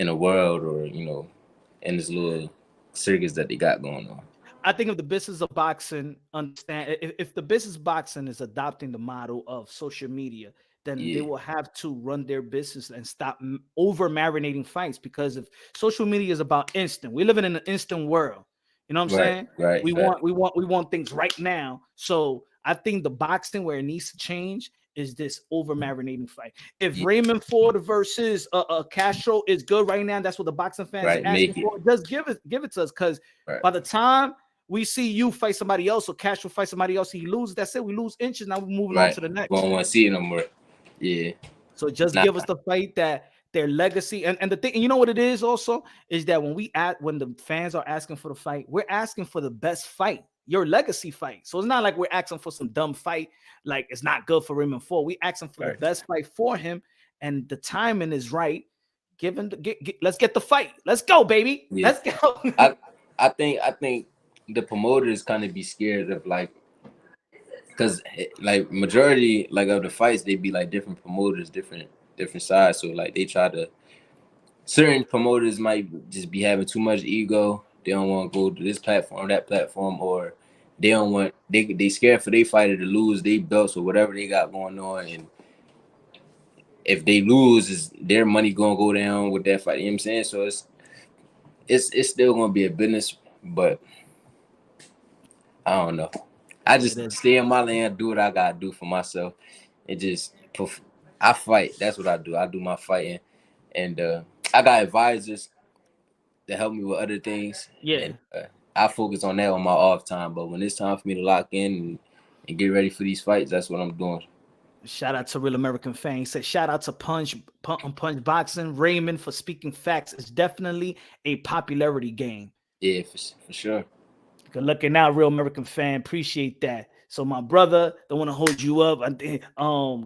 the world or in this little circus that they got going on. I think if the business of boxing understand if the business of boxing is adopting the model of social media, then they Yeah, will have to run their business and stop over marinating fights because if social media is about instant, we're living in an instant world. You know what I'm right, saying? right, fact. We want things right now. So I think the boxing where it needs to change is this over marinating fight. If Yeah, Raymond Ford versus Castro is good right now, that's what the boxing fans are right, asking make it for. Just give it to us because right. by the time we see you fight somebody else or Castro fight somebody else, he loses. That's it. We lose inches. Now we're moving on Right. to the We next. don't want to see it no more. Yeah. So just Nah. give us the fight that their legacy and the thing. And you know what it is also is that when the fans are asking for the fight, we're asking for the best fight, your legacy fight. So it's not like we're asking for some dumb fight, like it's not good for Raymond Ford. We asking for the Right. best fight for him, and the timing is right. Let's get the fight. Let's go, baby. Yeah. Let's go. I think the promoters kind of be scared of like, because like majority like of the fights they be like different promoters, different sides. So like they try to certain promoters might just be having too much ego. They don't want to go to this platform, that platform, or they don't want they scared for their fighter to lose their belts or whatever they got going on. And if they lose, is their money gonna go down with that fight? You know what I'm saying? So it's still gonna be a business, but I don't know. I It just is. stay in my lane, do what I gotta do for myself, and just I fight. That's what I do. I do my fighting, and I got advisors that help me with other things. Yeah. And I focus on that on my off time. But when it's time for me to lock in and get ready for these fights, that's what I'm doing. Shout out to Real American Fan. He said, shout out to Punch Boxing, Raymond for speaking facts. It's definitely a popularity game. Yeah, for sure. Good looking out, Real American Fan. Appreciate that. So my brother, don't want to hold you up.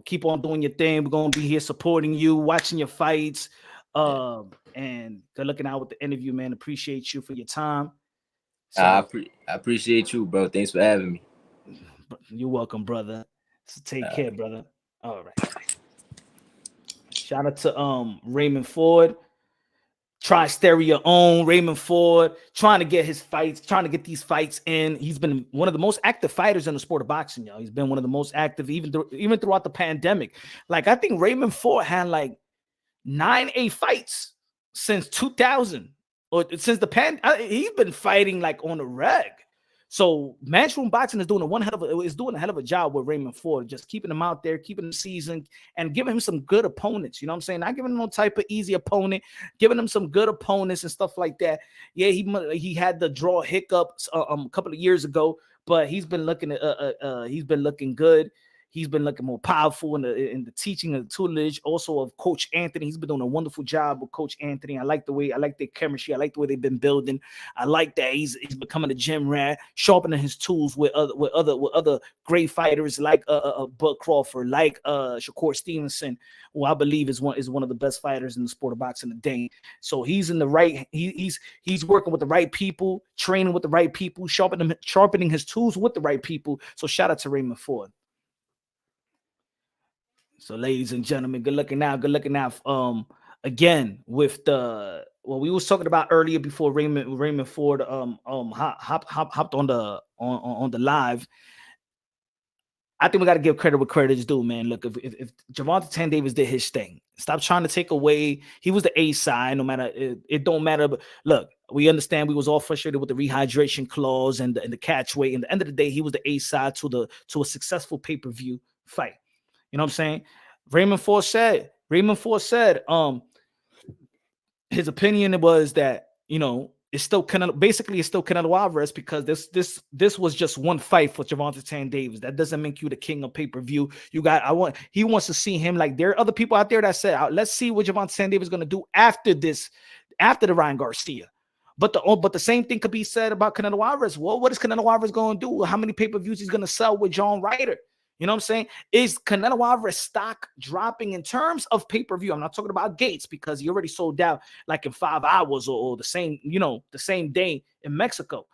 Keep on doing your thing. We're gonna be here supporting you, watching your fights. And good looking out with the interview, man. Appreciate you for your time. So I appreciate you, bro. Thanks for having me. you're welcome, brother. So take care, brother. All right. Shout out to Raymond Ford. Tri-Stereo own Raymond Ford, trying to get these fights in. He's been one of the most active fighters in the sport of boxing, y'all. He's been one of the most active even throughout the pandemic. Like I think Raymond Ford had like 9 fights since 2000 or since the he's been fighting like on the reg. So Matchroom Boxing is doing a hell of a job with Raymond Ford, just keeping him out there, keeping him seasoned, and giving him some good opponents. You know what I'm saying? Not giving him no type of easy opponent, giving him some good opponents and stuff like that. Yeah, he had the draw hiccups a couple of years ago, but he's been looking good. He's been looking more powerful in the teaching and the tutelage, also of Coach Anthony. He's been doing a wonderful job with Coach Anthony. I like their chemistry. I like the way they've been building. I like that he's becoming a gym rat, sharpening his tools with other great fighters like Bud Crawford, like Shakur Stevenson, who I believe is one of the best fighters in the sport of boxing today. So he's in the right. He's working with the right people, training with the right people, sharpening his tools with the right people. So shout out to Raymond Ford. So, ladies and gentlemen, good looking now. Again, with what we was talking about earlier before Raymond Ford hopped on the live. I think we got to give credit where credit is due, man. Look, if Gervonta Tank Davis did his thing, stop trying to take away. He was the A side. No matter it don't matter. But look, we understand we was all frustrated with the rehydration clause and the catch weight. And at the end of the day, he was the A side to a successful pay-per-view fight. You know what I'm saying? Raymond Ford said, his opinion was that, you know, it's still Canelo Alvarez, because this was just one fight for Gervonta Tank Davis. That doesn't make you the king of pay-per-view. He wants to see him. Like, there are other people out there that said, let's see what Gervonta Tank Davis is going to do after the Ryan Garcia. But the same thing could be said about Canelo Alvarez. Well, what is Canelo Alvarez going to do? How many pay-per-views he's going to sell with John Ryder? You know what I'm saying? Is Canelo Alvarez stock dropping in terms of pay-per-view? I'm not talking about Gates, because he already sold out like in 5 hours or the same day in Mexico.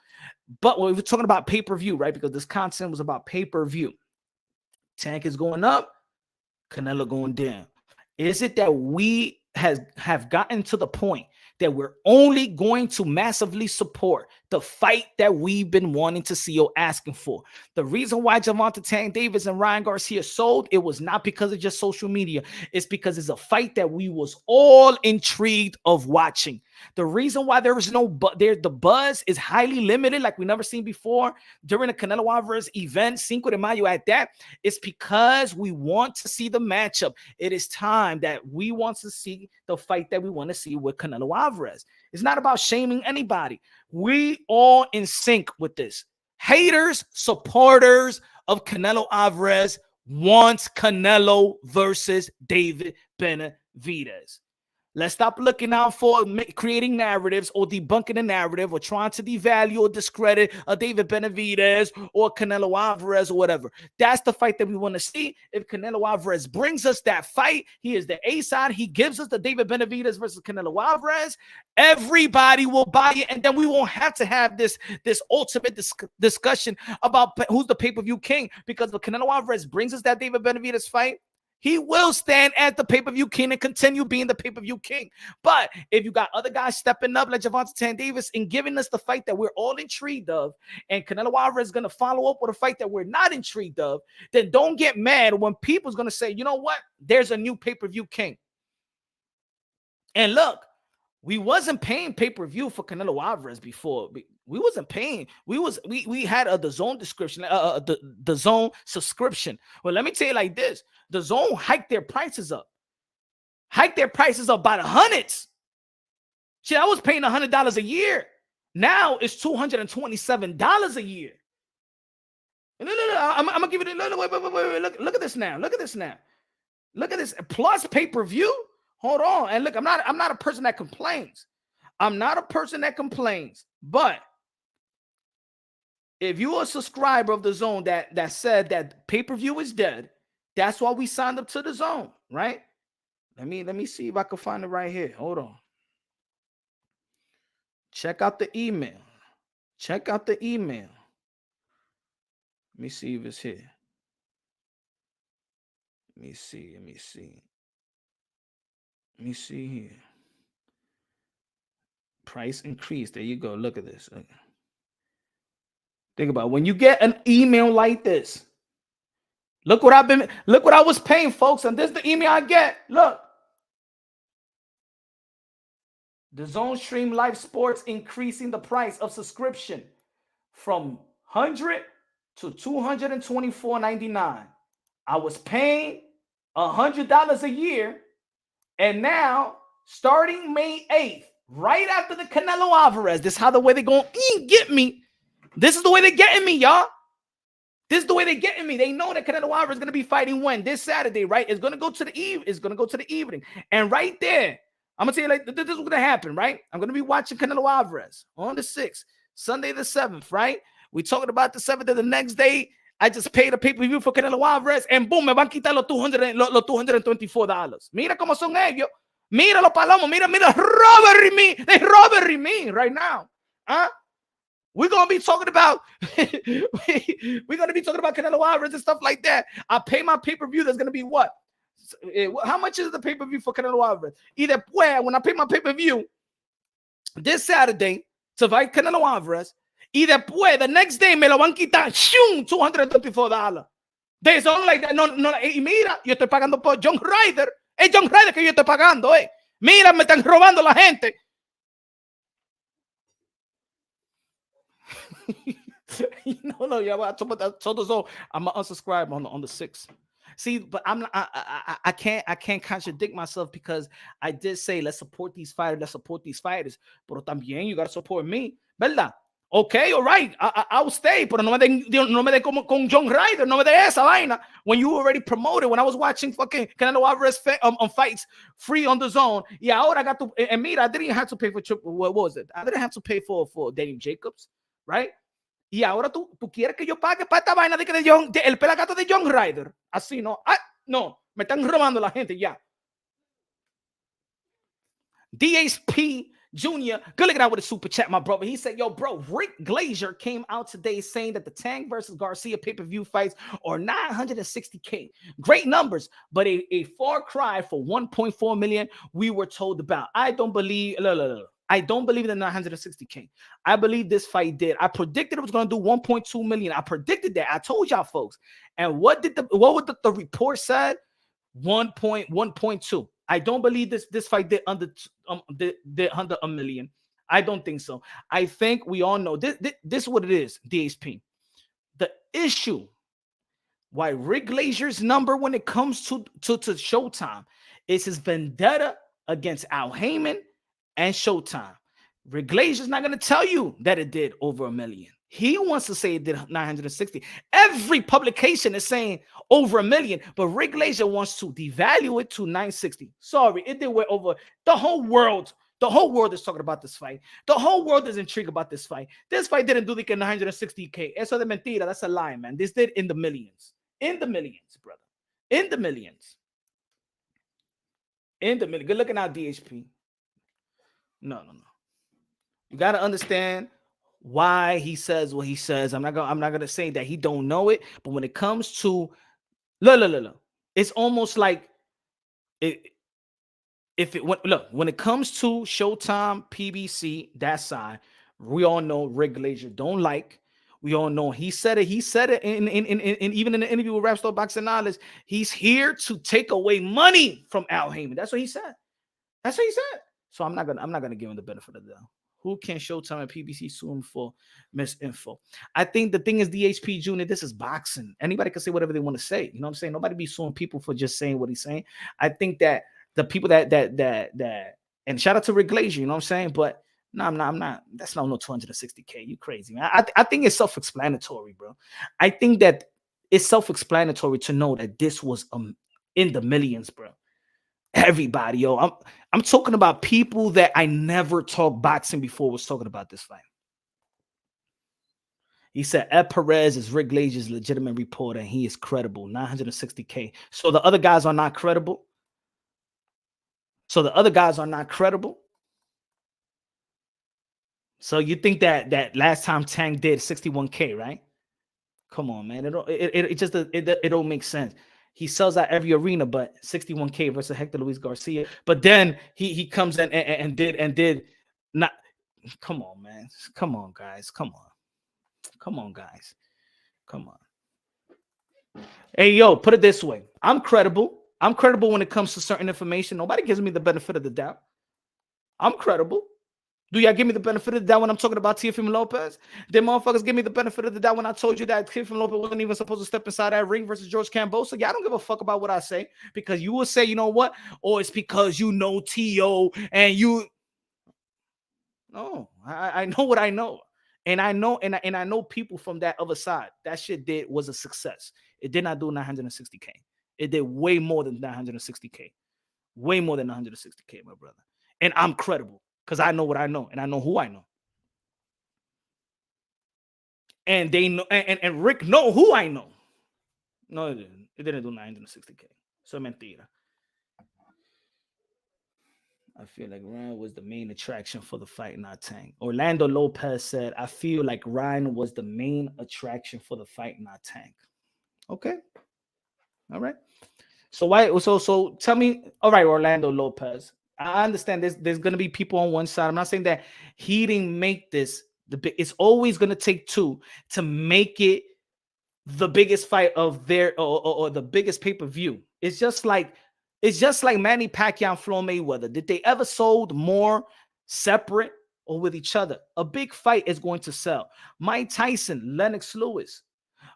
But when we're talking about pay-per-view, right? Because this content was about pay-per-view. Tank is going up, Canelo going down. Is it that we have gotten to the point that we're only going to massively support the fight that we've been wanting to see or asking for? The reason why Gervonta Tank Davis and Ryan Garcia sold, it was not because of just social media. It's because it's a fight that we was all intrigued of watching. The reason why there is the buzz is highly limited, like we never seen before during the Canelo Alvarez event, Cinco de Mayo at that, it's because we want to see the matchup. It is time that we want to see the fight that we want to see with Canelo Alvarez. It's not about shaming anybody. We all in sync with this. Haters, supporters of Canelo Alvarez wants Canelo versus David Benavidez. Let's stop looking out for creating narratives or debunking the narrative or trying to devalue or discredit a David Benavidez or Canelo Alvarez or whatever. That's the fight that we want to see. If Canelo Alvarez brings us that fight, he is the A side. He gives us the David Benavidez versus Canelo Alvarez. Everybody will buy it, and then we won't have to have this ultimate discussion about who's the pay-per-view king, because if Canelo Alvarez brings us that David Benavidez fight, he will stand as the pay-per-view king and continue being the pay-per-view king. But if you got other guys stepping up like Gervonta Tank Davis and giving us the fight that we're all intrigued of, and Canelo Alvarez is going to follow up with a fight that we're not intrigued of, then don't get mad when people's going to say, you know what? There's a new pay-per-view king. And look, we wasn't paying pay-per-view for Canelo Alvarez before. We wasn't paying. We had a DAZN description, the DAZN subscription. Well, let me tell you like this: DAZN hiked their prices up by the hundreds. Shit, I was paying $100 a year. Now it's $227 a year. No. I'm gonna give it. No, wait. Look at this now. Look at this. Plus pay-per-view. Hold on. And look, I'm not a person that complains. But if you're a subscriber of DAZN that said that pay-per-view is dead, that's why we signed up to DAZN, right? Let me see if I can find it right here. Hold on. Check out the email. Let me see if it's here. Let me see here. Price increase. There you go. Look at this. Think about it. When you get an email like this. Look what I was paying, folks, and this is the email I get. Look. DAZN Stream Live Sports increasing the price of subscription from $100 to $224.99. I was paying $100 a year. And now, starting May 8th, right after the Canelo Alvarez, this is how the way they're going to get me. This is the way they're getting me, y'all. This is the way they're getting me. They know that Canelo Alvarez is going to be fighting when? This Saturday, right? It's going to go to the evening. And right there, I'm going to tell you, like, this is going to happen, right? I'm going to be watching Canelo Alvarez on the 6th, Sunday the 7th, right? We talking about the 7th, and the next day, I just paid a pay-per-view for Canelo Alvarez, and boom, me van a quitar los $224. Mira cómo son ellos. Mira los palomos. Mira, robbery me. They robbery me right now. Huh? We're gonna be talking about Canelo Alvarez and stuff like that. I pay my pay-per-view. There's gonna be what? How much is the pay-per-view for Canelo Alvarez? Either when I pay my pay-per-view this Saturday to fight Canelo Alvarez, y después the next day me lo van a quitar $224. They son like that. No, y mira, yo estoy pagando por John Ryder. Es John Ryder que yo estoy pagando, eh. Mira, me están robando la gente. No, yeah, I told so I'm gonna unsubscribe on the 6th. See, but I can't contradict myself, because I did say let's support these fighters, pero también you gotta support me, ¿verdad? Okay, all right, I'll stay, pero no me de como con John Ryder, no me de esa vaina. When you already promoted, when I was watching fucking Canelo Alvarez on fights free on the zone, yeah, ahora I got to, and mira, I didn't have to pay for what was it? I didn't have to pay for Daniel Jacobs, right? Y ahora tú quieres que yo pague para esta vaina de el pelagato de John Ryder. Así, no. No, me están robando la gente ya. DHP Jr., good looking out with a super chat, my brother. He said, yo, bro, Rick Glazier came out today saying that the Tank versus Garcia pay-per-view fights are $960K. Great numbers, but a far cry for 1.4 million we were told about. I don't believe I don't believe in the 960K. I believe this fight did. I predicted it was going to do 1.2 million. I predicted that. I told y'all folks. And what would the report said? 1.2. I don't believe this fight did under a million. I don't think so. I think we all know this is what it is, DHP. The issue why Rick Glazier's number when it comes to Showtime is his vendetta against Al Heyman and Showtime. Rick Glazier's not going to tell you that it did over a million. He wants to say it did 960. Every publication is saying over a million, but Rick Glazier wants to devalue it to 960. Sorry, it did way over. The whole world is talking about this fight. The whole world is intrigued about this fight. This fight didn't do the 960K. Eso de mentira. That's a lie, man. This did in the millions. In the millions, brother. In the millions. In the millions. Good looking out, DHP. No. You got to understand why he says what he says. I'm not gonna say that he don't know it, but when it comes to look, it's almost like when it comes to Showtime, PBC, that side, we all know Rick Glazier don't like. We all know he said it. He said it in even in the interview with Rapstar Boxing Knowledge. He's here to take away money from Al Heyman. That's what he said. So I'm not gonna give him the benefit of the doubt. Who can Showtime and PBC sue him for misinfo? I think the thing is, DHP Jr., this is boxing. Anybody can say whatever they want to say. You know what I'm saying? Nobody be suing people for just saying what he's saying. I think that the people that and shout out to Rick Glazier, you know what I'm saying? But no, I'm not. That's not no 260K. You crazy, man. I think it's self-explanatory, bro. I think that it's self-explanatory to know that this was in the millions, bro. Everybody, yo. I'm talking about people that I never talked boxing before was talking about this fight. He said Ed Perez is Rick Glazier's legitimate reporter and he is credible. 960K. So the other guys are not credible. So you think that last time Tank did 61K, right? Come on, man. It don't make sense. He sells out every arena, but 61K versus Hector Luis Garcia. But then he comes in and did not. Come on, man. Come on, guys. Come on, guys. Come on. Hey, yo, put it this way. I'm credible. I'm credible when it comes to certain information. Nobody gives me the benefit of the doubt. I'm credible. Do y'all give me the benefit of the doubt when I'm talking about Teofimo Lopez? Them motherfuckers give me the benefit of the doubt when I told you that Teofimo Lopez wasn't even supposed to step inside that ring versus George Kambosos. Y'all don't give a fuck about what I say, because you will say, you know what? Or it's because you know T.O. and you. No, I know what I know. And I know, and I know people from that other side. That shit was a success. It did not do 960K. It did way more than 960K. Way more than 160K, my brother. And I'm credible because I know what I know and I know who I know. And they know, and Rick know who I know. No, it didn't. It didn't do 960K. So mentira. I feel like Ryan was the main attraction for the fight, not Tank. Orlando Lopez said, I feel like Ryan was the main attraction for the fight, not Tank. Okay. All right. So why so tell me, all right, Orlando Lopez. I understand there's gonna be people on one side. I'm not saying that he didn't make this the big. It's always gonna take two to make it the biggest fight of their or the biggest pay-per-view. It's just like Manny Pacquiao and Floyd Mayweather. Did they ever sold more separate or with each other? A big fight is going to sell. Mike Tyson, Lennox Lewis.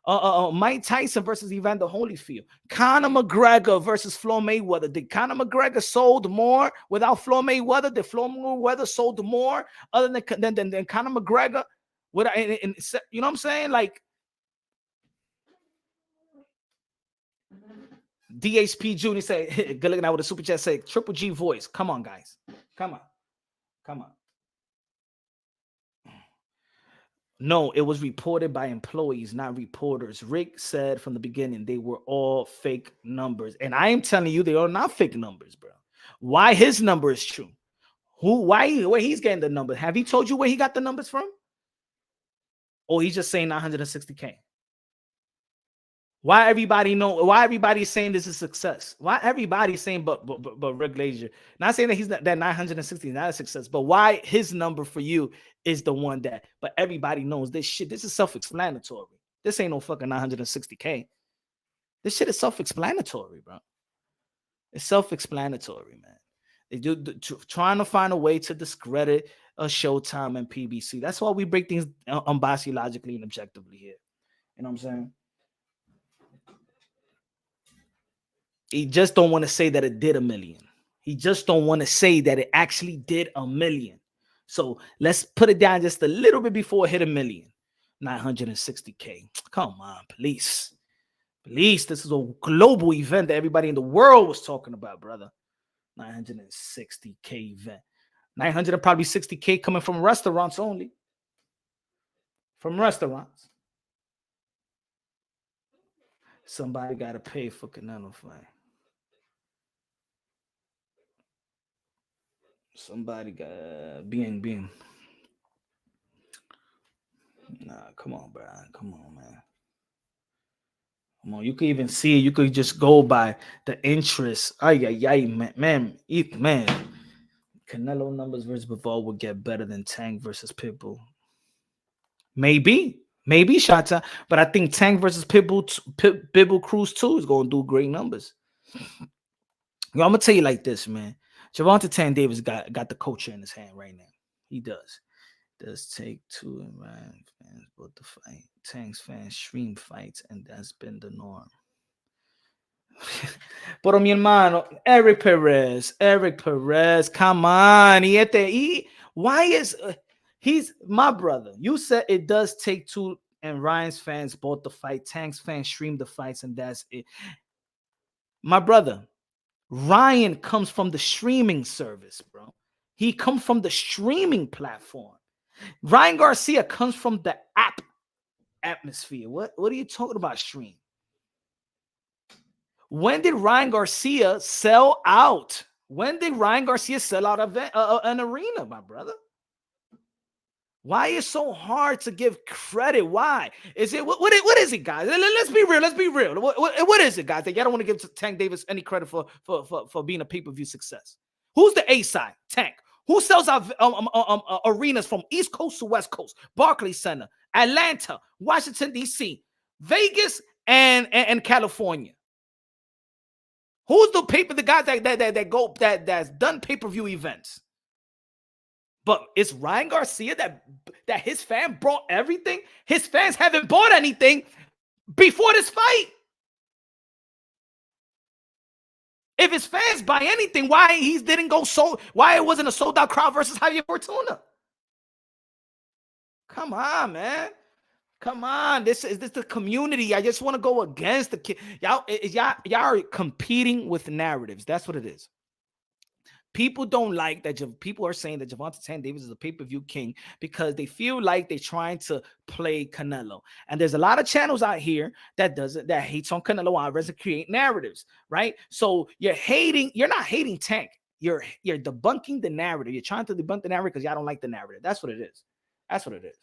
Mike Tyson versus Evander Holyfield. Conor McGregor versus Floyd Mayweather. Did Conor McGregor sold more without Floyd Mayweather? Did Floyd Mayweather sold more other than Conor McGregor? You know what I'm saying? Like DHP Jr. say, good looking out with a super chat. Say Triple G voice. Come on, guys. Come on. No, it was reported by employees, not reporters. Rick said from the beginning they were all fake numbers. And I am telling you, they are not fake numbers, bro. Why his number is true? Where he's getting the number? Have he told you where he got the numbers from? Or he's just saying 960K? Why everybody's saying this is success? Why everybody's saying but Rick Glazier? Not saying that he's not, that 960 is not a success, but why his number for you is the one that, but everybody knows this shit. This is self-explanatory. This ain't no fucking 960K. This shit is self-explanatory, bro. It's self-explanatory, man. They do trying to find a way to discredit a Showtime and PBC. That's why we break things unbiased, logically, and objectively here. You know what I'm saying? He just don't want to say that it did 1 million. He just don't want to say that it actually did 1 million. So let's put it down just a little bit before it hit 1 million. 960K. Come on, please. Please, this is a global event that everybody in the world was talking about, brother. 960K event. 960K coming from restaurants only. From restaurants. Somebody got to pay for Canelo fight. Somebody got being. Nah, come on, bro. Come on, man. Come on. You could even see it. You could just go by the interest. Man. Canelo numbers versus Bivol would get better than Tank versus Pitbull. Maybe Shata, but I think Tank versus Pitbull Cruz 2 is going to do great numbers. Yo, I'm gonna tell you like this, man. Gervonta Tank Davis got the culture in his hand right now. He does. Does take two and Ryan fans both the fight. Tank's fans stream fights, and that's been the norm. Pero mi hermano, Eric Perez, come on. Why is he's my brother? You said it does take two and Ryan's fans bought the fight. Tank's fans stream the fights, and that's it. My brother, Ryan comes from the streaming service, bro. He comes from the streaming platform. Ryan Garcia comes from the app atmosphere. What are you talking about, stream? When did Ryan Garcia sell out? When did Ryan Garcia sell out an arena, my brother? Why is it so hard to give credit? Why is it? What is it, guys? Let's be real. What is it, guys? That y'all don't want to give Tank Davis any credit for being a pay-per-view success? Who's the A side? Tank. Who sells out arenas from East Coast to West Coast? Barclays Center, Atlanta, Washington D.C., Vegas, and California. Who's the guys that's done pay-per-view events? But it's Ryan Garcia that his fan brought everything. His fans haven't bought anything before this fight. If his fans buy anything, why he didn't go why it wasn't a sold out crowd versus Javier Fortuna? Come on, man. Come on. This is the community. I just want to go against the kid. Y'all are competing with narratives. That's what it is. People don't like that. People are saying that Gervonta Davis is a pay-per-view king because they feel like they're trying to play Canelo. And there's a lot of channels out here that hates on Canelo Alvarez and create narratives, right? So you're not hating Tank. You're debunking the narrative. You're trying to debunk the narrative because y'all don't like the narrative. That's what it is. That's what it is.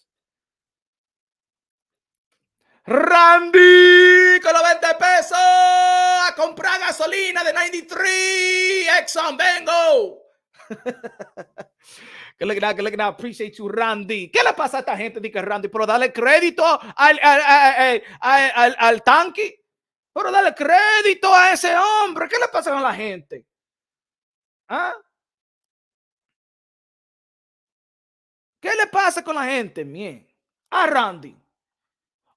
Randy con los 20 pesos a comprar gasolina de 93 Exxon vengo. Good looking out. Appreciate you, Randy. ¿Qué le pasa a esta gente? Dice Randy, pero dale crédito al tanque. Pero dale crédito a ese hombre. ¿Qué le pasa con la gente? ¿Ah? ¿Qué le pasa con la gente? Bien. A Randy.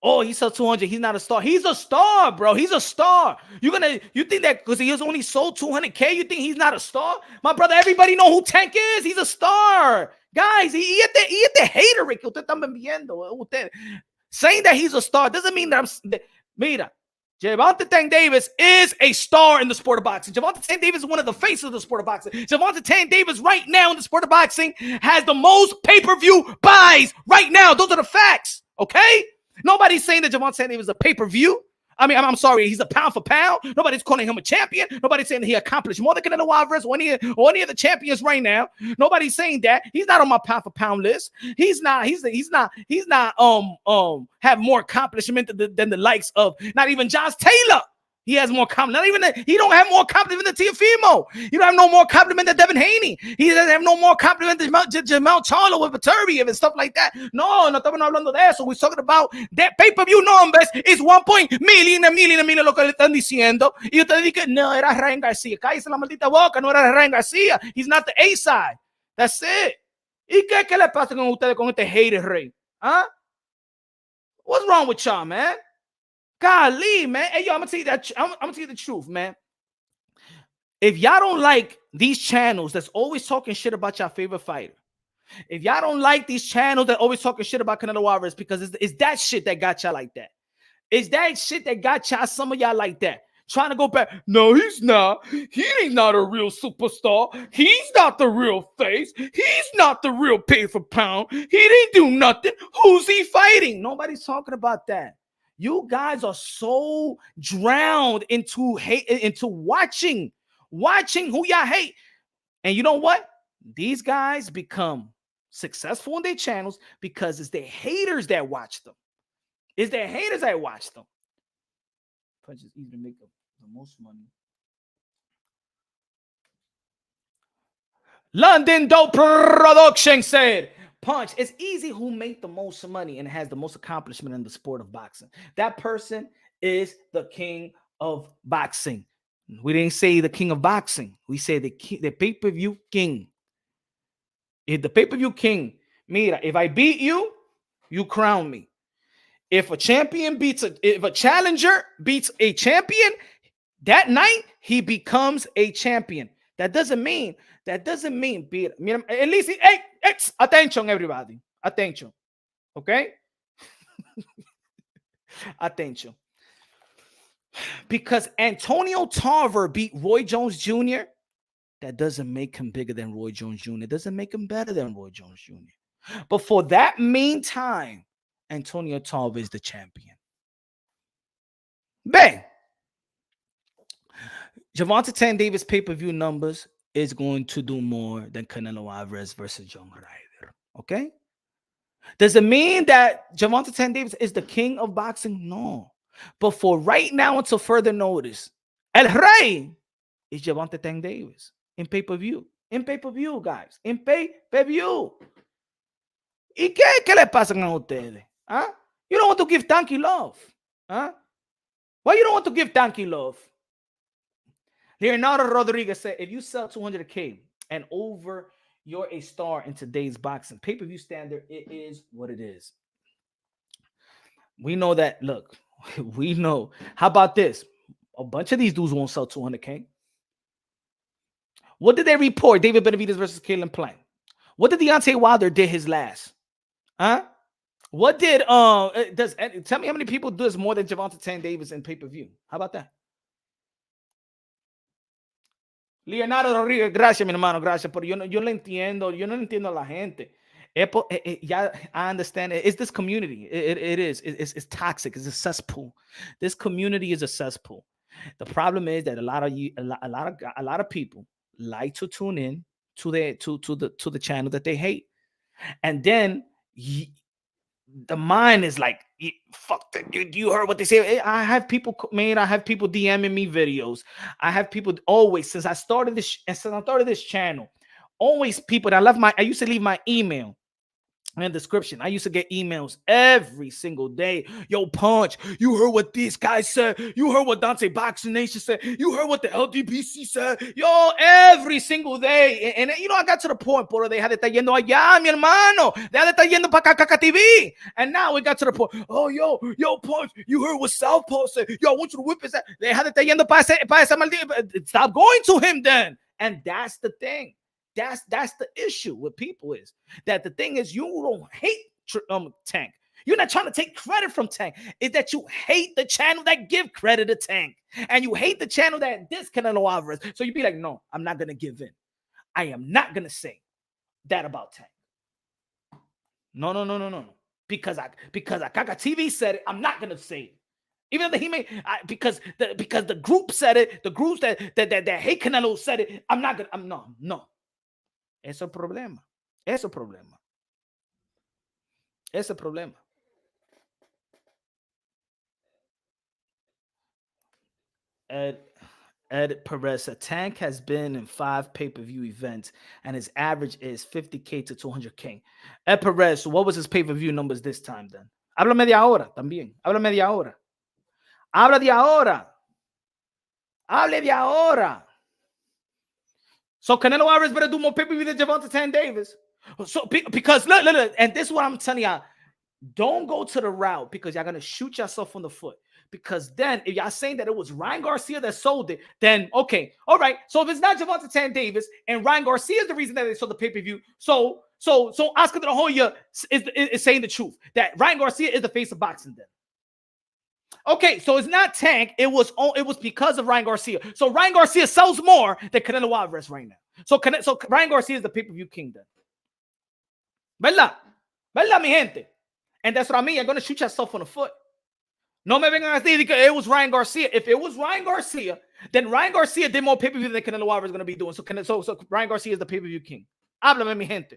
Oh, he sold 200. He's not a star. He's a star, bro. He's a star. You think that because he has only sold 200K, you think he's not a star? My brother, everybody know who Tank is. He's a star. Guys, y este hater que usted está viendo. Saying that he's a star doesn't mean that mira, Gervonta Tank Davis is a star in the sport of boxing. Gervonta Tank Davis is one of the faces of the sport of boxing. Gervonta Tank Davis right now in the sport of boxing has the most pay-per-view buys right now. Those are the facts, okay? Nobody's saying that Gervonta Davis is a pay-per-view. I mean, I'm sorry, he's a pound for pound. Nobody's calling him a champion. Nobody's saying that he accomplished more than Canelo Alvarez or any of the champions right now. Nobody's saying that. He's not on my pound for pound list. He's not have more accomplishment than the likes of not even Josh Taylor. He has more compliment. He don't have more compliment than Teofimo. He don't have no more compliment than Devin Haney. He doesn't have no more compliment than Jamel Charlo with Viterbi and stuff like that. No estamos hablando de eso. We're talking about that pay-per-view numbers is 1.million lo que le están diciendo. Y ustedes dicen, no, era Ryan Garcia. Cállese la maldita boca, no era Ryan Garcia. He's not the A-side. That's it. ¿Y qué le pasa con ustedes con este hater rey? Huh? What's wrong with y'all, man? Golly, man. Hey, yo, I'm gonna tell you the truth, man. If y'all don't like these channels that's always talking shit about your favorite fighter, if y'all don't like these channels that always talking shit about Canelo Alvarez, because it's that shit that got y'all like that. It's that shit that got y'all, some of y'all like that. Trying to go back. No, he's not. He ain't not a real superstar. He's not the real face. He's not the real pay for pound. He didn't do nothing. Who's he fighting? Nobody's talking about that. You guys are so drowned into watching who y'all hate. And you know what? These guys become successful in their channels because it's their haters that watch them. It's their haters that watch them. Punch is easy to make the most money. London Dope Production said, Punch, it's easy who make the most money and has the most accomplishment in the sport of boxing. That person is the king of boxing. We didn't say the king of boxing. We said the pay-per-view king. If the pay-per-view king, mira, if I beat you, you crown me. If a challenger beats a champion, that night he becomes a champion. That doesn't mean, at least, hey, attention, everybody. Attention. Okay? Attention. Because Antonio Tarver beat Roy Jones Jr., that doesn't make him bigger than Roy Jones Jr. It doesn't make him better than Roy Jones Jr. But for that meantime, Antonio Tarver is the champion. Bang! Gervonta Tank Davis pay-per-view numbers is going to do more than Canelo Alvarez versus John Ryder. Okay? Does it mean that Gervonta Tank Davis is the king of boxing? No. But for right now, until further notice, El Rey is Gervonta Tank Davis in pay-per-view. In pay-per-view, guys. In pay-per-view. ¿Y qué le pasan a ustedes? Huh? You don't want to give Tanky love. Huh? Why you don't want to give Tanky love? Leonardo Rodriguez said, if you sell 200K and over, you're a star in today's boxing. Pay-per-view standard, it is what it is. We know that. Look, we know. How about this? A bunch of these dudes won't sell 200K. What did they report? David Benavidez versus Caleb Plant. What did Deontay Wilder did his last? Huh? What did does tell me how many people does more than Gervonta Tank Davis in pay-per-view? How about that? Leonardo Rodríguez, gracias, mi hermano, gracias. Pero yo no entiendo, yo no entiendo a la gente. Yeah, I understand it. It's this community. It is. It's toxic. It's a cesspool. This community is a cesspool. The problem is that a lot of people like to tune in to the channel that they hate, and then the mind is like, fuck that. You heard what they say. I have people, man. I have people DMing me videos. I have people always since I started this channel. Always people that I used to leave my email in the description. I used to get emails every single day. Yo, Punch, you heard what these guys said. You heard what Dante Boxing Nation said. You heard what the LDPC said. Yo, every single day. And you know, I got to the point, pero deja de estar yendo allá, mi hermano. Deja de estar yendo para Caca TV. And now we got to the point. Oh, yo, Punch, you heard what Southpaw said. Yo, I want you to whip his ass. Deja de estar yendo para esa maldita. Stop going to him then. And that's the thing. That's the issue with people is that the thing is you don't hate Tank. You're not trying to take credit from Tank. It's that you hate the channel that give credit to Tank. And you hate the channel that this Canelo Alvarez. So you be like, no, I'm not going to give in. I am not going to say that about Tank. No. Because Caca TV said it, I'm not going to say it. Even though he made because the group said it, the groups that hate Canelo said it, I'm not going to, no. Eso es problema. Eso es problema. Ese problema. Ed Perez, a Tank has been in 5 pay-per-view events and his average is 50K to 200K. Ed Perez, what was his pay-per-view numbers this time then? Háblame de ahora también. Háblame de ahora. Habla de ahora. Hable de ahora. So Canelo Alvarez better do more pay-per-view than Gervonta Tank Davis. So because look, and this is what I'm telling y'all. Don't go to the route because y'all gonna shoot yourself on the foot. Because then if y'all saying that it was Ryan Garcia that sold it, then okay, all right. So if it's not Gervonta Tank Davis and Ryan Garcia is the reason that they sold the pay-per-view, so Oscar De La Hoya is saying the truth that Ryan Garcia is the face of boxing then. Okay, so it's not Tank. It was because of Ryan Garcia. So Ryan Garcia sells more than Canelo Alvarez right now. So Ryan Garcia is the pay-per-view king then. ¿Verdad? ¿Verdad, mi gente? And that's what I mean. You're going to shoot yourself on the foot. No me vengan a decir que it was Ryan Garcia. If it was Ryan Garcia, then Ryan Garcia did more pay-per-view than Canelo Alvarez is going to be doing. So Ryan Garcia is the pay-per-view king. Háblame, mi gente.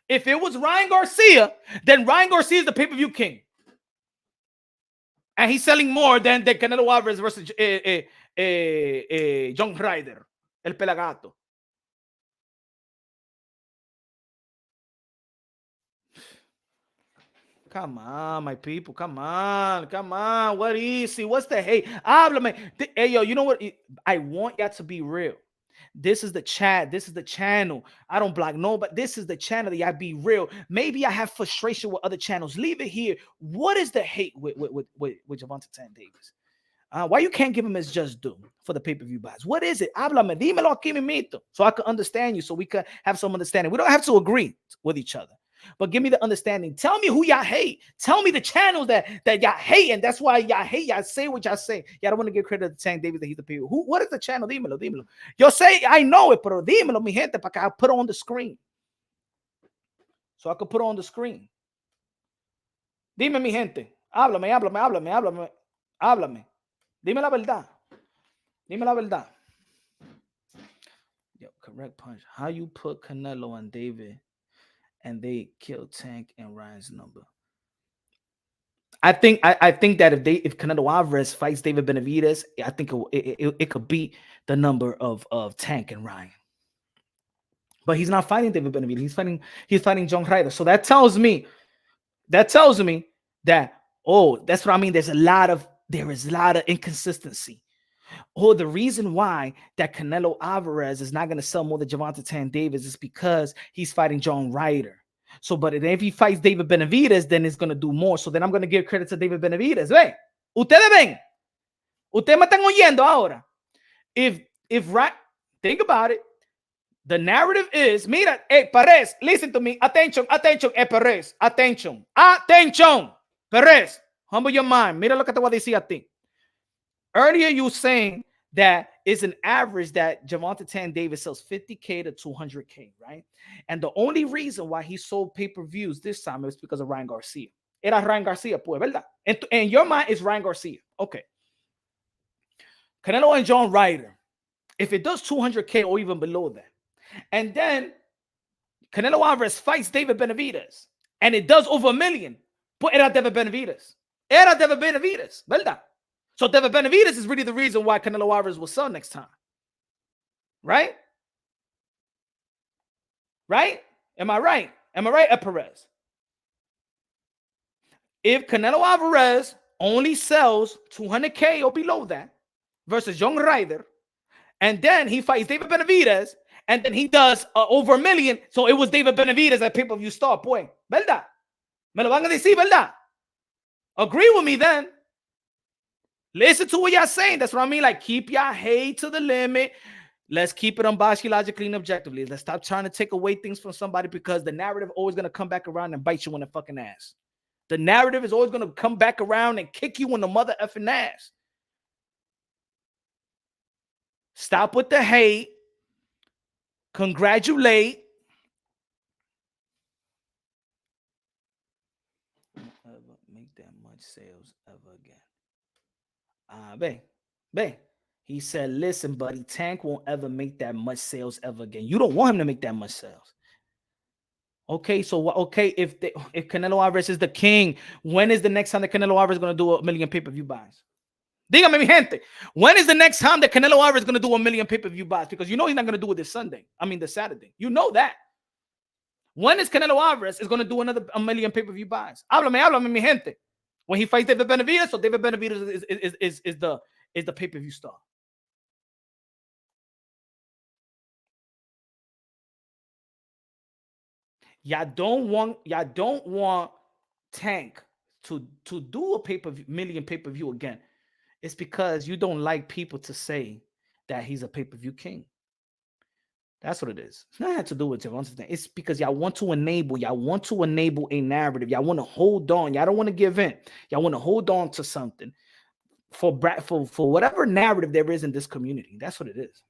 If it was Ryan Garcia, then Ryan Garcia is the pay-per-view king. And he's selling more than the Canelo Alvarez versus John Ryder, el pelagato. Come on, my people. Come on. What is it? What's the hate? Háblame. Hey, yo, you know what? I want y'all to be real. This is the chat. This is the channel. I don't block no, but this is the channel that y'all be real. Maybe I have frustration with other channels. Leave it here. What is the hate with Gervonta Tank Davis? Why you can't give him his just due for the pay-per-view buys? What is it? Háblame. Dímelo aquí mismito. So I can understand you. So we can have some understanding. We don't have to agree with each other. But give me the understanding. Tell me who y'all hate. Tell me the channels that y'all hate, and that's why y'all hate. Y'all say what y'all say. Y'all don't want to give credit to Tank Davis that he's the people. What is the channel? Dímelo. Yo say I know it, pero dímelo, mi gente, para que I put it on the screen. So I could put it on the screen. Dime, mi gente. Háblame. Dime la verdad. Yo, correct punch. How you put Canelo and David and they killed Tank and Ryan's number? I think that if Canelo Alvarez fights David Benavidez, I think it could beat the number of Tank and Ryan. But he's not fighting David Benavidez. He's fighting John Ryder. So that tells me that that's what I mean. There is a lot of inconsistency. The reason why that Canelo Alvarez is not going to sell more than Gervonta Tank Davis is because he's fighting John Ryder. So, but if he fights David Benavidez, then it's going to do more. So then I'm going to give credit to David Benavidez. Ven, ustedes ven. Ustedes me están oyendo ahora. If think about it, The narrative is, mira, Perez, listen to me. Attention, Perez. Attention. Perez, humble your mind. Mira lo que te voy a decir a ti. Earlier, you were saying that it's an average that Gervonta Davis sells 50K to 200K, right? And the only reason why he sold pay-per-views this time is because of Ryan Garcia. Era Ryan Garcia, pues, ¿verdad? In your mind, it's Ryan Garcia. Okay. Canelo and John Ryder. If it does 200K or even below that, and then Canelo Alvarez fights David Benavidez, and it does over $1 million, pues era David Benavidez. Era David Benavidez, ¿verdad? So David Benavidez is really the reason why Canelo Alvarez will sell next time. Right? Right? Am I right? Am I right, Perez? If Canelo Alvarez only sells 200K or below that versus John Ryder, and then he fights David Benavidez, and then he does over $1 million, so it was David Benavidez at pay-per-view star, pues. ¿Verdad? Me lo van a decir, ¿verdad? Agree with me then. Listen to what y'all saying. That's what I mean. Like, keep your hate to the limit. Let's keep it unbiased, logically, and objectively. Let's stop trying to take away things from somebody, because the narrative always going to come back around and bite you in the fucking ass. The narrative is always going to come back around and kick you in the mother effing ass. Stop with the hate. Congratulate. Ever make that much sales ever again? Babe. He said, listen, buddy, Tank won't ever make that much sales ever again. You don't want him to make that much sales. Okay, so if Canelo Alvarez is the king, when is the next time that Canelo Alvarez is going to do 1 million pay-per-view buys? Dígame, mi gente. When is the next time that Canelo Alvarez is going to do 1 million pay-per-view buys? Because you know he's not going to do it this Saturday. You know that. When is Canelo Alvarez is going to do another 1 million pay-per-view buys? Háblame, mi gente. When he fights David Benavidez, so David Benavidez is the pay-per-view star. Y'all don't want Tank to do a pay-per-view million pay-per-view again. It's because you don't like people to say that he's a pay-per-view king. That's what it is. It's not had to do with Gervonta thing. It's because y'all want to enable a narrative. Y'all want to hold on. Y'all don't want to give in. Y'all want to hold on to something for whatever narrative there is in this community. That's what it is.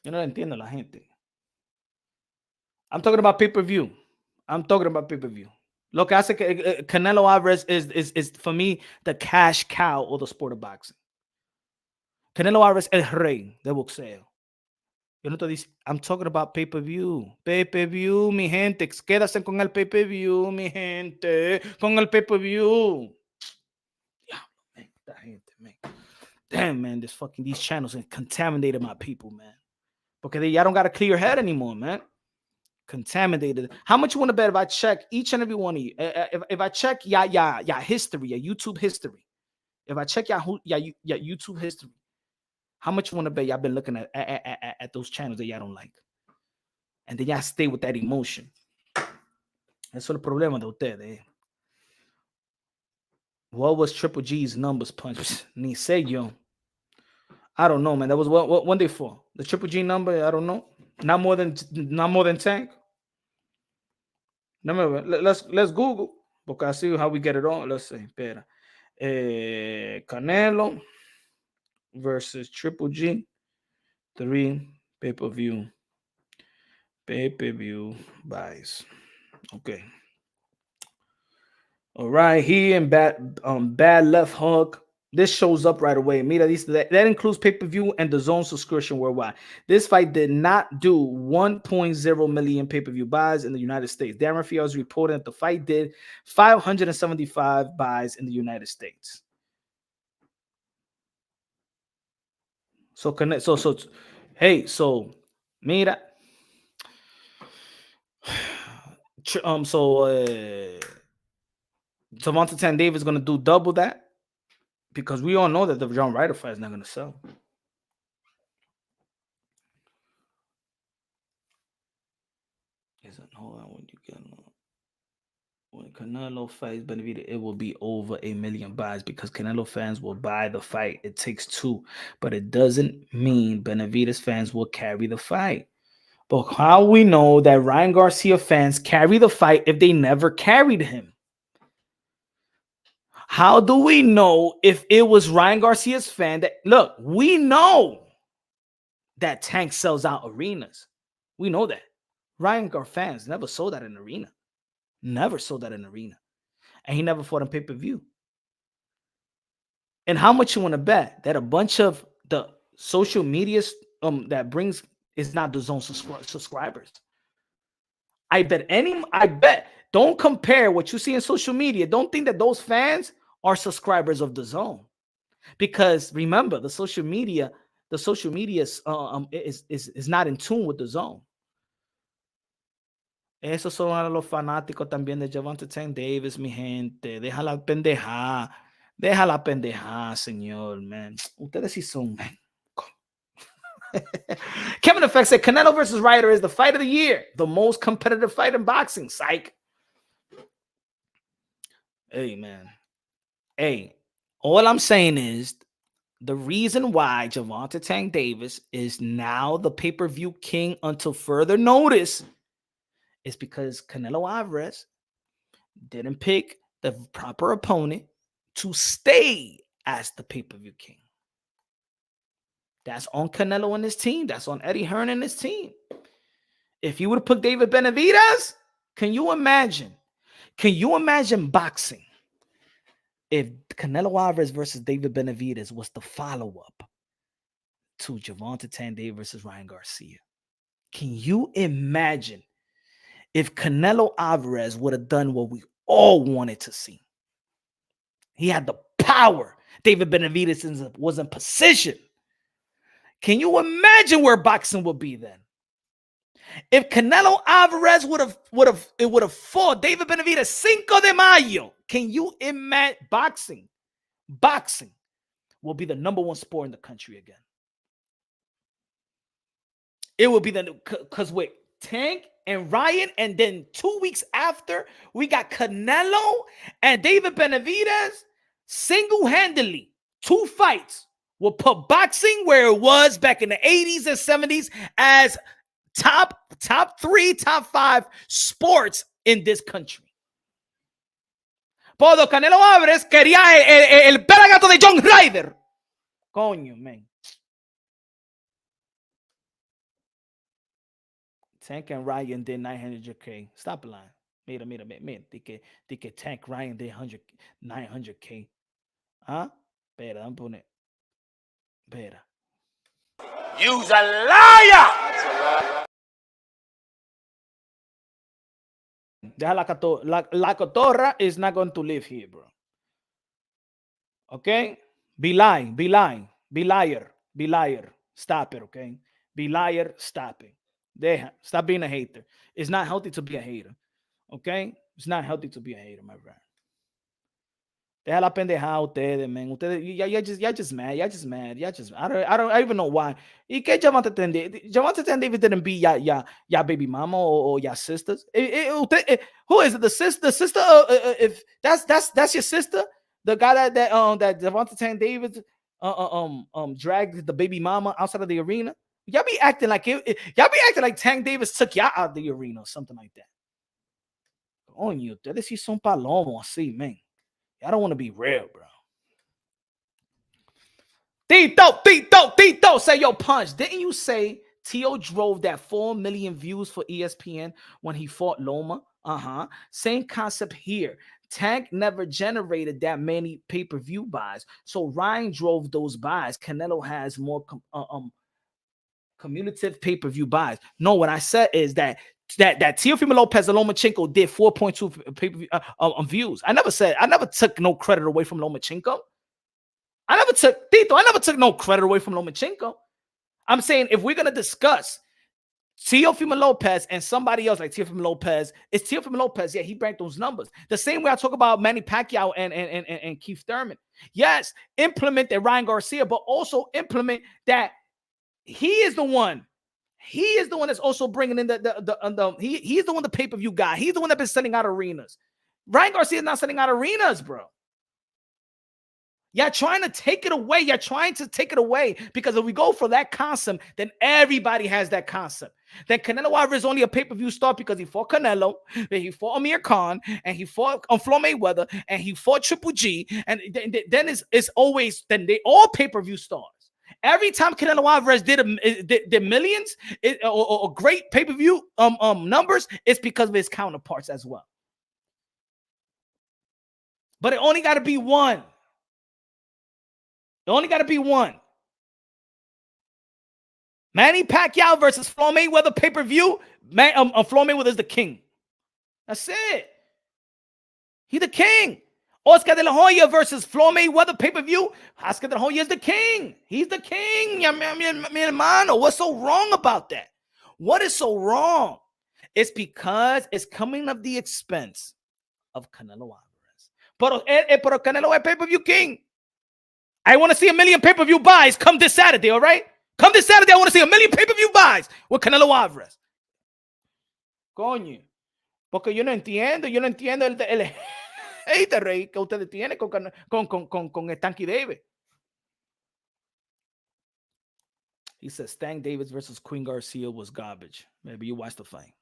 Yo no entiendo la gente. I'm talking about pay-per-view. Lo que hace que Canelo Alvarez is for me the cash cow of the sport of boxing. Canelo Alvarez es el rey de boxeo. Yo no te dice, I'm talking about pay-per-view. Pay-per-view, mi gente. Quédase con el pay-per-view, mi gente. Con el pay-per-view. Yeah, man, that gente, man. Damn, man, these channels have contaminated my people, man. Because y'all don't got a clear head anymore, man. Contaminated. How much you want to bet if I check each and every one of you? If I check your history, your YouTube history. If I check your YouTube history, how much you want to bet y'all been looking at those channels that y'all don't like? And then y'all stay with that emotion. Eso es el problema de ustedes. What was Triple G's numbers punch? Ni sé yo. I don't know, man. That was what one day for. The Triple G number, I don't know. Not more than Tank. No, let's Google. Porque I see how we get it on. Let's see. Espera. Canelo versus Triple G. 3 pay-per-view buys. Okay. All right. He and bad left hook. This shows up right away. Mira, that includes pay-per-view and the zone subscription worldwide. This fight did not do 1.0 million pay-per-view buys in the United States. Darren Fields reported that the fight did 575 buys in the United States. So mira. Gervonta Davis is going to do double that. Because we all know that the John Ryder fight is not going to sell. Hold on, when you get when Canelo fights Benavidez, it will be over 1 million buys because Canelo fans will buy the fight. It takes two, but it doesn't mean Benavidez fans will carry the fight. But how we know that Ryan Garcia fans carry the fight if they never carried him? How do we know if it was Ryan Garcia's fan that look? We know that Tank sells out arenas. We know that Ryan Gar fans never sold that in an arena. Never sold that in an arena. And he never fought on pay-per-view. And how much you want to bet that a bunch of the social media that brings is not the zone subscribers? I bet. Don't compare what you see in social media. Don't think that those fans are subscribers of the zone. Because remember, the social media is not in tune with the zone. Esos son a los fanáticos también de Gervonta Davis, mi gente. Deja la pendeja. Deja la pendeja, señor, man. Ustedes sí son, man. Kevin Effect said Canelo versus Ryder is the fight of the year. The most competitive fight in boxing. Psych. Hey, man. Hey, all I'm saying is the reason why Gervonta Tank Davis is now the pay-per-view king until further notice is because Canelo Alvarez didn't pick the proper opponent to stay as the pay-per-view king. That's on Canelo and his team. That's on Eddie Hearn and his team. If you would have put David Benavidez, can you imagine? Can you imagine boxing if Canelo Alvarez versus David Benavidez was the follow-up to Gervonta Tank Davis versus Ryan Garcia? Can you imagine if Canelo Alvarez would have done what we all wanted to see? He had the power. David Benavidez was in position. Can you imagine where boxing would be then? If Canelo Alvarez would have fought David Benavidez Cinco de Mayo, can you imagine boxing? Boxing will be the #1 sport in the country again. It will be because with Tank and Ryan, and then 2 weeks after, we got Canelo and David Benavidez single-handedly 2 fights will put boxing where it was back in the 80s and 70s as top 3, top 5 sports in this country. Todo Canelo Álvarez quería el pelagato de John Ryder. Coño, man. Tank and Ryan did 900K. Stop lying. Mira. Di que Tank Ryan did 900K. Huh? Espera, dame poner. Espera. You's a liar! La cotorra is not going to live here, bro. Okay? Be liar. Stop it, okay? Be liar, stop it. Stop being a hater. It's not healthy to be a hater. Okay? It's not healthy to be a hater, my friend. Deja la pendejada ustedes, man. Ustedes, y'all just mad. I don't even know why. Y que Gervonta Davis didn't beat ya baby mama or ya sisters. Who is it? The sister. If that's your sister, the guy that Gervonta Davis dragged the baby mama outside of the arena. Y'all be acting like y'all be acting like Tank Davis took y'all out of the arena or something like that. Coño, ustedes sí son palomos así, man. I don't want to be real, bro. Tito, say yo punch. Didn't you say Tio drove that 4 million views for ESPN when he fought Loma? Same concept here. Tank never generated that many pay-per-view buys, so Ryan drove those buys. Canelo has more cumulative pay-per-view buys. No, what I said is that Teofimo Lopez and Lomachenko did 4.2 pay-per-view views. I never took no credit away from Lomachenko. I never took no credit away from Lomachenko. I'm saying if we're gonna discuss Teofimo Lopez and somebody else like Teofimo Lopez, it's Teofimo Lopez. Yeah, he banked those numbers. The same way I talk about Manny Pacquiao and Keith Thurman. Yes, implement that Ryan Garcia, but also implement that he is the one. He is the one that's also bringing in he's the one, the pay-per-view guy. He's the one that's been selling out arenas. Ryan Garcia is not selling out arenas, bro. You're trying to take it away. You're trying to take it away because if we go for that concept, then everybody has that concept. Then Canelo Alvarez is only a pay-per-view star because he fought Canelo, then he fought Amir Khan, and he fought Floyd Mayweather, and he fought Triple G, and then it's always then they all pay-per-view stars. Every time Canelo Alvarez did millions or great pay-per-view numbers, it's because of his counterparts as well. But it only got to be one. It only got to be one. Manny Pacquiao versus Floyd Mayweather pay-per-view. Floyd Mayweather is the king. That's it. He's the king. Oscar de la Hoya versus Floyd Mayweather pay-per-view. Oscar de la Hoya is the king. He's the king. Mi hermano. What's so wrong about that? What is so wrong? It's because it's coming at the expense of Canelo Alvarez. Pero Canelo is pay-per-view king. I want to see 1 million pay-per-view buys come this Saturday, all right? Come this Saturday, I want to see 1 million pay-per-view buys with Canelo Alvarez. Coño. Porque yo no entiendo el hate rate que ustedes tienen con Stanky Davis. He says Stank Davis versus Queen Garcia was garbage. Maybe you watched the fight.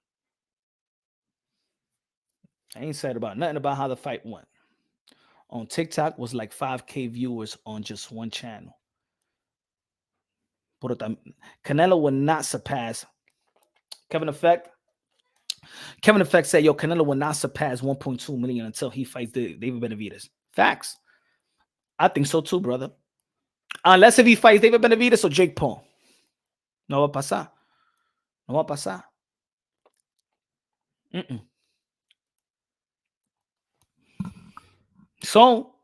I ain't said about nothing about how the fight went. On TikTok was like 5K viewers on just one channel. Canelo will not surpass. Kevin Effect said, yo, Canelo will not surpass 1.2 million until he fights David Benavidez. Facts. I think so too, brother. Unless if he fights David Benavidez or Jake Paul. No va a pasar. No va a pasar. So,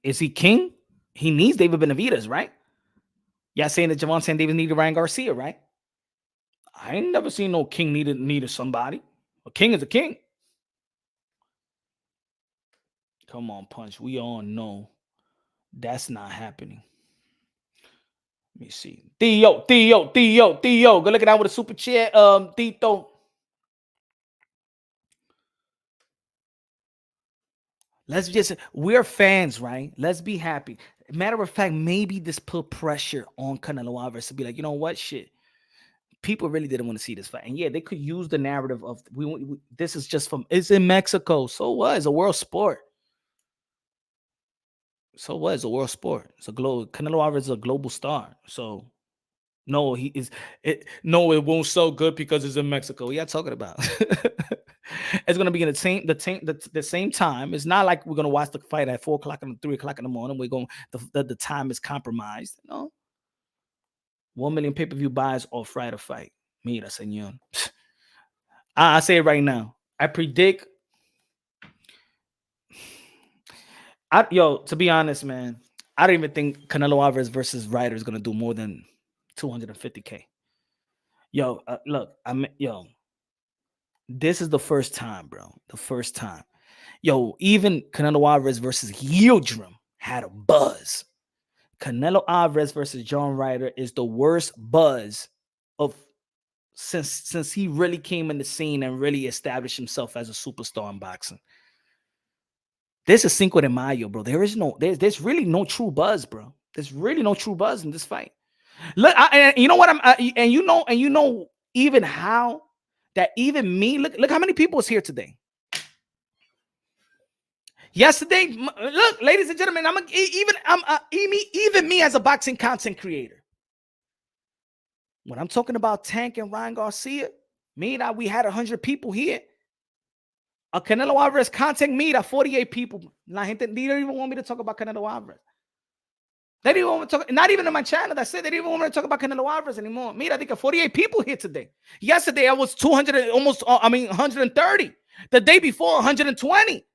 is he king? He needs David Benavidez, right? Y'all saying that Gervonta and Davis needed Ryan Garcia, right? I ain't never seen no king needed somebody. A king is a king. Come on, Punch. We all know that's not happening. Let me see. Theo. Go look it out with a super chat. Tito. We're fans, right? Let's be happy. Matter of fact, maybe this put pressure on Canelo Alvarez to be like, you know what, shit. People really didn't want to see this fight. And yeah, they could use the narrative of this is just it's in Mexico. So what? It's a world sport. So what? It's a world sport. It's a global. Canelo Alvarez is a global star. So no, it won't sell good because it's in Mexico. What are you talking about? It's gonna be in the same time. It's not like we're gonna watch the fight at 4 o'clock and 3 o'clock in the morning. We're going the time is compromised. No. 1 million pay-per-view buys off Ryder fight. Mira, señor. I say it right now. I predict. To be honest, man, I don't even think Canelo Alvarez versus Ryder is gonna do more than 250K. Look, this is the first time, bro. The first time. Even Canelo Alvarez versus Yildirim had a buzz. Canelo Alvarez versus John Ryder is the worst buzz of since he really came in the scene and really established himself as a superstar in boxing. This is Cinco de Mayo, bro. There's really no true buzz, bro. There's really no true buzz in this fight. Look, you know what even how that even me. Look how many people is here today. Yesterday, look, ladies and gentlemen, even me as a boxing content creator. When I'm talking about Tank and Ryan Garcia, we had 100 people here. A Canelo Alvarez content meet at 48 people. La gente, they don't even want me to talk about Canelo Alvarez. They didn't want me to talk, not even on my channel. That's it. They didn't even want me to talk about Canelo Alvarez anymore. I think 48 people here today. Yesterday, I was 130. The day before, 120.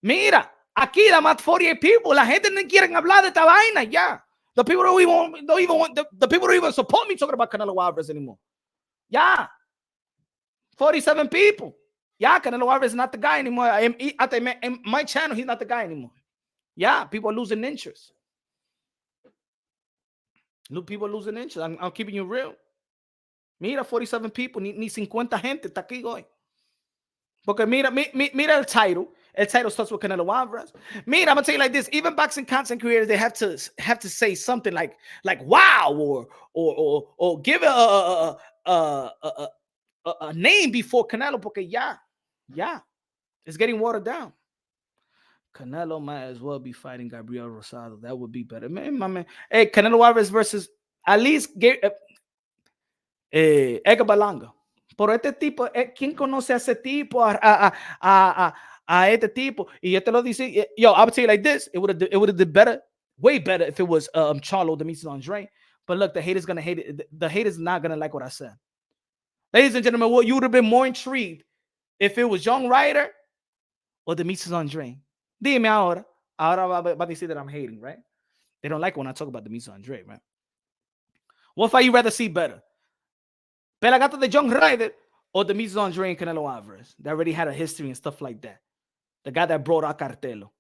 Mira, aquí da más 48 people. La gente no quieren hablar de esta vaina ya. The people don't even support me talking about Canelo Alvarez anymore. Yeah. 47 people. Yeah, Canelo Alvarez is not the guy anymore. In my channel, he's not the guy anymore. Yeah, people are losing interest. People are losing interest. I'm keeping you real. Mira, 47 people. Ni 50 gente está aquí hoy. Porque mira el title. El title starts with Canelo Alvarez. Mira, I'm gonna tell you like this. Even boxing content creators, they have to say something like wow or give a name before Canelo. Porque yeah, it's getting watered down. Canelo might as well be fighting Gabriel Rosado. That would be better. Man, my man. Hey, Canelo Alvarez versus at least Edgar Balanga. Por este tipo, ¿quién conoce a ese tipo? A este tipo. Y yo te lo dice, yo, I would say it like this. It would have did better, way better if it was Charlo Demetrius Andre. But look, the haters gonna hate it. The haters not gonna like what I said. Ladies and gentlemen, what you would have been more intrigued if it was young Ryder or Demetrius Andre. Dime ahora. Ahora va a decir that I'm hating, right? They don't like when I talk about Demetrius Andre, right? What fight you rather see better? Pelagato de Young Ryder or Demetrius Andre and Canelo Alvarez that already had a history and stuff like that. The guy that brought out Cartelo.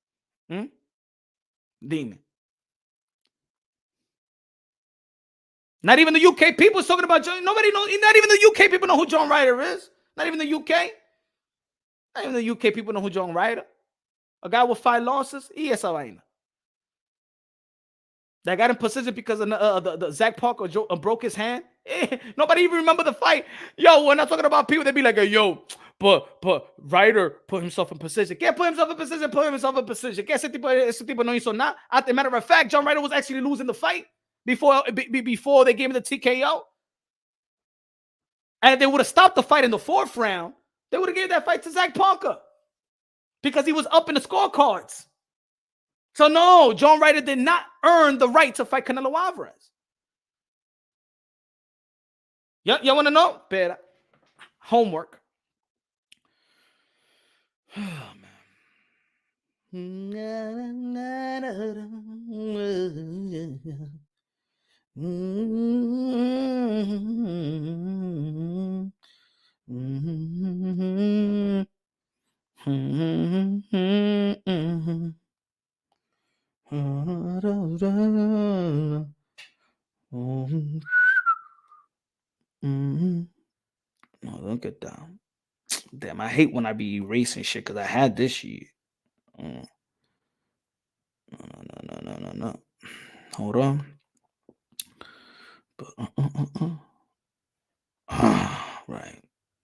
Dime. Not even the UK people is talking about John. Nobody knows. Not even the UK people know who John Ryder is. Not even the UK. Not even the UK people know who John Ryder. A guy with 5 losses. Y esa vaina. That got in position because of the Zach Parker broke his hand. Nobody even remember the fight. Yo, we're not talking about people. They be like, yo, but Ryder put himself in position. Can't put himself in position. Put himself in position. Ese tipo no hizo nada. As a matter of fact, John Ryder was actually losing the fight before they gave him the TKO. And if they would have stopped the fight in the 4th round, they would have given that fight to Zach Parker because he was up in the scorecards. So no, John Ryder did not earn the right to fight Canelo Alvarez. You want to know? Better. Homework. Oh, man. No, don't get down. Damn, I hate when I be erasing shit because I had this shit. No. Hold on. Right.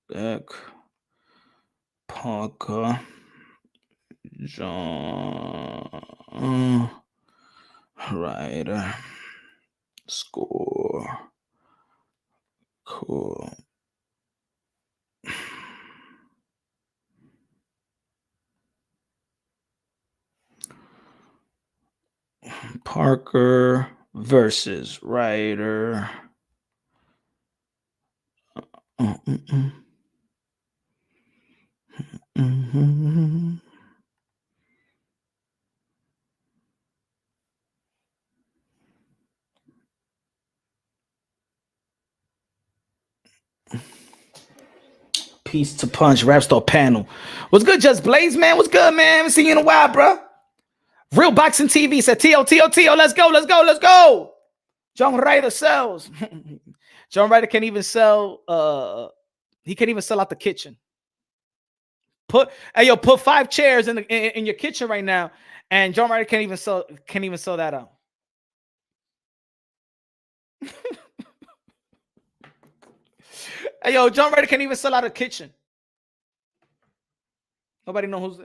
Back. Parker. John Ryder. Score. Cool. Parker versus Ryder. Peace to Punch, Rap Star Panel. What's good, Just Blaze, man? What's good, man? Haven't seen you in a while, bro. Real Boxing TV said, T.O. Let's go. John Ryder sells. John Ryder can't even sell, he can't even sell out the kitchen. Put 5 chairs in your kitchen right now, and John Ryder can't even sell that out. Hey, yo, John Ryder can't even sell out a kitchen. Nobody knows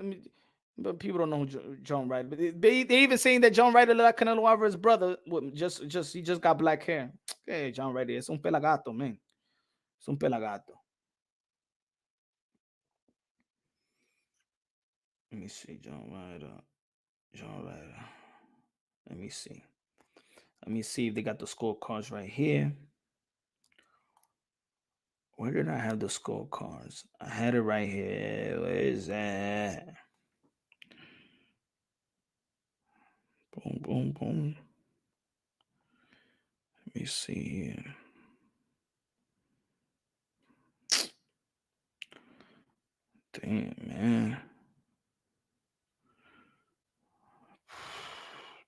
but people don't know who John Ryder. But they even saying that John Ryder like Canelo Alvarez's brother. He just got black hair. Hey, John Ryder, es un pelagato, man. Es un pelagato. Let me see, John Ryder. Let me see if they got the scorecards right here. Where did I have the scorecards? I had it right here. Where is that? Boom. Let me see here. Damn, man.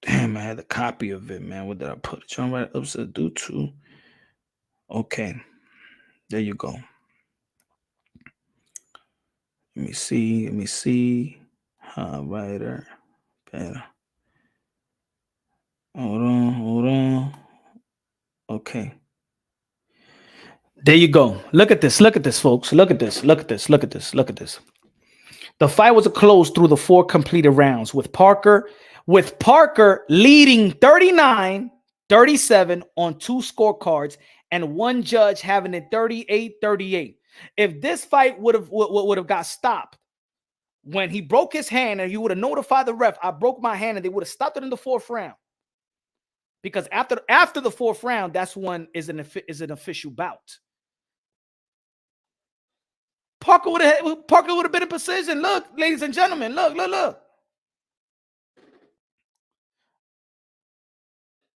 Damn, I had a copy of it, man. What did I put? John Ryder upset due to. Okay. There you go. Let me see. Let me see. Ryder. Hold on. Hold on. Okay. There you go. Look at this. Look at this, folks. Look at this. Look at this. Look at this. Look at this. The fight was a close through the 4 completed rounds with Parker leading 39-37 on 2 scorecards and 1 judge having it 38-38. If this fight would have got stopped when he broke his hand and you would have notified the ref, I broke my hand, and they would have stopped it in the 4th round. Because after the 4th round, that's when is an official bout. Parker would have been in position. Look, ladies and gentlemen, look.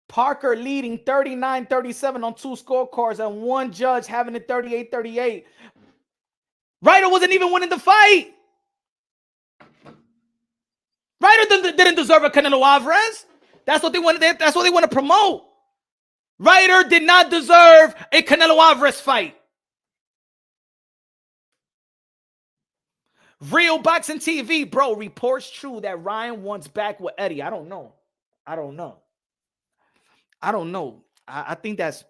Parker leading 39-37 on 2 scorecards and 1 judge having it 38-38. Ryder wasn't even winning the fight. Ryder didn't deserve a Canelo Alvarez. That's what they wanted. That's what they want to promote. Ryder did not deserve a Canelo Alvarez fight. Real Boxing TV, bro, reports true that Ryan wants back with Eddie. I don't know. I think that's,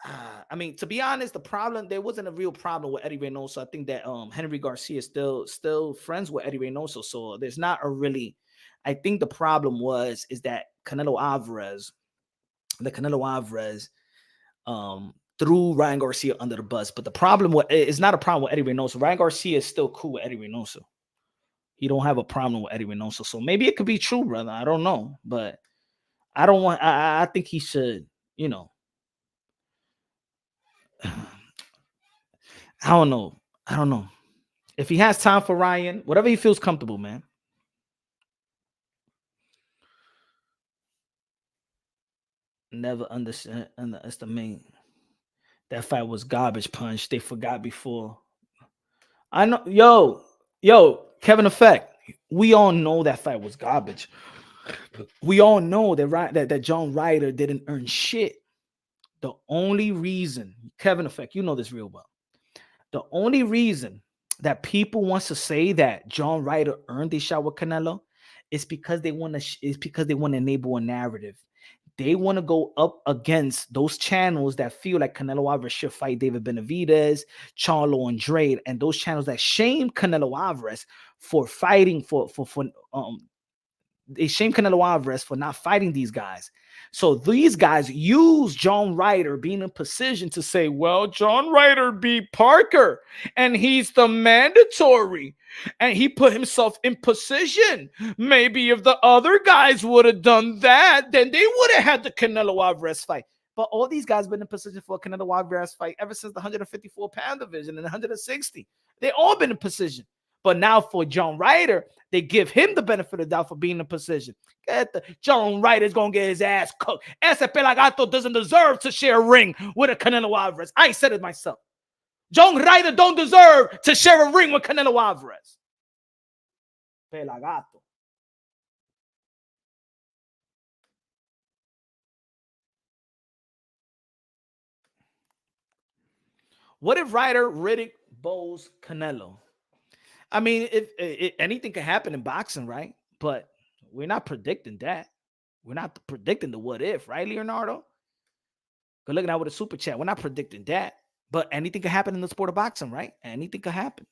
I mean, to be honest, there wasn't a real problem with Eddie Reynoso. I think that Henry Garcia is still friends with Eddie Reynoso. So there's not a really, I think the problem is that Canelo Alvarez threw Ryan Garcia under the bus. But the problem it's not a problem with Eddie Reynoso. Ryan Garcia is still cool with Eddie Reynoso. He don't have a problem with Eddie Reynoso. So maybe it could be true, brother. I don't know. But I think he should, you know. I don't know. If he has time for Ryan, whatever he feels comfortable, man. Never underestimate. That fight was garbage punch. They forgot before. I know. Yo, Kevin Effect. We all know that fight was garbage. We all know that John Ryder didn't earn shit. The only reason, Kevin Effect, you know this real well. The only reason that people wants to say that John Ryder earned a shot with Canelo is because they want to enable a narrative. They want to go up against those channels that feel like Canelo Alvarez should fight David Benavidez, Charlo Andrade, and those channels that shame Canelo Alvarez for fighting they shame Canelo Alvarez for not fighting these guys. So these guys use John Ryder being in position to say, well, John Ryder beat Parker and he's the mandatory and he put himself in position. Maybe if the other guys would have done that, then they would have had the Canelo Alvarez fight. But all these guys been in position for a Canelo Alvarez fight ever since the 154-pound division and the 160. They all been in position. But now for John Ryder, they give him the benefit of the doubt for being in position. John Ryder's going to get his ass cooked. Ese Pelagato doesn't deserve to share a ring with a Canelo Alvarez. I said it myself. John Ryder don't deserve to share a ring with Canelo Alvarez. Pelagato. What if Ryder, Riddick, Bowes, Canelo? I mean, if anything can happen in boxing, right? But we're not predicting that. We're not predicting the what if, right, Leonardo? Good looking out with a super chat. We're not predicting that. But anything can happen in the sport of boxing, right? Anything could happen.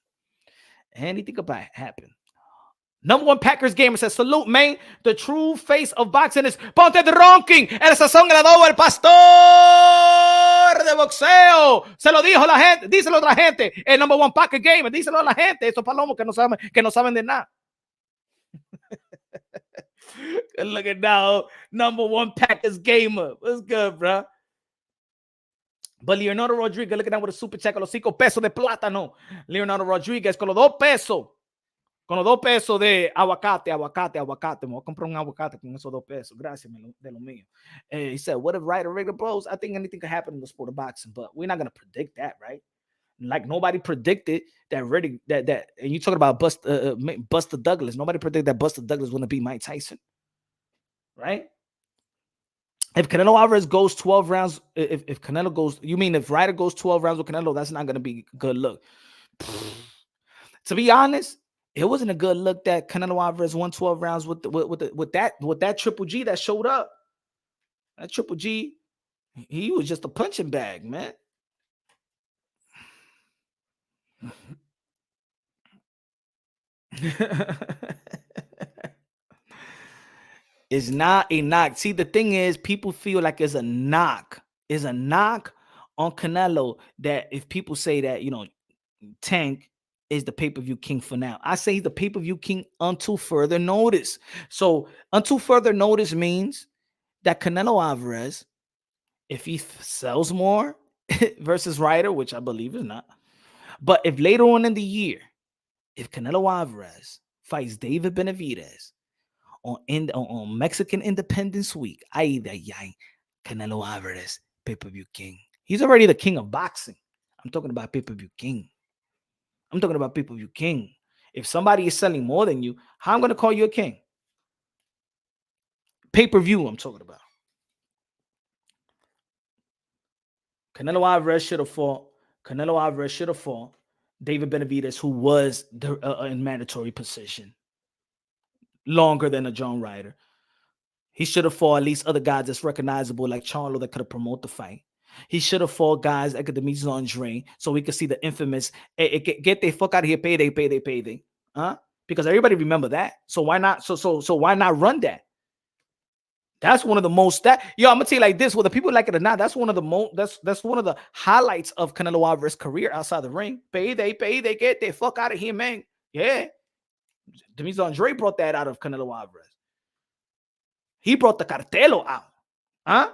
Anything could happen. Number 1 Packers gamer says, salute, man. The true face of boxing is Ponte de Ronking. El sazón graduado, el pastor de boxeo. Se lo dijo la gente. Díselo a la gente. El number 1 Packer gamer. Díselo a la gente. Esos palomos que no saben de nada. Look at now. Number 1 Packers gamer. What's good, bro? But Leonardo Rodriguez, look at that with a super check con los 5 pesos de plátano. Leonardo Rodriguez con los 2 pesos. Con los 2 pesos de aguacate. Me voy a comprar un aguacate con esos 2 pesos. Gracias de lo mío. He said, what if Ryder regular bros? I think anything could happen in the sport of boxing, but we're not going to predict that, right? Like nobody predicted that and you talking about Buster Douglas. Nobody predicted that Buster Douglas was going to beat Mike Tyson, right? If Canelo Alvarez goes 12 rounds, if Canelo goes, you mean if Ryder goes 12 rounds with Canelo, that's not going to be good look. To be honest, it wasn't a good look that Canelo Alvarez won 12 rounds with that Triple G that showed up. That Triple G, he was just a punching bag, man. It's not a knock. See, the thing is, people feel like it's a knock. It's a knock on Canelo that if people say that, Tank is the pay-per-view king for now. I say the pay-per-view king until further notice. So until further notice means that Canelo Alvarez, if he sells more versus Ryder, which I believe is not, but if later on in the year, if Canelo Alvarez fights David Benavidez on Mexican Independence Week, Canelo Alvarez, pay-per-view king. He's already the king of boxing. I'm talking about pay-per-view king. I'm talking about pay-per-view king. If somebody is selling more than you, how I'm going to call you a king? Pay-per-view I'm talking about. Canelo Alvarez should have fought. David Benavidez, who was in mandatory position longer than a John Ryder. He should have fought at least other guys that's recognizable, like Charlo, that could have promoted the fight. He should have fought guys like Demetrius Andre, so we could see the infamous "get the fuck out of here, payday," huh? Because everybody remember that. So why not? So why not run that? That's one of the most I'm gonna tell you like this, whether people like it or not, that's one of the most that's one of the highlights of Canelo Alvarez's career outside the ring. Payday, get the fuck out of here, man. Yeah. Demetrius Andre brought that out of Canelo Alvarez. He brought the cartelo out. Huh?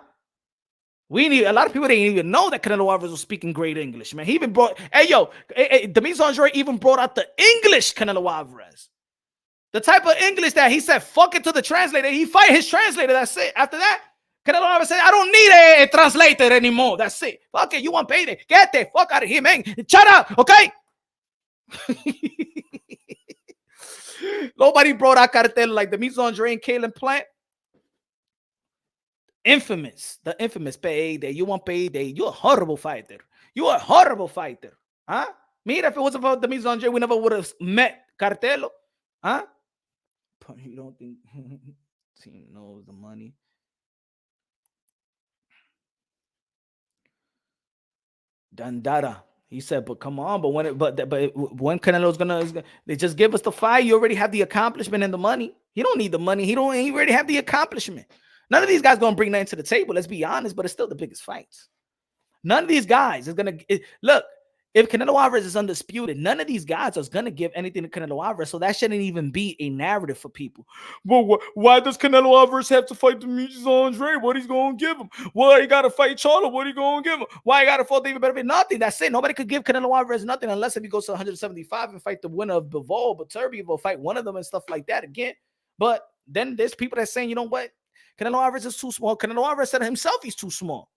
A lot of people didn't even know that Canelo Alvarez was speaking great English, man. He even brought, Demetrius Andre even brought out the English Canelo Alvarez. The type of English that he said, fuck it to the translator. He fight his translator. That's it. After that, Canelo Alvarez said, I don't need a translator anymore. That's it. Fuck it. You want payday? Get the fuck out of here, man. Shut up, okay? Nobody brought out cartel like Demetrius Andre and Kalen Plant. The infamous payday. You want payday? You're a horrible fighter. You're a horrible fighter. Huh? Mira, if it wasn't for Demetrius Andre, we never would have met Cartelo. Huh? You don't think team knows the money? Dandara. He said, but come on, but when Canelo's gonna they just give us the fight, you already have the accomplishment and the money. He don't need the money. He already have the accomplishment. None of these guys gonna bring nothing to the table. Let's be honest, but it's still the biggest fights. None of these guys is gonna look. If Canelo Alvarez is undisputed, none of these guys are going to give anything to Canelo Alvarez, so that shouldn't even be a narrative for people. Well, why does Canelo Alvarez have to fight Demetrius Andre? What he's going to give him? Why he got to fight Charlo? What he going to give him? Why he got to fight David Benavidez? Nothing. That's it. Nobody could give Canelo Alvarez nothing unless if he goes to 175 and fight the winner of Bivol, but Turby will fight one of them and stuff like that again. But then there's people that's saying, you know what? Canelo Alvarez is too small. Canelo Alvarez said himself he's too small.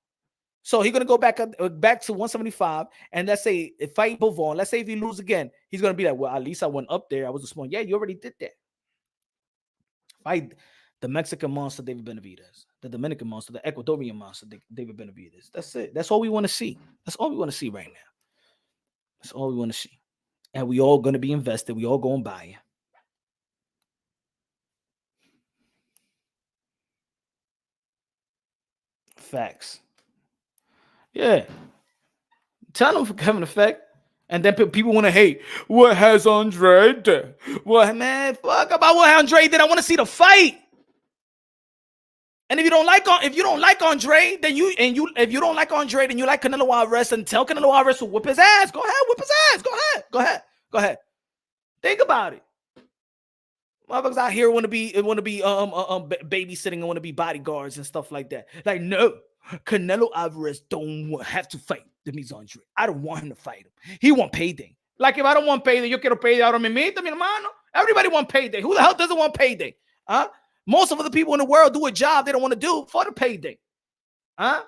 So he's going to go back to 175, and let's say if fight Bivol, let's say if he lose again, he's going to be like, well, at least I went up there. I was a small. Yeah, you already did that. Fight the Mexican monster, David Benavidez, the Dominican monster, the Ecuadorian monster, David Benavidez. That's it. That's all we want to see. That's all we want to see right now. That's all we want to see. And we all going to be invested. We all going to buy. Facts. Yeah. Tell them for having effect. And then people want to hate. What has Andre done? What, man, fuck about what Andre did. I want to see the fight. And if you don't like Andre, then if you don't like Andre, then you like Canelo Alvarez, and tell Canelo Alvarez to whip his ass. Go ahead, whip his ass. Go ahead. Think about it. Motherfuckers out here want to be babysitting and want to be bodyguards and stuff like that. Like, no, Canelo Alvarez don't have to fight Demetrius Andre. I don't want him to fight him. He want payday. Like, if I don't want payday, yo quiero payday. Ahora me mete, mi hermano. Everybody want payday. Who the hell doesn't want payday? Huh? Most of the people in the world do a job they don't want to do for the payday. Huh?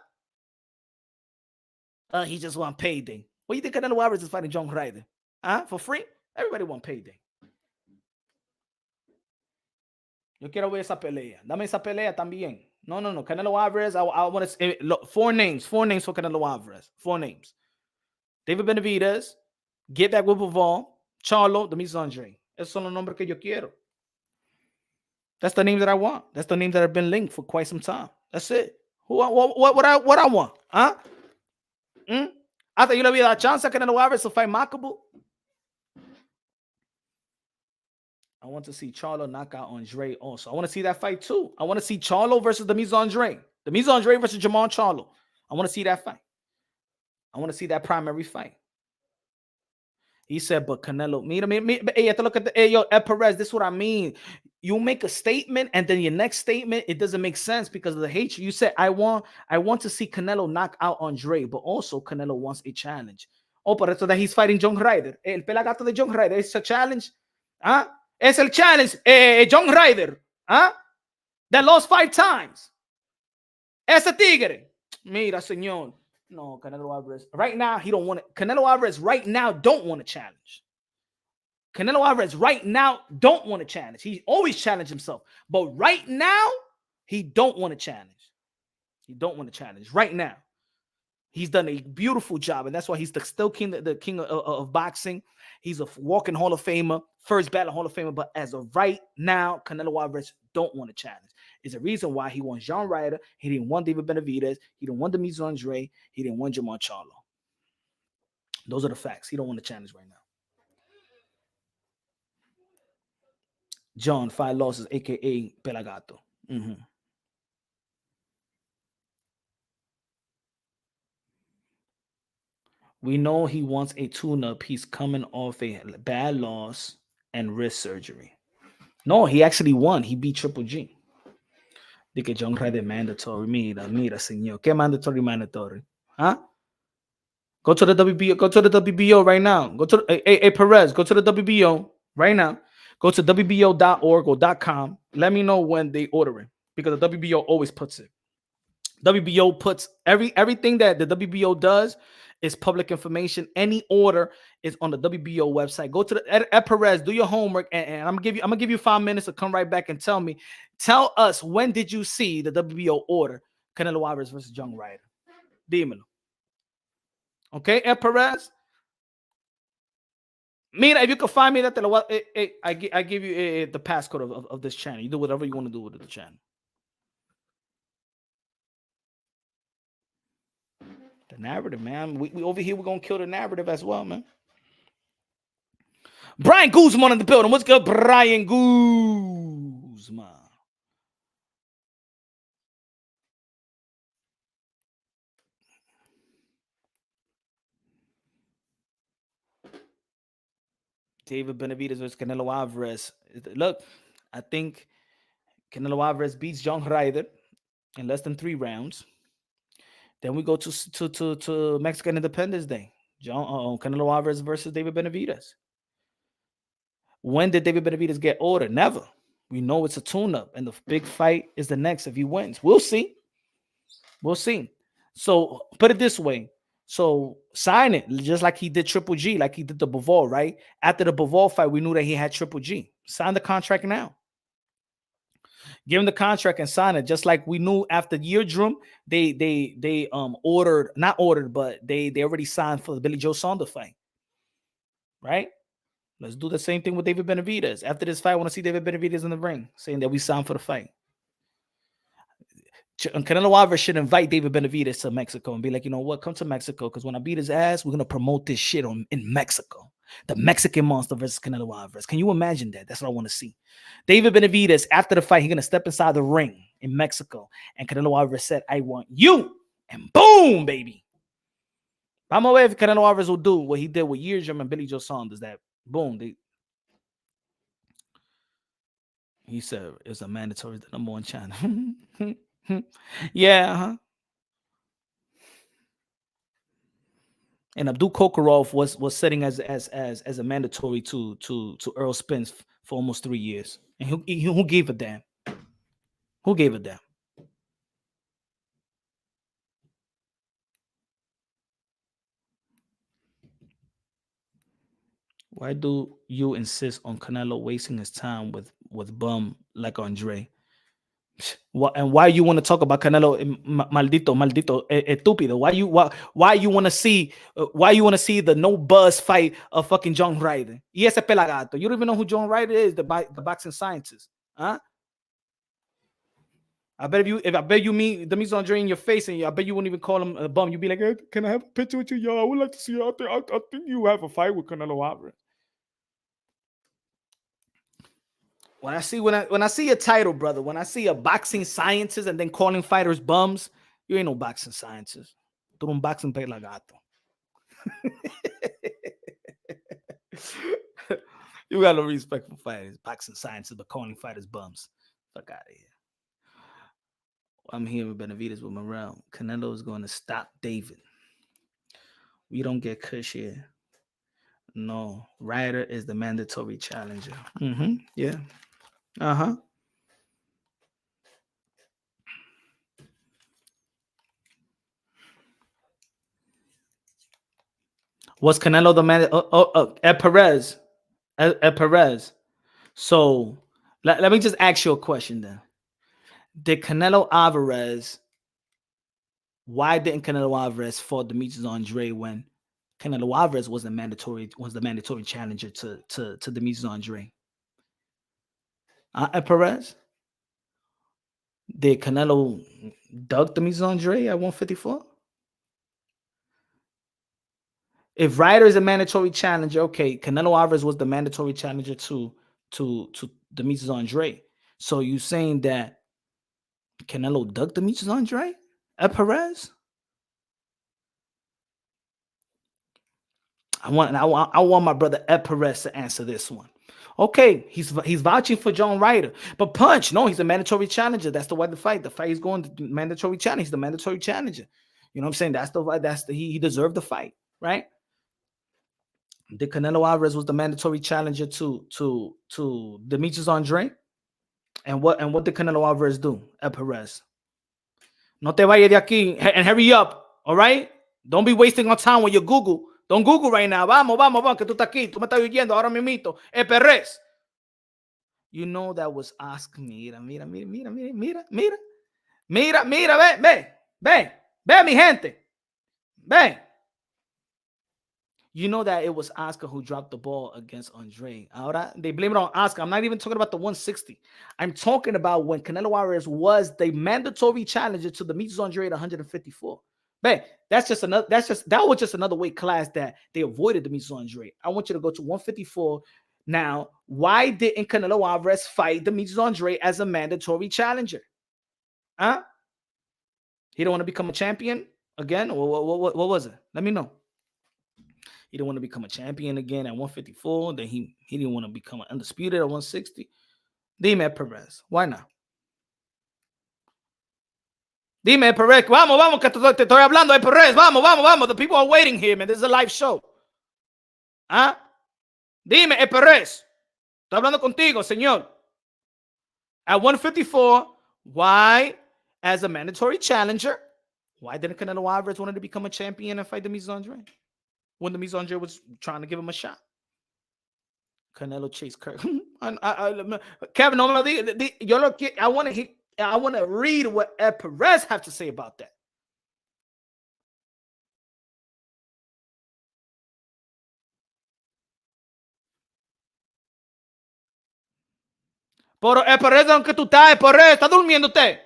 He just want payday. What do you think Canelo Alvarez is fighting John Ryder? Huh? For free? Everybody want payday. Yo quiero ver esa pelea. Dame esa pelea también. No. Canelo Alvarez, I want to look, four names for Canelo Alvarez. 4 names. David Benavidez, get back with Bivol. Charlo, Demis Andre. Esos son los nombres que yo quiero. That's the names that I want. That's the names that have been linked for quite some time. That's it. What I want? Huh? Hasta yo le había dado chance a Canelo Alvarez to fight Makabu. I want to see Charlo knock out Andre also. I want to see that fight too. I want to see Charlo versus Demis Andre. Demis Andre versus Jamal Charlo. I want to see that fight. I want to see that primary fight. He said, but Canelo, hey, you have to look at the, hey, yo, Ed Perez, this is what I mean. You make a statement, and then your next statement, it doesn't make sense because of the hatred. You said, I want to see Canelo knock out Andre, but also Canelo wants a challenge. Oh, but so that he's fighting John Ryder. El pelagato de John Ryder, it's a challenge. Huh? Es el challenge, John Ryder. Huh? That lost 5 times. Ese tigre. Mira, señor. No, Canelo Alvarez. Right now, he don't want it. Canelo Alvarez right now don't want to challenge. Canelo Alvarez right now don't want to challenge. He always challenged himself. But right now, he don't want to challenge. He don't want to challenge right now. He's done a beautiful job, and that's why he's still the king of boxing. He's a walking Hall of Famer, first ballot Hall of Famer. But as of right now, Canelo Alvarez don't want to challenge. Is the reason why he won John Ryder. He didn't want David Benavidez. He didn't want Demis Andre. He didn't want Jamal Charlo. Those are the facts. He don't want to challenge right now. John, 5 losses, a.k.a. Pelagato. We know he wants a tune-up. He's coming off a bad loss and wrist surgery. No, he actually won. He beat Triple G. De que John Ryder mandatory. Mira, señor. ¿Qué mandatory? Huh? Go to the WBO. Go to the WBO right now. Go to Perez. Go to the WBO right now. Go to WBO.org or .com. Let me know when they order it because the WBO always puts it. WBO puts everything that the WBO does is public information. Any order is on the WBO website. Go to the Ed Perez, do your homework, and I'm gonna give you 5 minutes to come right back and tell us when did you see the WBO order Canelo Alvarez versus John Ryder? Dímelo. Okay, Ed Perez. Mira, if you can find me that, I give you the passcode of this channel. You do whatever you want to do with the channel. The narrative, man. We over here, we're going to kill the narrative as well, man. Brian Guzman in the building. What's good, Brian Guzman? David Benavidez versus Canelo Alvarez. Look, I think Canelo Alvarez beats John Ryder in less than 3 rounds. Then we go to Mexican Independence Day. Canelo Alvarez versus David Benavidez. When did David Benavidez get ordered? Never. We know it's a tune-up, and the big fight is the next if he wins. We'll see. We'll see. So put it this way. So sign it just like he did Triple G, like he did the Bivol, right? After the Bivol fight, we knew that he had Triple G. Sign the contract now. Give him the contract and sign it, just like we knew after Yeardrum, they ordered, not ordered, but they already signed for the Billy Joe Saunders fight. Right? Let's do the same thing with David Benavidez. After this fight, I want to see David Benavidez in the ring, saying that we signed for the fight. Canelo Alvarez should invite David Benavidez to Mexico and be like, you know what, come to Mexico, because when I beat his ass, we're going to promote this shit in Mexico. The Mexican Monster versus Canelo Alvarez. Can you imagine that? That's what I want to see. David Benavidez, after the fight, he's going to step inside the ring in Mexico. And Canelo Alvarez said, I want you. And boom, baby. I'm aware if Canelo Alvarez will do what he did with Yeardrum and Billy Joe Saunders, that boom. He said it's a mandatory the number 1 channel. Yeah, huh? And Abdul Kokorov was sitting as a mandatory to Earl Spence for almost 3 years. And who gave a damn? Who gave a damn? Why do you insist on Canelo wasting his time with bum like Andre? And why you want to talk about Canelo? Maldito, estúpido. Why you want to see? Why you want to see the no buzz fight of fucking John Ryder? Y ese pelagato. You don't even know who John Ryder is, the boxing scientist, huh? I bet you meet Demis Andre in your face, and I bet you wouldn't even call him a bum. You'd be like, hey, "Can I have a picture with you, yo? I would like to see you out there. I think you have a fight with Canelo Alvarez." When I see a title, brother, when I see a boxing scientist and then calling fighters bums, you ain't no boxing scientist. Tú un boxing pelagato. You got no respect for fighters, boxing scientists, but calling fighters bums. Fuck out of here. I'm here with Benavides with Morrell. Canelo is going to stop David. We don't get Kush here. No, Ryder is the mandatory challenger. Yeah. Was Canelo the man? At Perez. At Perez. So let me just ask you a question then. Did Canelo Alvarez? Why didn't Canelo Alvarez fought Demetrius Andre when Canelo Alvarez was the mandatory challenger to Demetrius Andre? At Perez? Did Canelo duck Demetrius Andre at 154? If Ryder is a mandatory challenger, okay, Canelo Alvarez was the mandatory challenger to Demetrius Andre. So you saying that Canelo ducked Demetrius Andre at Perez? I want my brother Ed Perez to answer this one. Okay, he's vouching for John Ryder, but Punch, no, he's a mandatory challenger. That's the way the fight. The fight is going to mandatory challenge. He's the mandatory challenger. You know what I'm saying? That's the he deserved the fight, right? Did Canelo Alvarez was the mandatory challenger to Demetrius Andre? And what did Canelo Alvarez do at Perez? No te vayas de aquí and hurry up, all right? Don't be wasting our time with your Google. Don't Google right now. Vamos, que tú estás aquí. Tú me estás oyendo ahora mismito. Perez. You know that was Oscar. Mira, mi gente. Ven. You know that it was Oscar who dropped the ball against Andre. Ahora, they blame it on Oscar. I'm not even talking about the 160. I'm talking about when Canelo Alvarez was the mandatory challenger to Demetrius Andre at 154. Man, that was just another weight class that they avoided Demetrius Andre. I want you to go to 154. Now, why didn't Canelo Alvarez fight Demetrius Andre as a mandatory challenger? Huh? He don't want to become a champion again? What was it? Let me know. He didn't want to become a champion again at 154. Then he didn't want to become an undisputed at 160. Dime, Perez. Why not? Dime, Perez. Vamos, que te estoy hablando, Perez. Vamos. The people are waiting here, man. This is a live show. ¿Ah? Dime, Perez. Estoy hablando contigo, señor. At 154, why, as a mandatory challenger, why didn't Canelo Alvarez want to become a champion and fight Demetrius Andre? When Demetrius Andre was trying to give him a shot. Canelo chased Kirk. Kevin, no me lo diga. I want to read what Ed Perez have to say about that. Pero Ed Perez, aunque tú estás, Perez, está durmiendo usted.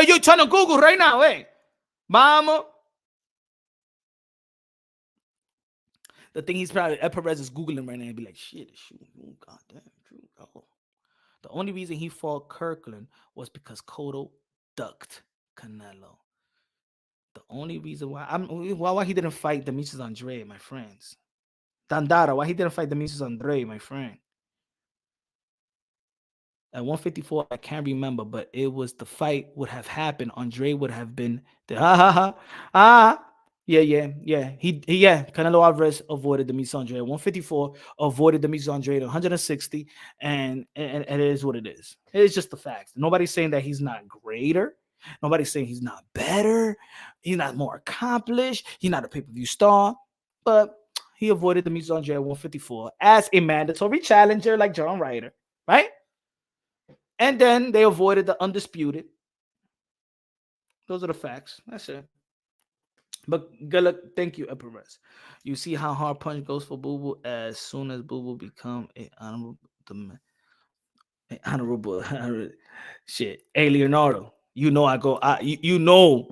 You're trying to Google right now, eh? Vamos. The thing he's probably, Ed Perez is Googling right now and be like, shit, oh, goddamn, true. Oh. The only reason he fought Kirkland was because Cotto ducked Canelo. The only reason why he didn't fight Demetrius Andre, my friends. Dandara, why he didn't fight Demetrius Andre, my friend. At 154, I can't remember, but it was the fight would have happened. Andre would have been the Yeah. Canelo Alvarez avoided Demetrius Andre at 154, avoided Demetrius Andre at 160, and it is what it is. It's just the facts. Nobody's saying that he's not greater. Nobody's saying he's not better. He's not more accomplished. He's not a pay-per-view star, but he avoided Demetrius Andre at 154 as a mandatory challenger like John Ryder, right? And then they avoided the undisputed Those are the facts. That's it. But good luck. Thank you, Perez. You see how hard punch goes for Boo Boo as soon as Boo Boo become a honorable shit. Hey Leonardo, you know I go. You know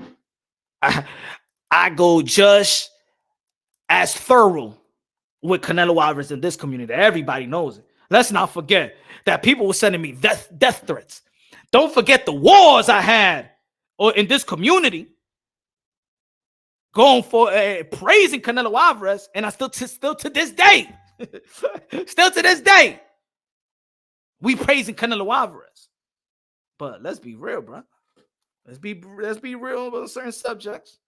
I go just as thorough with Canelo Alvarez in this community. Everybody knows it. Let's not forget that people were sending me death threats. Don't forget the wars I had or in this community going for praising Canelo Alvarez, and I still to this day, still to this day, we praising Canelo Alvarez. But let's be real, bro. Let's be real about certain subjects.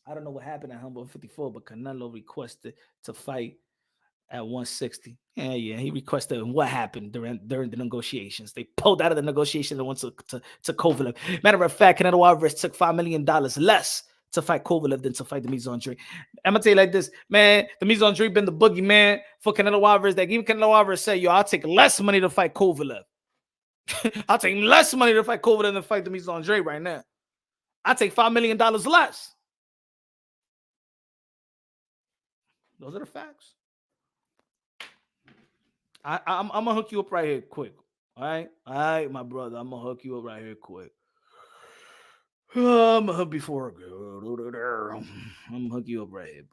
I don't know what happened at Humble 54, but Canelo requested to fight at 160. Yeah, he requested. And what happened during the negotiations? They pulled out of the negotiation and went to Kovalev. Matter of fact, Canelo Alvarez took $5 million less to fight Kovalev than to fight the Andre. I'm gonna tell you like this, man. The Andre been the boogeyman for Canelo Alvarez. That even Canelo Alvarez said, "Yo, I'll take less money to fight Kovalev. I'll take less money to fight Kovalev than to fight the Andre right now. I take $5 million less." Those are the facts. I'm gonna hook you up right here quick. All right, my brother. I'm gonna hook you up right here quick. I'm gonna hook before I go. I'm gonna hook you up right here,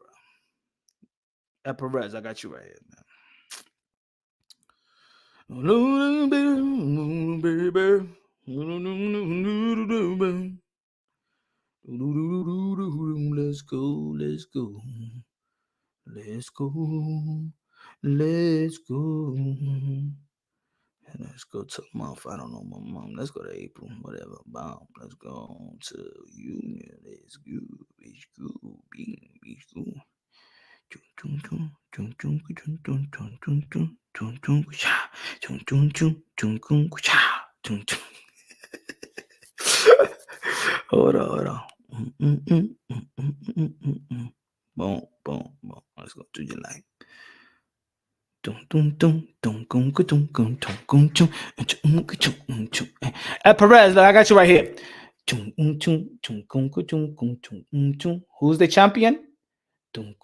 bro. Perez, I got you right here, man. Let's go. Let's go. Let's to month. I don't know, my mom. Let's go to April. Whatever. Bomb. Let's go to Union. Let's go. Let's go. Let's go. Hold on. Boom. Let's go to July. Perez, I got you right here. Who's the champion? July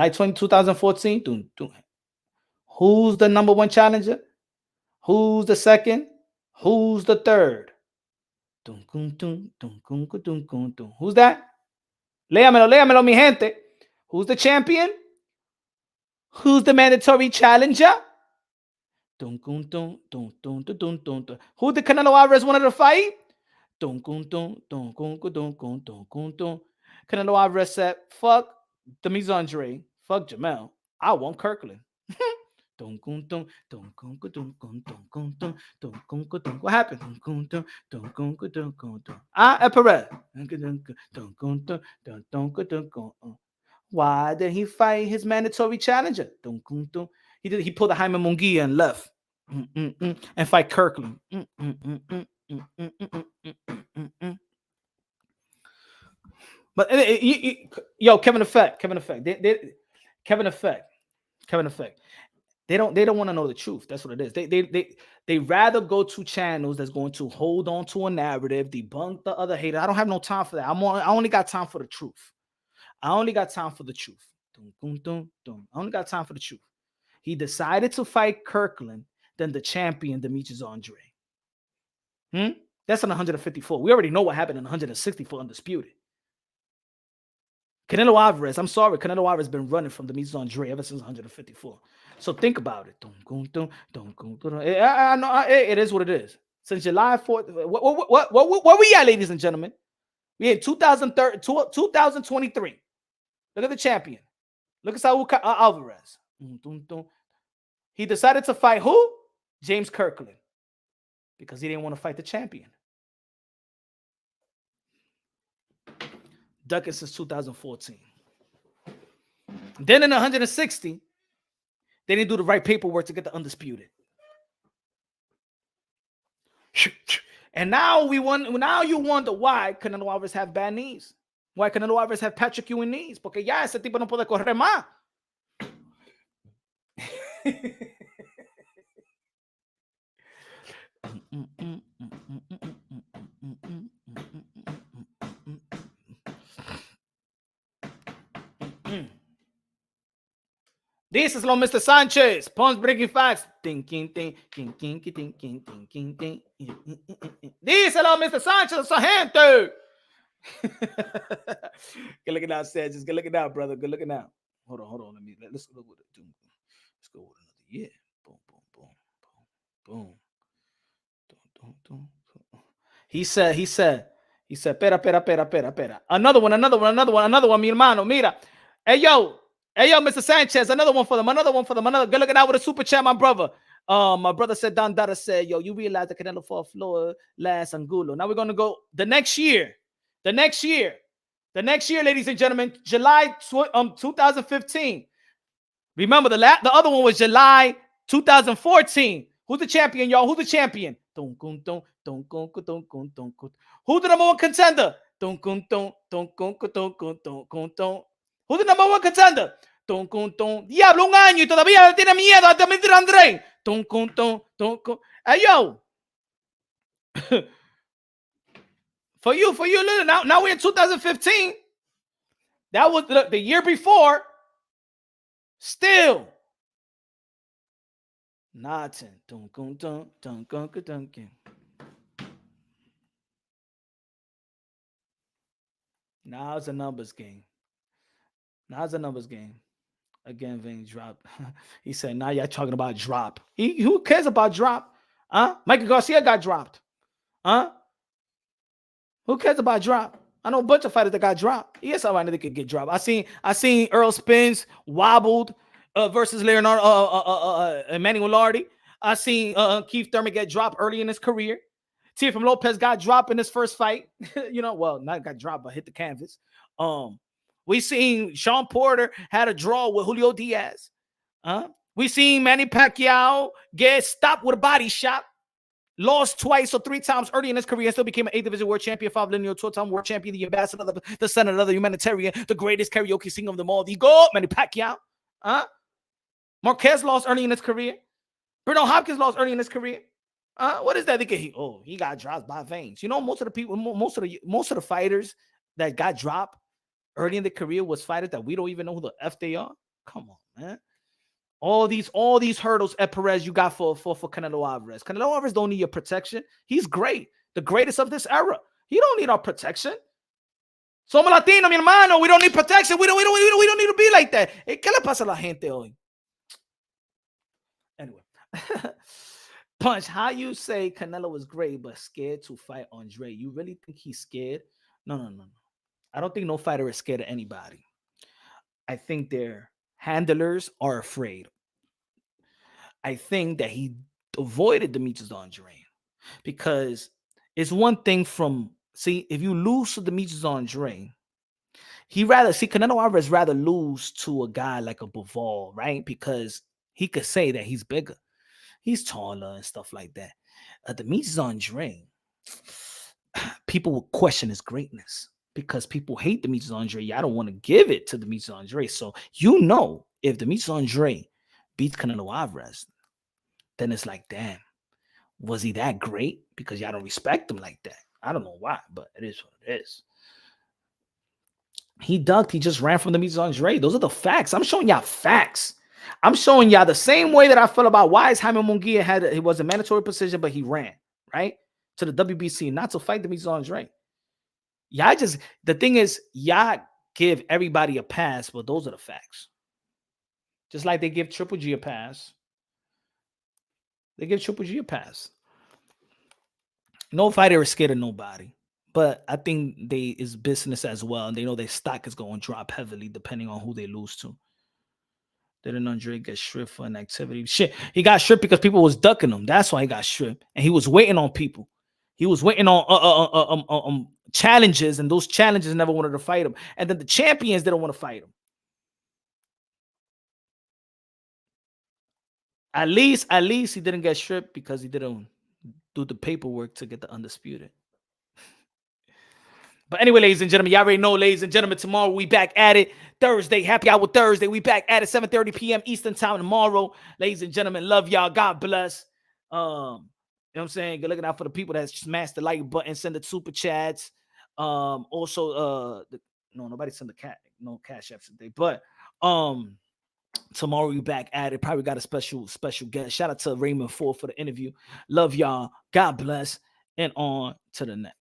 20, 2014. Who's the number one challenger? Who's the second? Who's the third? Who's that? Léamelo, mi gente. Who's the champion? Who's the mandatory challenger? Who did Canelo Alvarez wanted to fight? Canelo Alvarez said, fuck the Andre, fuck Jamel. I want Kirkland. What happened? Perez. Why did he fight his mandatory challenger? He pulled a Jaime Munguia and left. And fight Kirkland. But yo, Kevin Effect. They don't want to know the truth. That's what it is. They rather go to channels that's going to hold on to a narrative, debunk the other hater. I don't have no time for that. I only got time for the truth. I only got time for the truth. He decided to fight Kirkland than the champion, Demetrius Andre. That's on 154. We already know what happened in 164 undisputed. Canelo Alvarez, I'm sorry, Canelo Alvarez has been running from Demetrius Andre ever since 154. So think about it. I know it is what it is. Since July 4th, what we at, ladies and gentlemen? We in 2023. Look at the champion. Look at Saul Alvarez. He decided to fight who? James Kirkland. Because he didn't want to fight the champion. Ducking since 2014. Then in 160, they didn't do the right paperwork to get the undisputed. And now you wonder why Canelo Alvarez have bad knees. Why Canelo Alvarez have Patrick Ewing knees? Porque ya ese tipo no puede correr más. Díselo, Mr. Sanchez. Punch breaking facts. Ding, ding, ding, ding, ding, ding, ding, ding, ding, ding. Díselo, Mr. Sanchez, esa gente. Good looking out, Sanchez. Good looking out, brother. Good looking out. Hold on. Let's go with it. Let's go with another. Yeah. Boom, boom, boom, boom, boom. He said, pera. Another one, mi hermano. Mira. Hey, yo, Mr. Sanchez, another one for them. Good looking out with a super chat, my brother. My brother said, Don Dada said, yo, you realize the Canelo fought Floyd last Angulo. Now we're going to go the next year, ladies and gentlemen, July 2015. Remember, the other one was July 2014. Who's the champion, y'all? Who's the champion? Who's the number one contender? Who's the number one contender? Diablo, un año y todavía tiene miedo a admitir a André. Hey, yo. For you, now we're in 2015. That was the year before. Still. Nothing. Now it's a numbers game. Again, Vane dropped. He said, now y'all talking about drop. Who cares about drop? Michael Garcia got dropped. Who cares about drop? I know a bunch of fighters that got dropped. Yes, somebody that could get dropped. I seen Earl Spence wobbled versus Leonardo Emmanuel Lardy. I seen Keith Thurman get dropped early in his career. Teofimo Lopez got dropped in his first fight. Not got dropped, but hit the canvas. We seen Sean Porter had a draw with Julio Diaz. We seen Manny Pacquiao get stopped with a body shot. Lost twice or three times early in his career and still became an 8th division world champion, 5 lineal 12-time world champion, the ambassador, the senator, the humanitarian, the greatest karaoke singer of them all, the GOAT, Manny Pacquiao. Marquez lost early in his career. Bruno Hopkins lost early in his career. What is that? He got dropped by Veins. Most of the people, most of the fighters that got dropped early in the career was fighters that we don't even know who the F they are. Come on, man. All these hurdles at Perez you got for Canelo Alvarez. Canelo Alvarez don't need your protection. He's great. The greatest of this era. He don't need our protection. Somos Latino, mi hermano. We don't need protection. We don't need to be like that. ¿Qué le pasa a la gente hoy? Anyway. Punch, how you say Canelo was great but scared to fight Andre? You really think he's scared? No. I don't think no fighter is scared of anybody. I think their handlers are afraid. I think that he avoided Demetrius Andre because it's one thing if you lose to Demetrius Andre, Canelo Alvarez rather lose to a guy like a Bivol, right? Because he could say that he's bigger. He's taller and stuff like that. Demetrius Andre, people will question his greatness because people hate Demetrius Andre. I don't want to give it to Demetrius Andre. So, if Demetrius Andre beats Canelo Alvarez, then it's like, damn, was he that great? Because y'all don't respect him like that. I don't know why, but it is what it is. He ducked. He just ran from Demetrius Andre. Those are the facts. I'm showing y'all facts. I'm showing y'all the same way that I felt about why Jaime Munguia it was a mandatory position, but he ran, right? To the WBC, not to fight Demetrius Andre. The thing is, y'all give everybody a pass, but those are the facts. Just like they give Triple G a pass. No fighter is scared of nobody. But I think it's business as well. And they know their stock is going to drop heavily depending on who they lose to. Didn't Andre get stripped for inactivity? Shit, he got stripped because people was ducking him. That's why he got stripped. And he was waiting on people. He was waiting on challenges, and those challenges never wanted to fight him. And then the champions didn't want to fight him. At least he didn't get stripped because he didn't do the paperwork to get the undisputed. But anyway, ladies and gentlemen, y'all already know, ladies and gentlemen, tomorrow we back at it. Thursday, happy hour Thursday. We back at it, 7:30 p.m. Eastern time tomorrow. Ladies and gentlemen, love y'all. God bless. You know what I'm saying? Good looking out for the people that smashed the like button, send the super chats. Also, nobody sent no cash apps today. But Tomorrow we back at it. Probably got a special guest. Shout out to Raymond Ford for the interview. Love y'all. God bless. And on to the next.